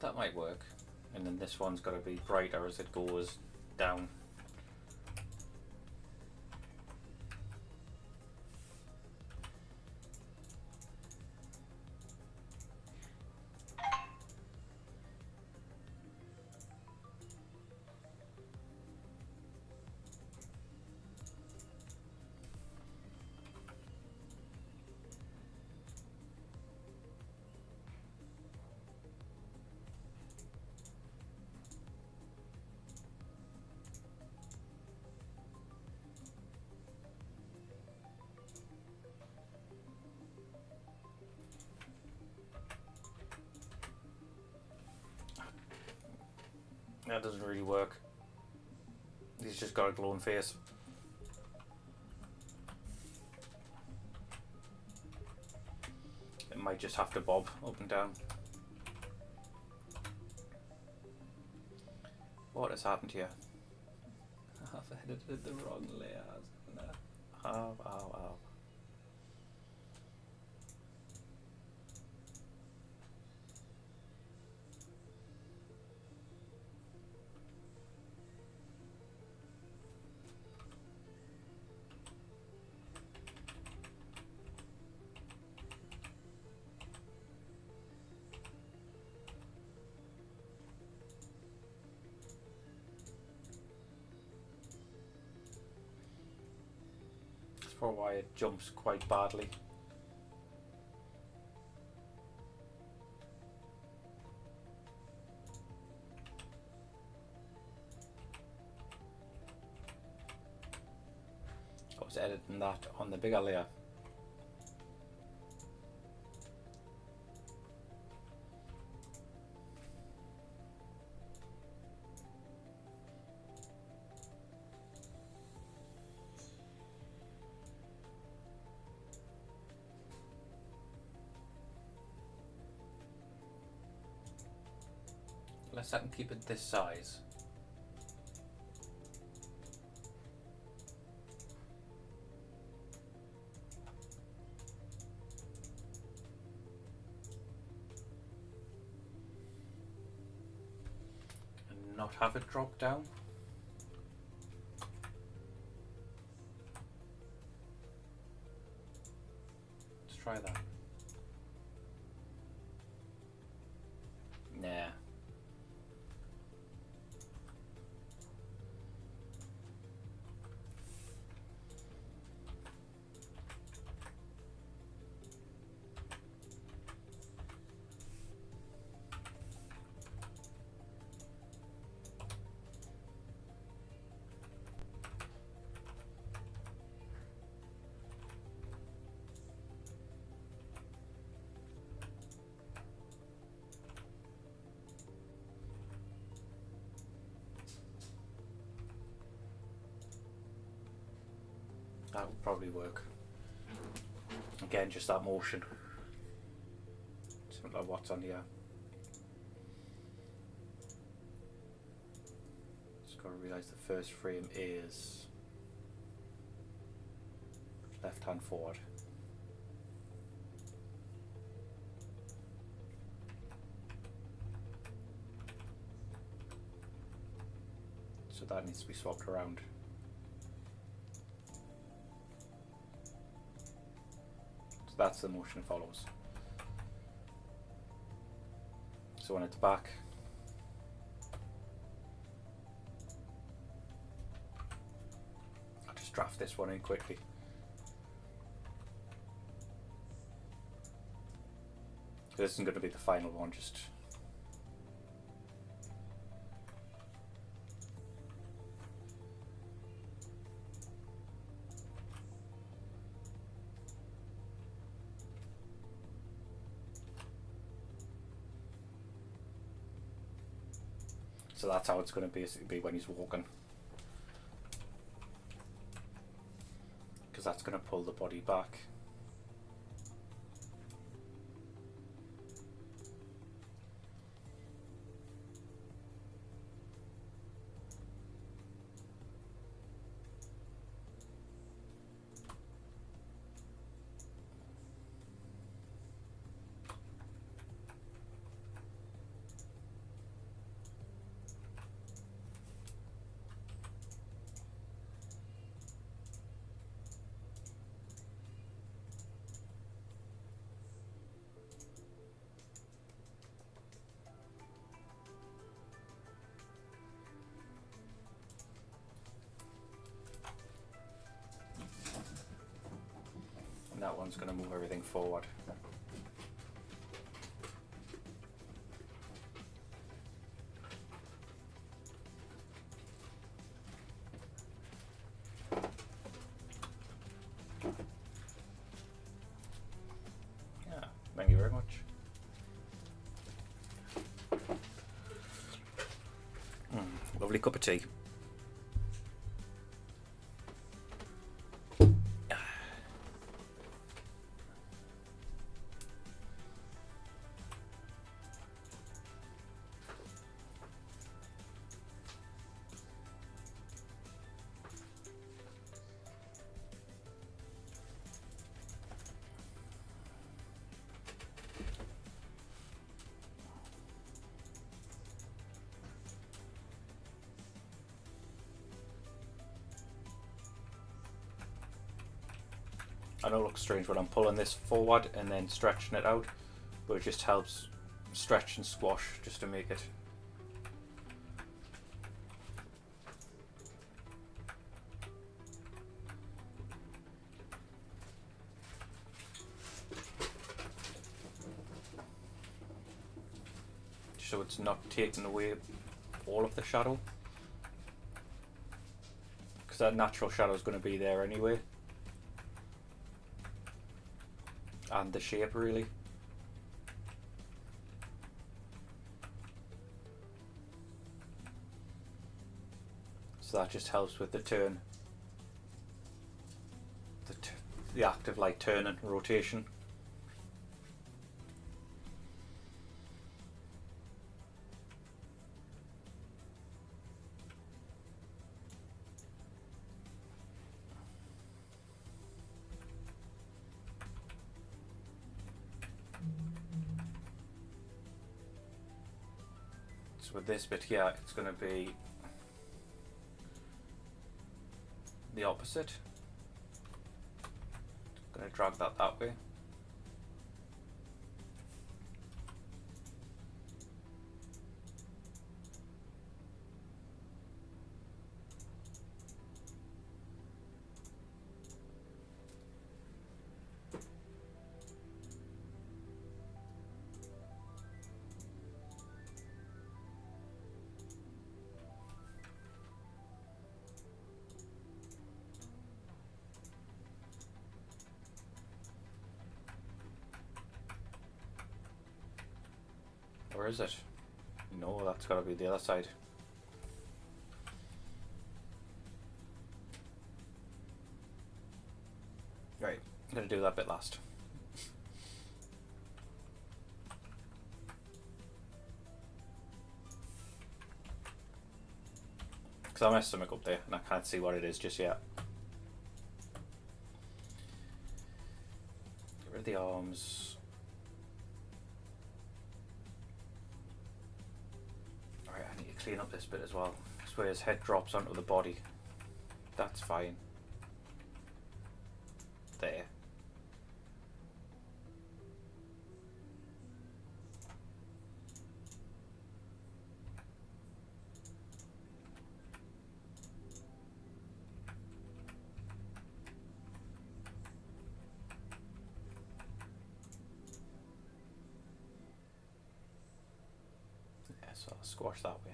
That might work. And then this one's got to be brighter as it goes down. That doesn't really work. He's just got a glowing face. It might just have to bob up and down. What has happened here? I've edited the wrong layers. Ow, ow, ow. For why it jumps quite badly. I was editing that on the bigger layer. Unless I can keep it this size. not have it drop down? Let's try that. Nah. That would probably work. Again, just that motion. Something like what's on here. Just got to realise the first frame is left hand forward. So that needs to be swapped around. That's the motion it follows. So when it's back, I'll just draft this one in quickly. This isn't going to be the final one, just so that's how it's going to basically be when he's walking, because that's going to pull the body back. And that one's going to move everything forward. Yeah, thank you very much. Lovely cup of tea. I know it looks strange when I'm pulling this forward and then stretching it out, but it just helps stretch and squash just to make it. So it's not taking away all of the shadow, because that natural shadow is going to be there anyway. And the shape, really. So that just helps with the turn, the active like turn and rotation. So with this bit here, it's going to be the opposite. Going to drag that way. Or is it? No, that's got to be the other side. Right, I'm going to do that bit last. Because I messed something up there and I can't see what it is just yet. Get rid of the arms. Clean up this bit as well. This way his head drops onto the body. That's fine. There. Yeah, so I'll squash that way.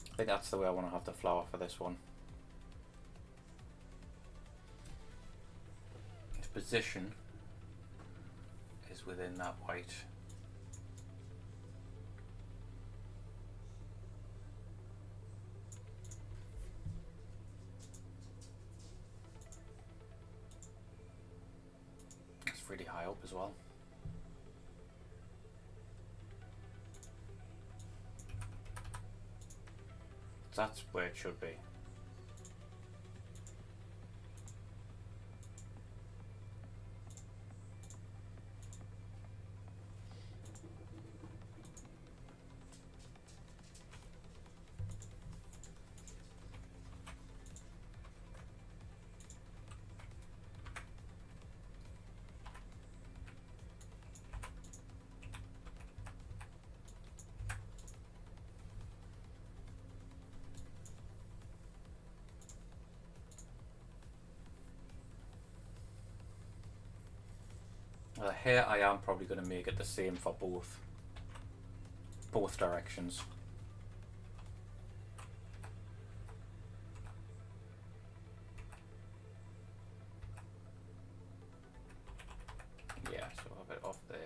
I think that's the way I want to have the flower for this one. The position is within that white. It's really high up as well. That's where it should be. Here I am probably going to make it the same for both directions. Yeah, so a bit off there.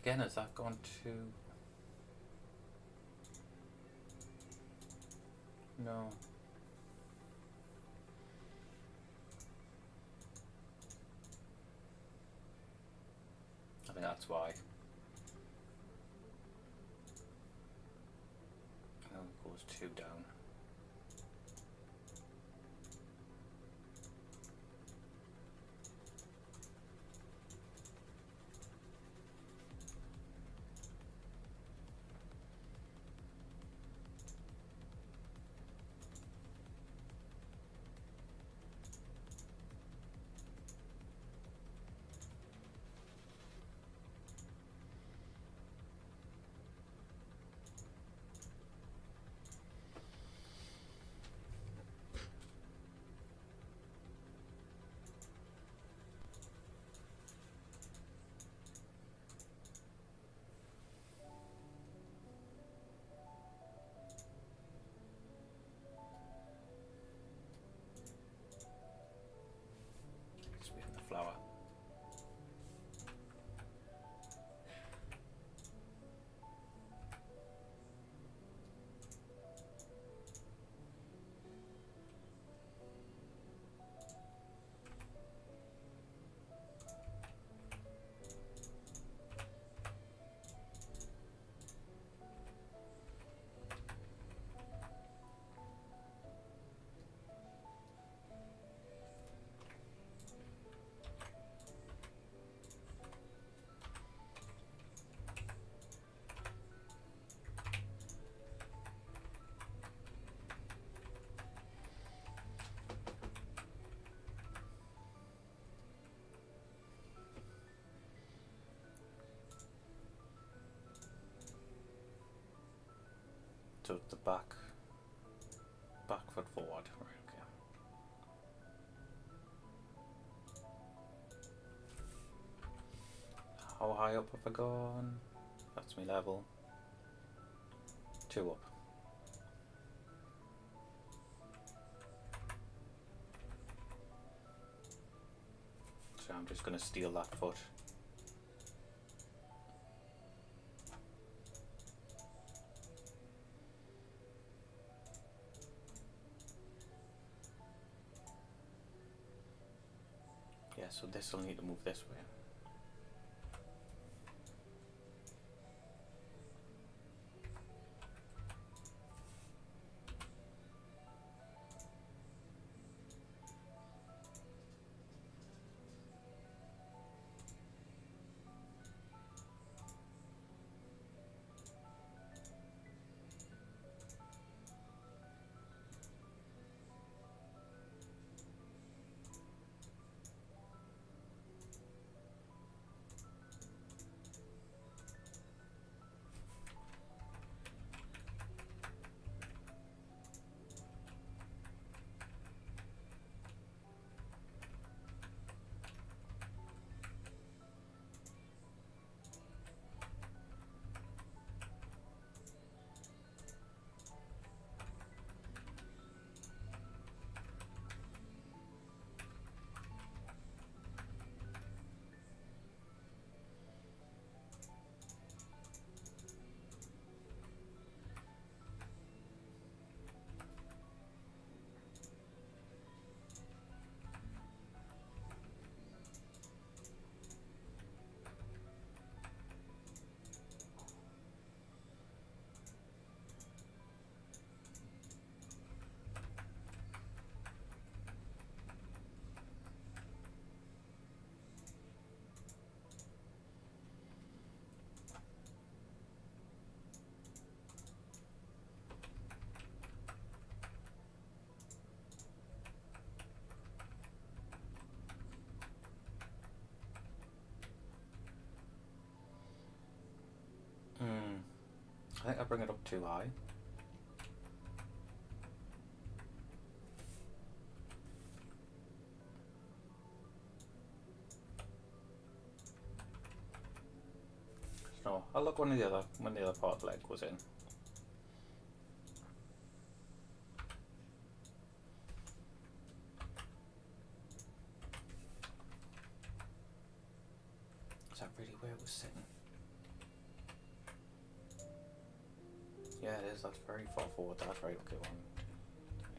Again, is that going to... No. I think that's why. those two down. Flower. So the back foot forward. Right, okay. How high up have I gone? That's my level. 2 up. So I'm just going to steal that foot. Yeah, so this will need to move this way. I think I bring it up too high. No, I'll look when the other part of the leg goes in. Is that really where it was sitting? Yeah, it is. That's very far forward. That's right. Okay, 1, 2, 3,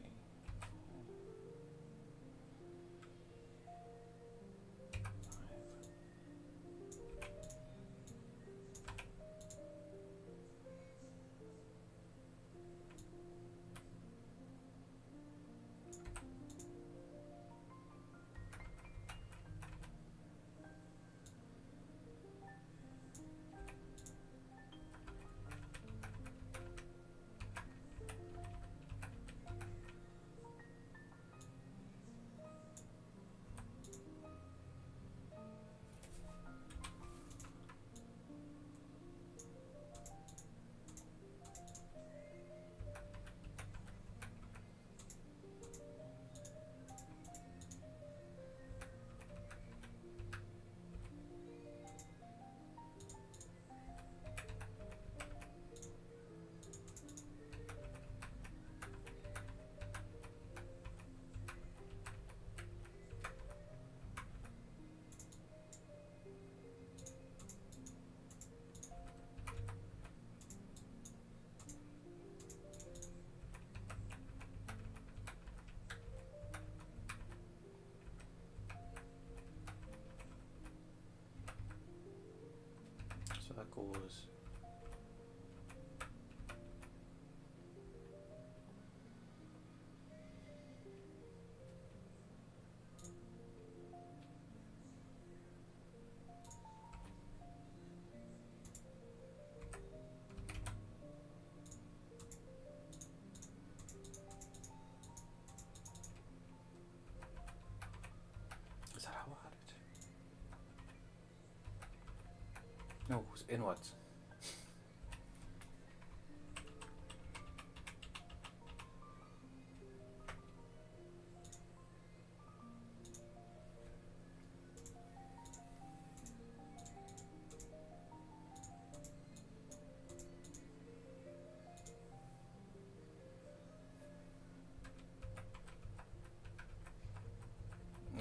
4, 5. No, it's inwards.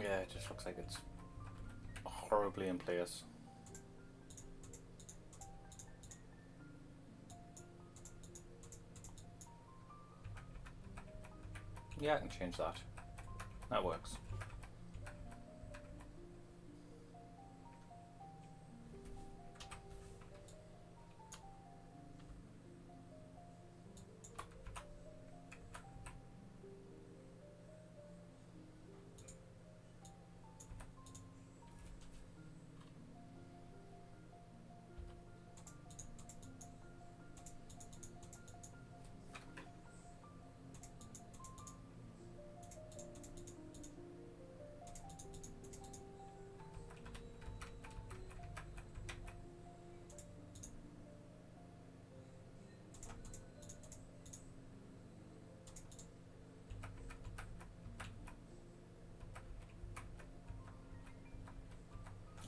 Yeah, it just looks like it's horribly in place. Yeah, I can change that. That works.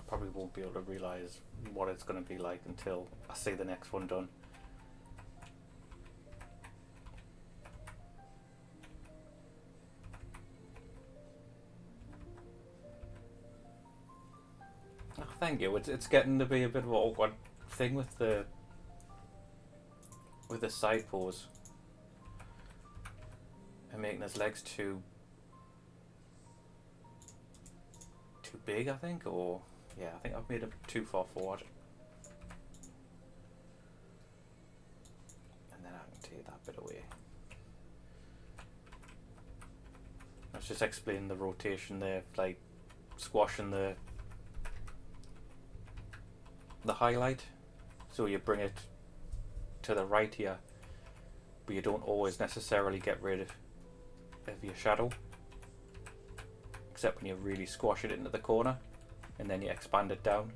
Probably won't be able to realise what it's going to be like until I see the next one done. Oh, thank you. It's getting to be a bit of an awkward thing with the side pose and making his legs too big, I think, or yeah, I think I've made it too far forward. And then I can take that bit away. Let's just explain the rotation there, like squashing the highlight. So you bring it to the right here, but you don't always necessarily get rid of your shadow, except when you really squash it into the corner and then you expand it down.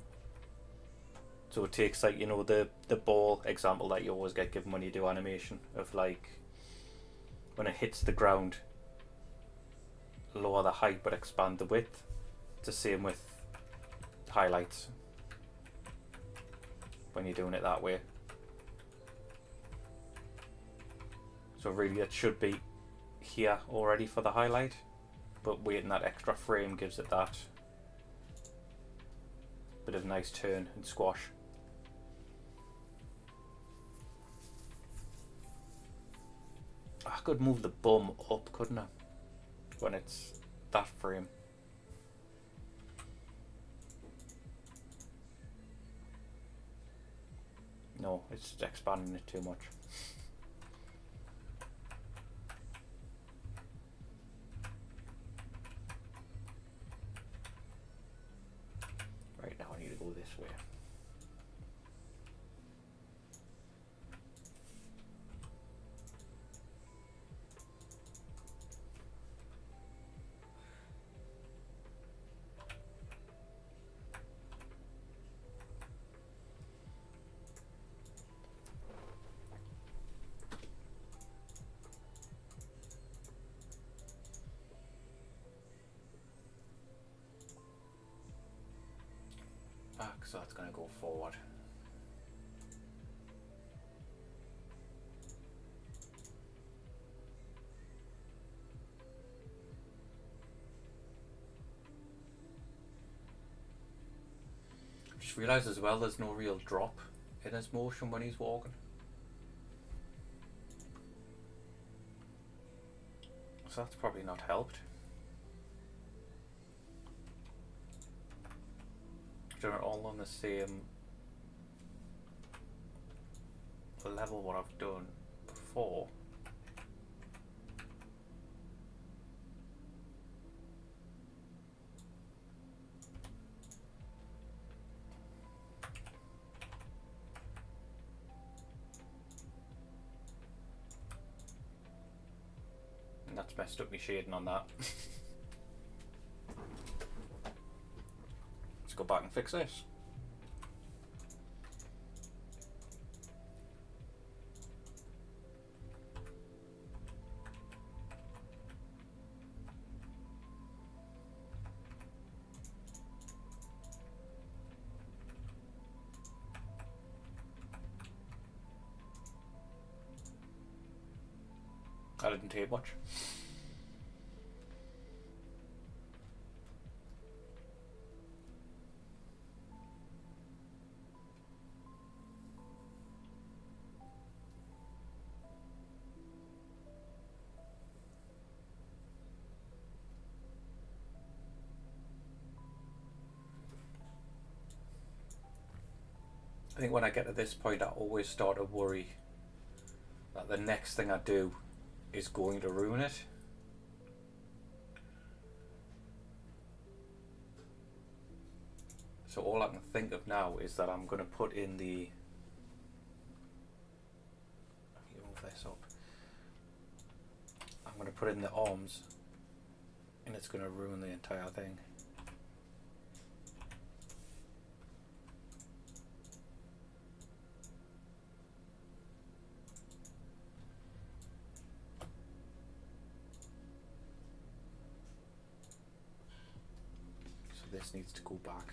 So it takes, like, you know, the ball example that you always get given when you do animation, of like when it hits the ground, lower the height but expand the width. It's the same with highlights when you're doing it that way. So really it should be here already for the highlight, but waiting that extra frame gives it that bit of nice turn and squash. I could move the bum up, couldn't I, when it's that frame? No, it's expanding it too much. Right, now I need to go this way. Back, so that's going to go forward. Just realised as well there's no real drop in his motion when he's walking. So that's probably not helped. They're all on the same level what I've done before. And that's messed up my shading on that. Go back and fix this. That didn't take much. I think when I get to this point, I always start to worry that the next thing I do is going to ruin it. So all I can think of now is that I'm going to put in the... Let me move this up. I'm going to put in the arms, and it's going to ruin the entire thing. This needs to go back.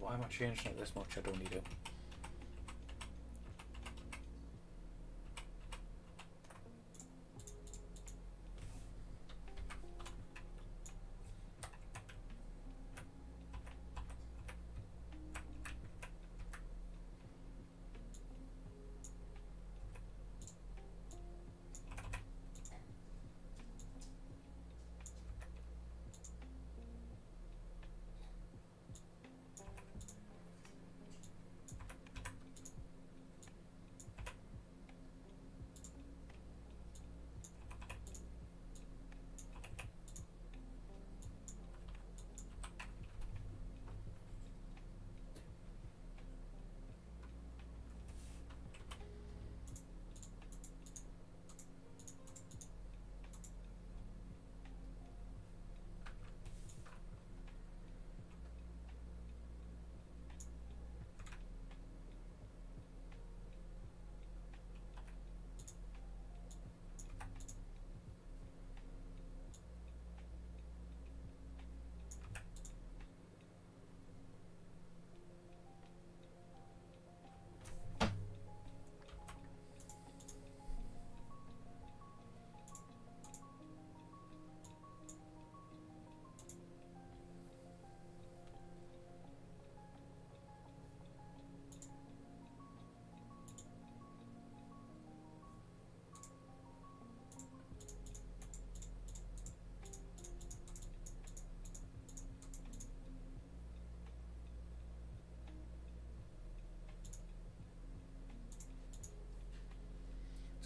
Why am I changing it this much? I don't need it.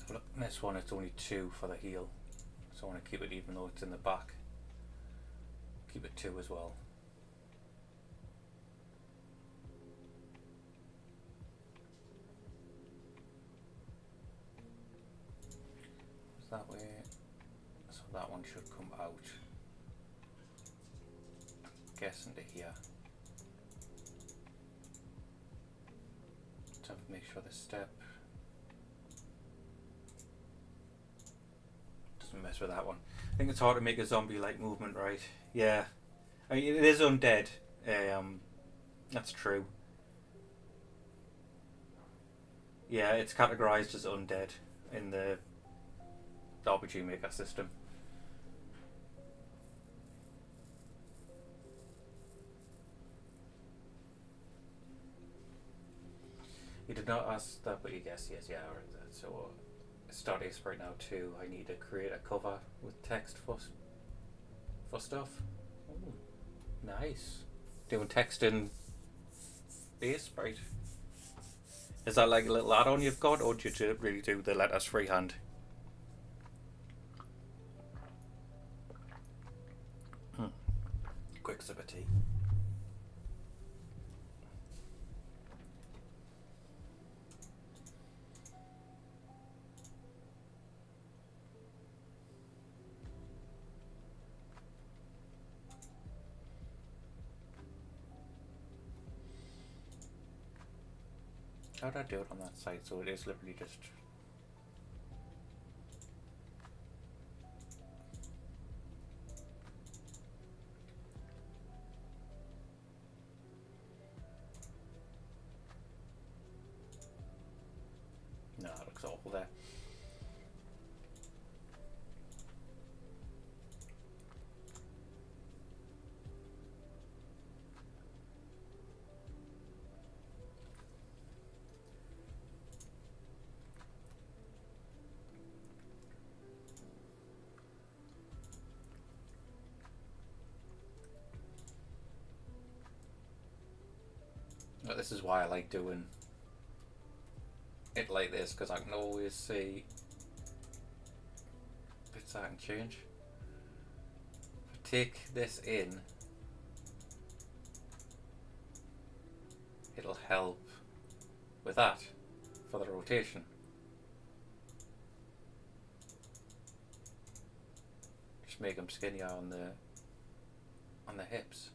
So look, this one it's only 2 for the heel, so I want to keep it even though it's in the back. Keep it 2 as well. That way, so that one should come out. Guess into here. Just have to make sure the step doesn't mess with that one. I think it's hard to make a zombie-like movement, right? Yeah, I mean it is undead. That's true. Yeah, it's categorized as undead in the RPG Maker system. You did not ask that, but you guessed yes, yeah. So, start Aspire now too. I need to create a cover with text for stuff. Ooh, nice. Doing text in Aspire. Is that like a little add-on you've got, or do you really do the letters freehand? Quick sip of tea. How did I do it on that side? So it is literally just... No, it looks awful there. But this is why I like doing it like this, because I can always see bits I can change. If I take this in, it'll help with that for the rotation. Just make them skinnier on the hips.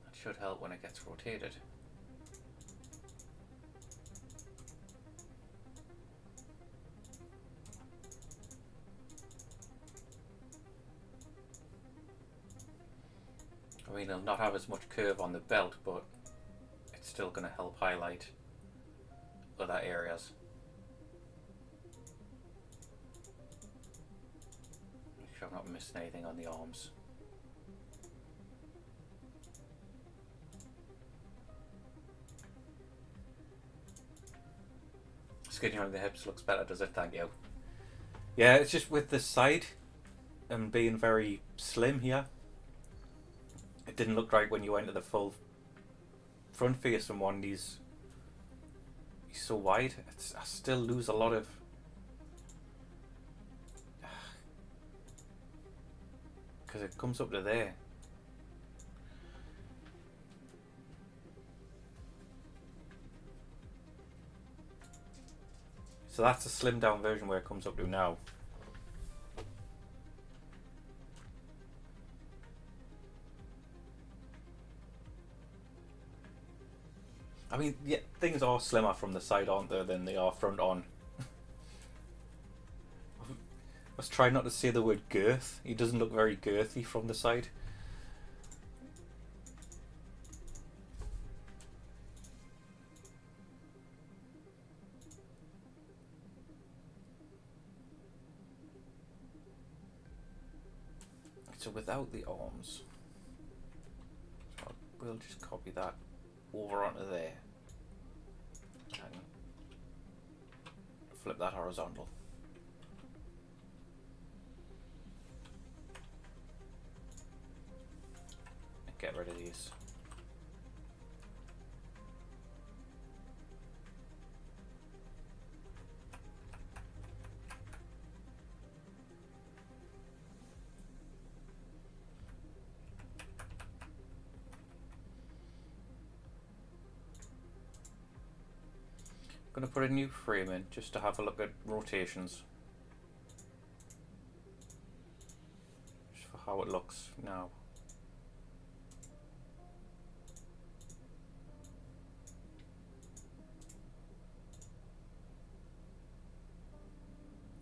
That should help when it gets rotated. I mean, it'll not have as much curve on the belt, but it's still going to help highlight other areas. Make sure I'm not missing anything on the arms. Skinnier on the hips looks better, does it? Thank you. Yeah, it's just with this side and being very slim here. It didn't look right when you went to the full front face and one. He's so wide. I still lose a lot of. Because it comes up to there. So that's a slimmed down version where it comes up to now. I mean, yeah, things are slimmer from the side, aren't they, than they are front on. I was trying not to say the word girth. He doesn't look very girthy from the side. So without the arms, so we'll just copy that over onto there and flip that horizontal. And get rid of these. I'm going to put a new frame in just to have a look at rotations. Just for how it looks now.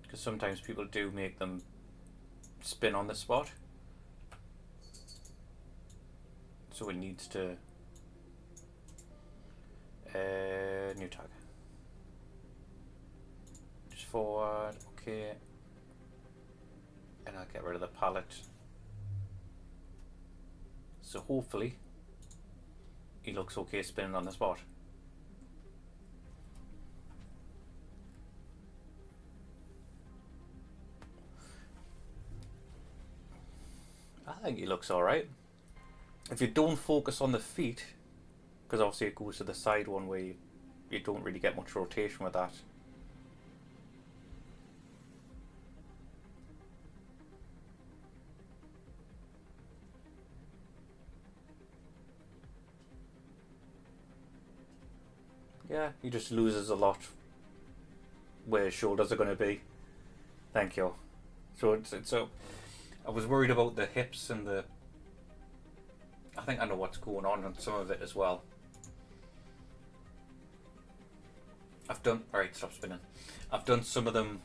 Because sometimes people do make them spin on the spot. So it needs to... new tag. Forward, okay, and I'll get rid of the palette. So hopefully he looks okay spinning on the spot. I think he looks alright. If you don't focus on the feet, because obviously it goes to the side one way, you don't really get much rotation with that. Yeah, he just loses a lot where his shoulders are going to be. Thank you. So I was worried about the hips and the... I think I know what's going on some of it as well. I've done... Alright, stop spinning. I've done some of them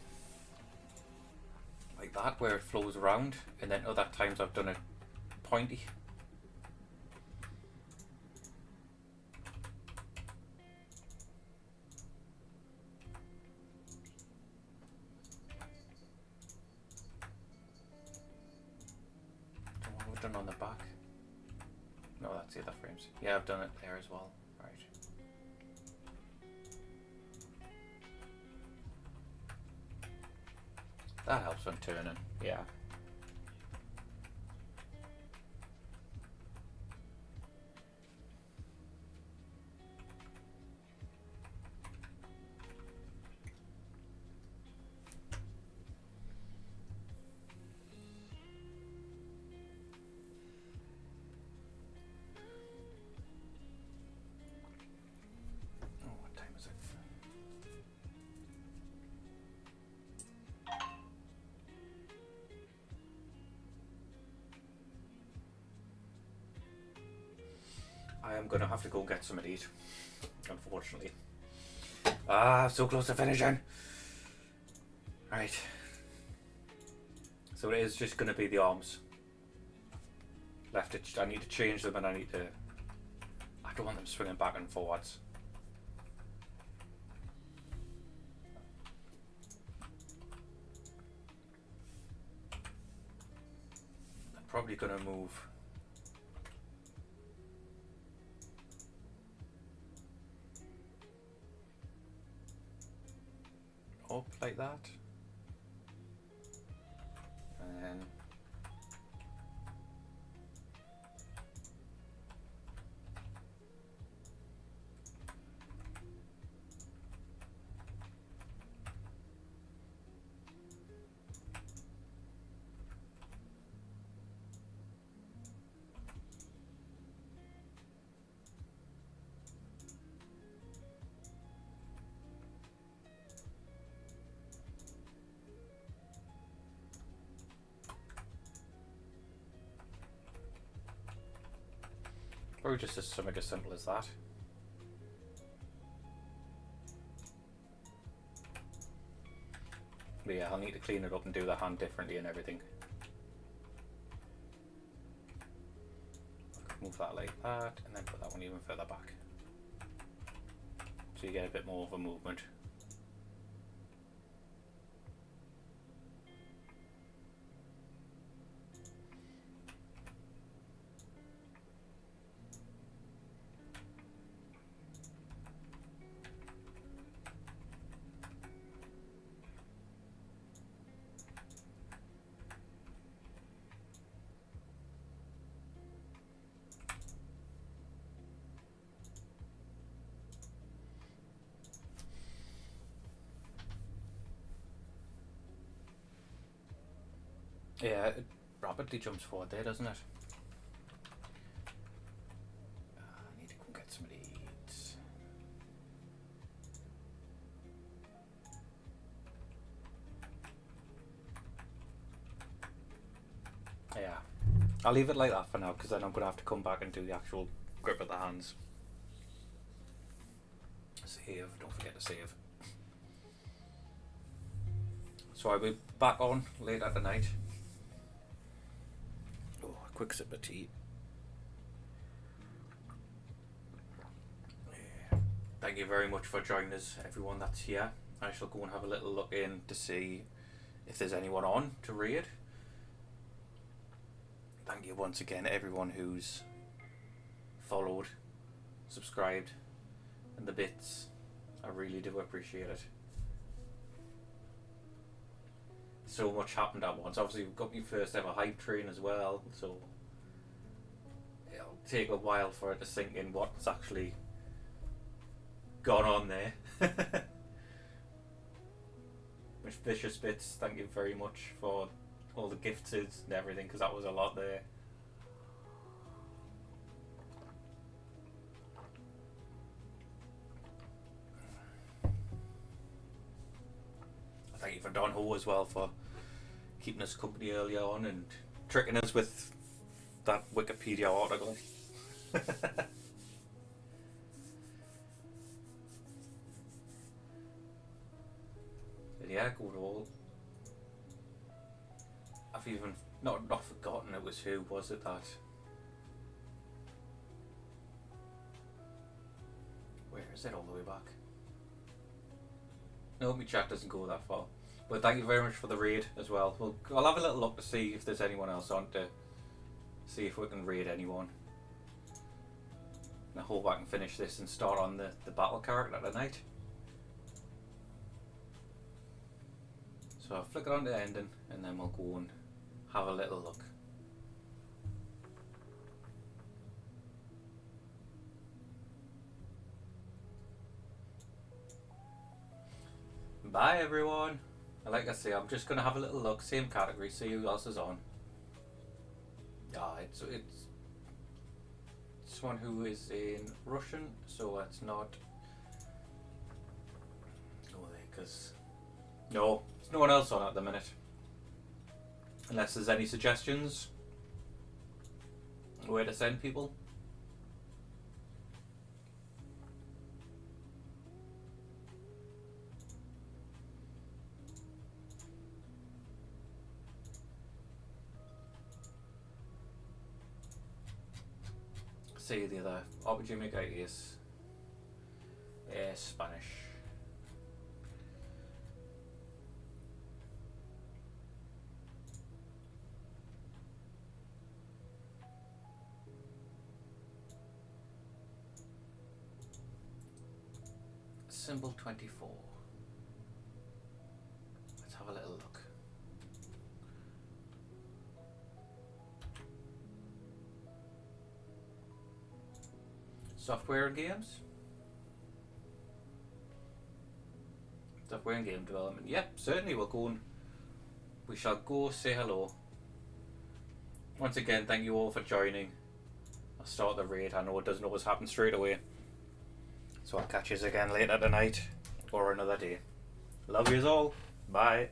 like that, where it flows around, and then other times I've done it pointy. What have I done on the back? No, that's the other frames. Yeah, I've done it there as well. Right. That helps when turning. Yeah. Oh, what time is it? I am gonna have to go get some of these, unfortunately. Ah, so close to finishing. Right. So it is just gonna be the arms. Left it. I need to change them, and I need to. I don't want them swinging back and forwards. I'm probably gonna move. Up like that, and then or just something as simple as that. But yeah, I'll need to clean it up and do the hand differently and everything. Move that like that, and then put that one even further back, so you get a bit more of a movement. Yeah, it rapidly jumps forward there, doesn't it? I need to go and get some of these. Yeah, I'll leave it like that for now, because then I'm going to have to come back and do the actual grip of the hands. Save, don't forget to save. So I'll be back on later tonight. Oh, a quick sip of tea. Yeah. Thank you very much for joining us, everyone that's here. I shall go and have a little look in to see if there's anyone on to raid. Thank you once again, everyone who's followed, subscribed, and the bits. I really do appreciate it. So much happened at once. Obviously, we've got my first ever hype train as well, so it'll take a while for it to sink in what's actually gone on there. Which Vicious Bits, thank you very much for all the gifted and everything, because that was a lot there. Thank you for Don Ho as well for keeping us company earlier on and tricking us with that Wikipedia article. But yeah, good old. I've even not forgotten it was who was it that. Where is it all the way back? No, my chat doesn't go that far. But thank you very much for the raid as well. I'll have a little look to see if there's anyone else on to see if we can raid anyone. And I hope I can finish this and start on the battle character tonight. So I'll flick it on to ending and then we'll go and have a little look. Bye everyone. Like I say, I'm just gonna have a little look, same category, see who else is on. It's someone who is in Russian, so it's not. Oh, because no, there's no one else on at the minute. Unless there's any suggestions where to send people. See the other opportunity is Spanish. Symbol 24. Let's have a little look. Software and games? Software and game development. Yep, certainly we'll go and we shall go say hello. Once again, thank you all for joining. I'll start the raid. I know it doesn't always happen straight away. So I'll catch you again later tonight or another day. Love yous all. Bye.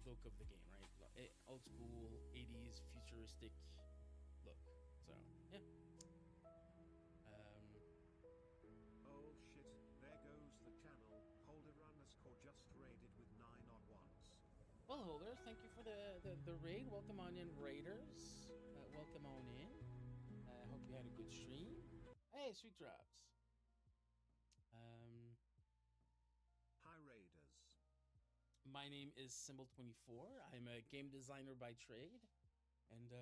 Look of the game, right? Old school, 80s, futuristic look. So, yeah. Oh shit, there goes the channel. Holder underscore just raided with 9 odd ones. Well, Holder, thank you for the raid. Welcome on in, Raiders. Welcome on in. Hope you had a good stream. Hey, sweet drops. Hi raiders. My name is Symbol24. I'm a game designer by trade. And